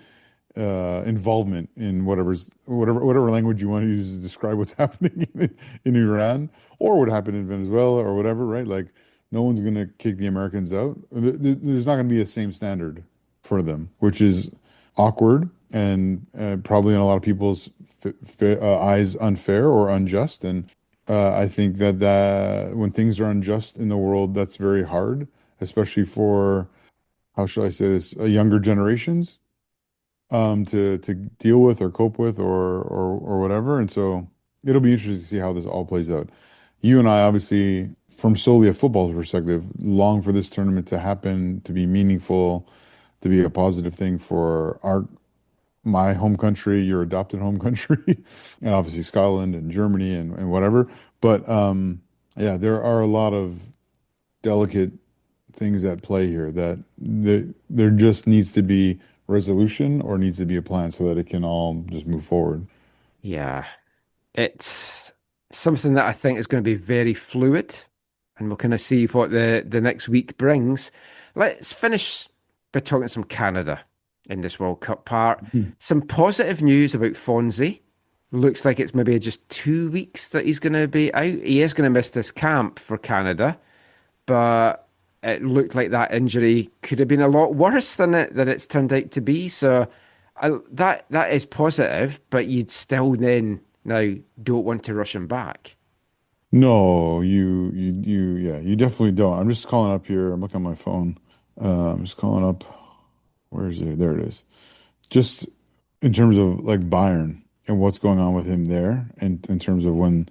involvement in whatever language you want to use to describe what's happening in Iran or what happened in Venezuela or whatever, right? Like no one's going to kick the Americans out. There's not going to be a same standard for them, which is awkward and probably in a lot of people's eyes unfair or unjust. And I think that when things are unjust in the world, that's very hard, especially for, how should I say this, younger generations to deal with or cope with or whatever. And so it'll be interesting to see how this all plays out. You and I, obviously, from solely a football perspective, long for this tournament to happen, to be meaningful, to be a positive thing for my home country, your adopted home country, and obviously Scotland and Germany and whatever. But yeah, there are a lot of delicate things at play here that there just needs to be resolution or needs to be a plan so that it can all just move forward. Yeah, it's something that I think is going to be very fluid, and we'll kind of see what the next week brings. Let's finish by talking some Canada in this World Cup part. Some positive news about Fonzie. Looks like it's maybe just 2 weeks that he's going to be out. He is going to miss this camp for Canada, but it looked like that injury could have been a lot worse than it's turned out to be. So that is positive, but you'd still then now don't want to rush him back. No, you definitely don't. I'm just calling up here. I'm looking at my phone. I'm just calling up. Where is it? There it is. Just in terms of like Bayern and what's going on with him there, and in terms of when,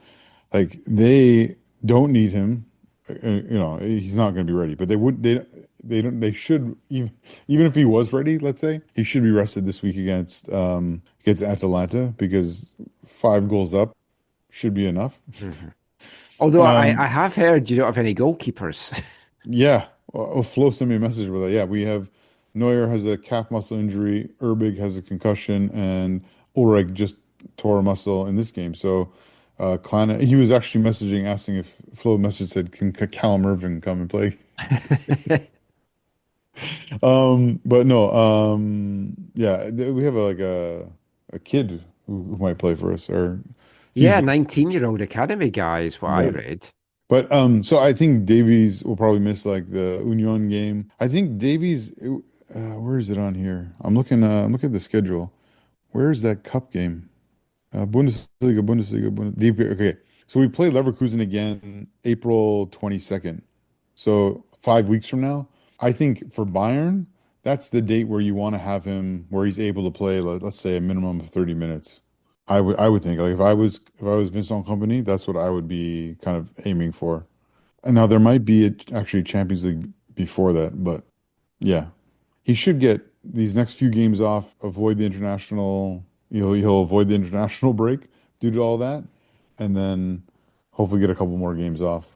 like, they don't need him. He's not going to be ready, but they should, even if he was ready, let's say, he should be rested this week against Atalanta, because 5 goals up should be enough. Although I have heard you don't have any goalkeepers. Yeah. Well, Flo sent me a message with that. Yeah, we have Neuer has a calf muscle injury, Urbig has a concussion, and Ulrich just tore a muscle in this game. So Klein, he was actually messaging, asking if Flo message said, can Callum Irving come and play? But no, yeah, we have a kid who might play for us, or 19-year-old academy guy is what I read. But so I think Davies will probably miss like the Union game. I think Davies, where is it on here? I'm looking at the schedule. Where is that cup game? Bundesliga. Okay, so we play Leverkusen again April 22nd. So 5 weeks from now. I think for Bayern, that's the date where you want to have him, where he's able to play, let's say, a minimum of 30 minutes. I would think, like, if I was Vincent Kompany, that's what I would be kind of aiming for. And now there might be actually Champions League before that, but yeah, he should get these next few games off, avoid the international. He'll avoid the international break due to all that, and then hopefully get a couple more games off.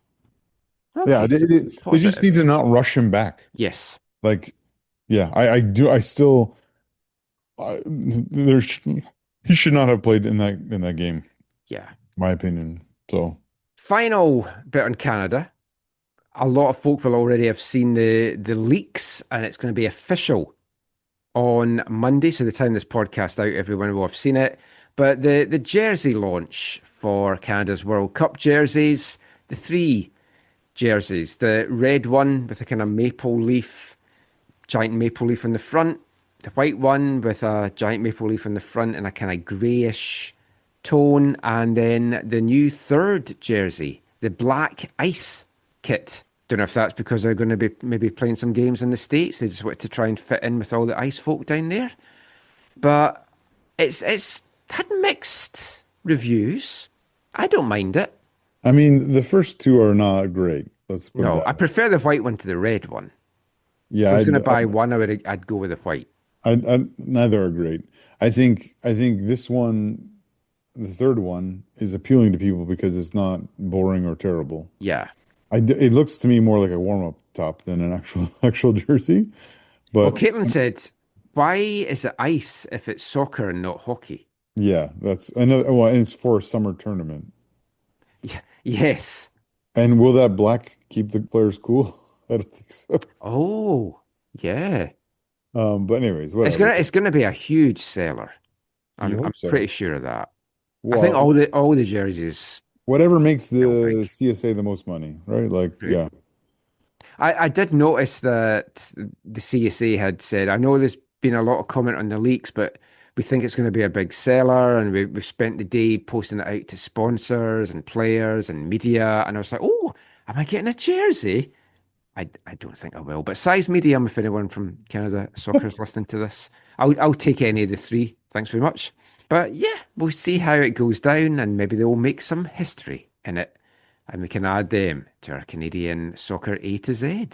Okay. Yeah, they just need to not rush him back. Yes. Like, yeah, I do. I still, he should not have played in that game. Yeah. My opinion. So, final bit on Canada. A lot of folk will already have seen the leaks, and it's going to be official on Monday. So the time this podcast out, everyone will have seen it. But the jersey launch for Canada's World Cup jerseys, the 3 jerseys, the red one with a kind of giant maple leaf on the front, the white one with a giant maple leaf on the front and a kind of greyish tone, and then the new 3rd jersey, the black ice kit. Don't know if that's because they're going to be maybe playing some games in the States. They just want to try and fit in with all the ice folk down there. But it's had mixed reviews. I don't mind it. I mean, the first two are not great. Let's put it No, that I way. prefer the white one to the red one. Yeah, If I was going to buy one, I'd go with the white. neither are great. I think this one, the third one, is appealing to people because it's not boring or terrible. Yeah. It looks to me more like a warm-up top than an actual jersey. But Well, Caitlin said, why is it ice if it's soccer and not hockey? yeah, that's another. Well, and it's for a summer tournament. Yeah. Yes. And will that black keep the players cool? I don't think so. Oh, yeah. But anyways, whatever. It's gonna be a huge seller. You hope I'm so. pretty sure of that. Well, I think all the jerseys. whatever makes the CSA the most money, right? Like, yeah. I did notice that the CSA had said, I know there's been a lot of comment on the leaks, but we think it's going to be a big seller, and we've spent the day posting it out to sponsors and players and media. And I was like, oh, am I getting a jersey? I don't think I will, but size medium, if anyone from Canada Soccer is listening to this, I'll take any of the three. Thanks very much. But yeah, we'll see how it goes down, and maybe they'll make some history in it, and we can add them to our Canadian Soccer A to Z.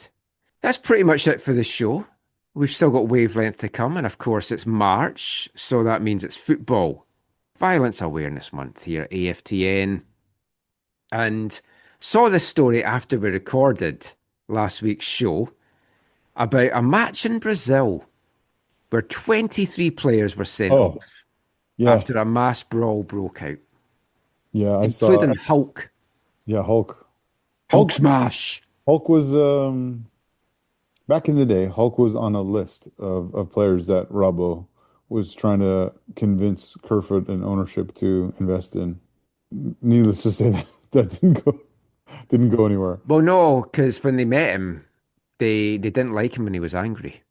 That's pretty much it for the show. We've still got Wavelength to come, and of course it's March, so that means it's Football Violence Awareness Month here at AFTN. And saw this story after we recorded last week's show about a match in Brazil where 23 players were sent off after a mass brawl broke out. Yeah, I saw including Hulk. Yeah, Hulk smash. Hulk was back in the day. Hulk was on a list of players that Robbo was trying to convince Kerfoot and ownership to invest in. Needless to say, that didn't go anywhere. Well, no, because when they met him, they didn't like him when he was angry.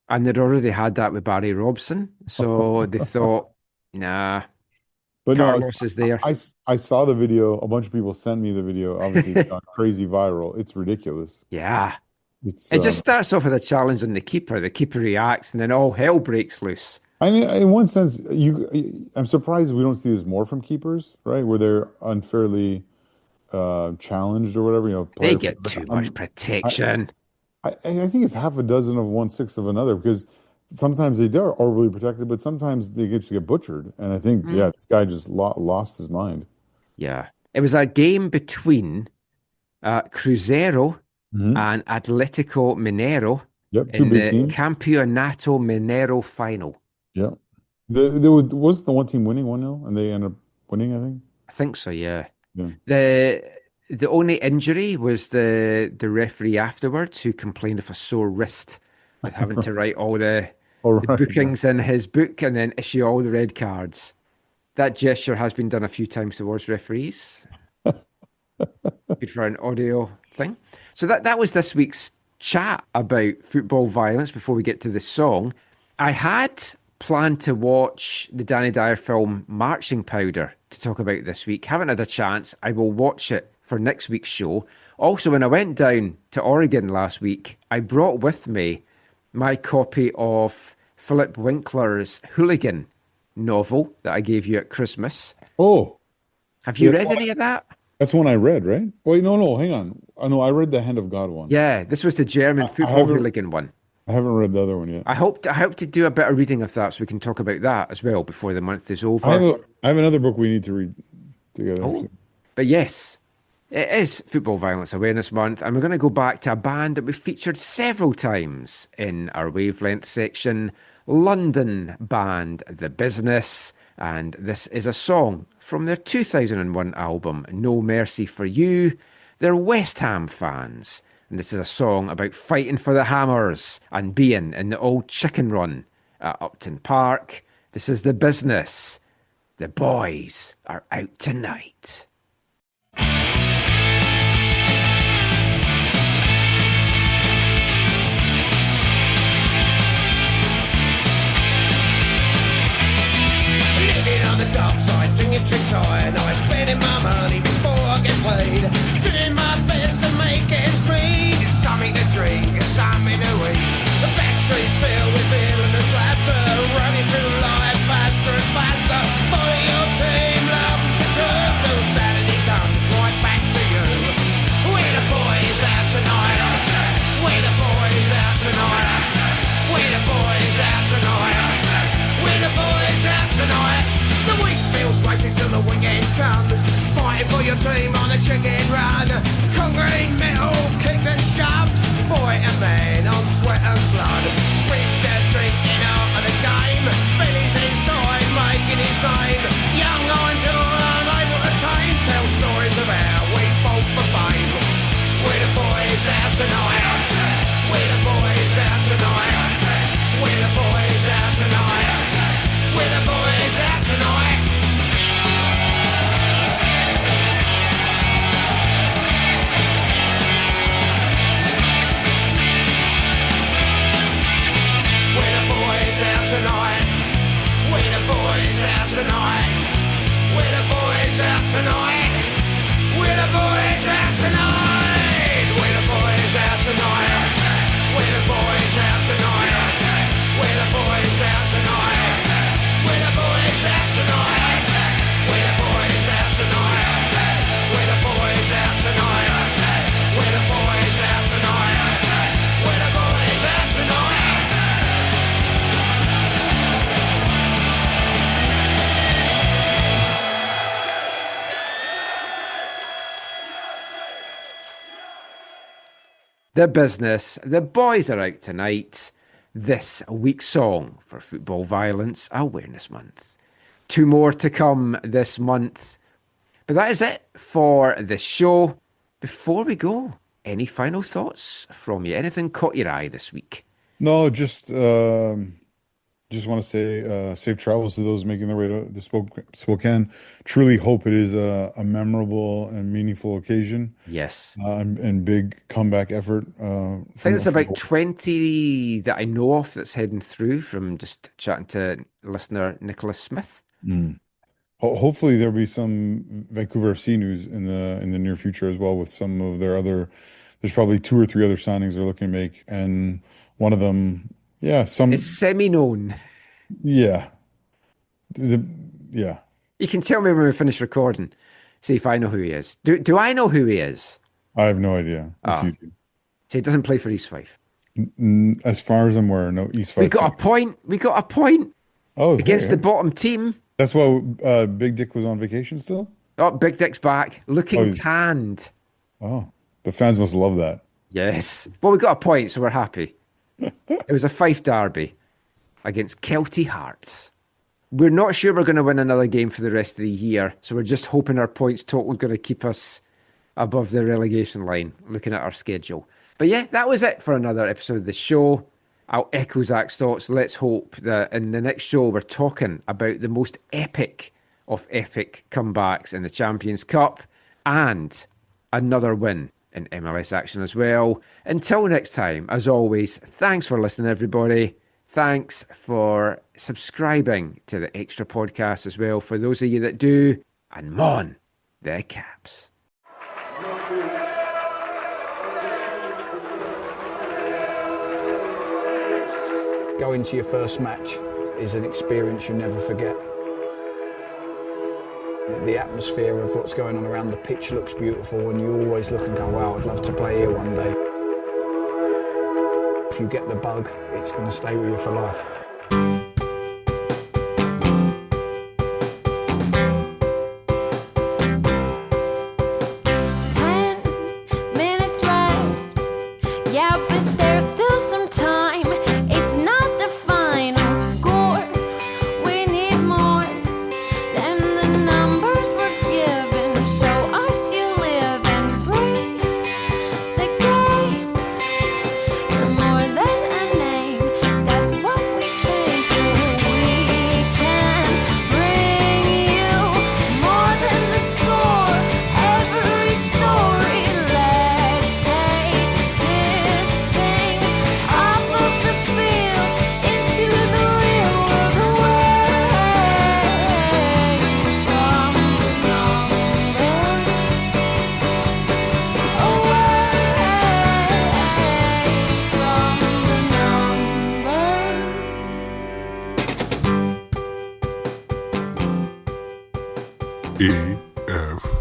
And they'd already had that with Barry Robson. So they thought, nah, But Carlos is there. I saw the video. A bunch of people sent me the video. Obviously, it's gone crazy viral. It's ridiculous. Yeah. It just starts off with a challenge on the keeper. The keeper reacts, and then all hell breaks loose. I mean, in one sense, I'm surprised we don't see this more from keepers, right? Where they're unfairly challenged or whatever. You know, They get too much protection. I think it's half a dozen of 1/6 of another, because sometimes they are overly protected, but sometimes they just get butchered. And I think, this guy just lost his mind. Yeah. It was a game between Cruzeiro and Atletico Mineiro in the Campeonato Mineiro final. Yeah. There was the one team winning 1-0, and they ended up winning, I think. I think so, yeah. The only injury was the referee afterwards, who complained of a sore wrist with having to write all the bookings in his book and then issue all the red cards. That gesture has been done a few times towards referees. Good for an audio thing. So that was this week's chat about football violence before we get to the song. I had planned to watch the Danny Dyer film Marching Powder to talk about this week. Haven't had a chance. I will watch it for next week's show. Also, when I went down to Oregon last week, I brought with me my copy of Philip Winkler's Hooligan novel that I gave you at Christmas. Oh. Have you read any of that? That's the one I read, right? Wait, no, hang on. No, I read the Hand of God one. Yeah, this was the German football hooligan one. I haven't read the other one yet. I hope to do a bit of reading of that so we can talk about that as well before the month is over. I have another book we need to read together. Oh. But yes, it is Football Violence Awareness Month, and we're going to go back to a band that we've featured several times in our Wavelength section, London band The Business, and this is a song from their 2001 album, No Mercy for You. They're West Ham fans, and this is a song about fighting for the Hammers and being in the old chicken run at Upton Park. This is The Business. The boys are out tonight. Living on the dark side, drinking tricks high, and I'm spending my money before I get paid. Doing my best to make ends meet. It's something to drink, it's something to eat. The back streets filled with villainous laughter, running through life faster and faster. Follow your team, love and your team on a chicken run. Concrete metal kicked and shoved. Boy and man on sweat and blood. Preachers drinking out of the game. Billy's inside making his name. Young lions who are unable to tame. Tell stories of how we fought for fame. We're the boys out tonight. We're the boys out tonight. We're the boys out tonight. We're the boys out tonight. We're the boys out tonight. We're the boys out tonight. We're the boys out tonight. We're the boys out tonight. We're the boys out tonight. We're the boys out tonight. We're the boys out tonight. We're the boys out tonight. We're the boys out tonight. We're the boys out tonight. We're the boys out tonight. We're the boys out tonight. The business, the boys are out tonight. This week's song for Football Violence Awareness Month. 2 more to come this month. But that is it for the show. Before we go, any final thoughts from you? Anything caught your eye this week? No, just want to say safe travels to those making their way to Spokane. Truly hope it is a memorable and meaningful occasion. Yes. And big comeback effort. I think there's about 20 that I know of that's heading through from just chatting to listener Nicholas Smith. Hopefully there'll be some Vancouver FC news in the near future as well with some of their other. There's probably 2 or 3 other signings they're looking to make, and one of them, it's semi-known. Yeah. You can tell me when we finish recording. See if I know who he is. Do I know who he is? I have no idea. If you do. So he doesn't play for East Fife. As far as I'm aware, no East Fife. We got a point. Oh, against the bottom team. That's why Big Dick was on vacation still? Oh, Big Dick's back, looking tanned. Oh, the fans must love that. Yes. Well, we got a point, so we're happy. It was a Fife derby against Kelty Hearts. We're not sure we're going to win another game for the rest of the year, so we're just hoping our points total is going to keep us above the relegation line, looking at our schedule. But yeah, that was it for another episode of the show. I'll echo Zach's thoughts. Let's hope that in the next show we're talking about the most epic of epic comebacks in the Champions Cup and another win in MLS action as well. Until next time, as always, thanks for listening, everybody. Thanks for subscribing to the extra podcast as well, for those of you that do. And mon, the Caps. Going to your first match is an experience you never forget. The atmosphere of what's going on around the pitch looks beautiful, and you always look and go, wow, I'd love to play here one day. If you get the bug, it's going to stay with you for life. 10 minutes left. Yeah, but there's still some time. It's not the final score. We need more than the numbers we're given. Show us you live and breathe the game. You're more than a name. That's what we came for. We can bring you more than the score. Every story. Let's take this thing off of the field into the real world, away from the numbers, away from the numbers. AFTN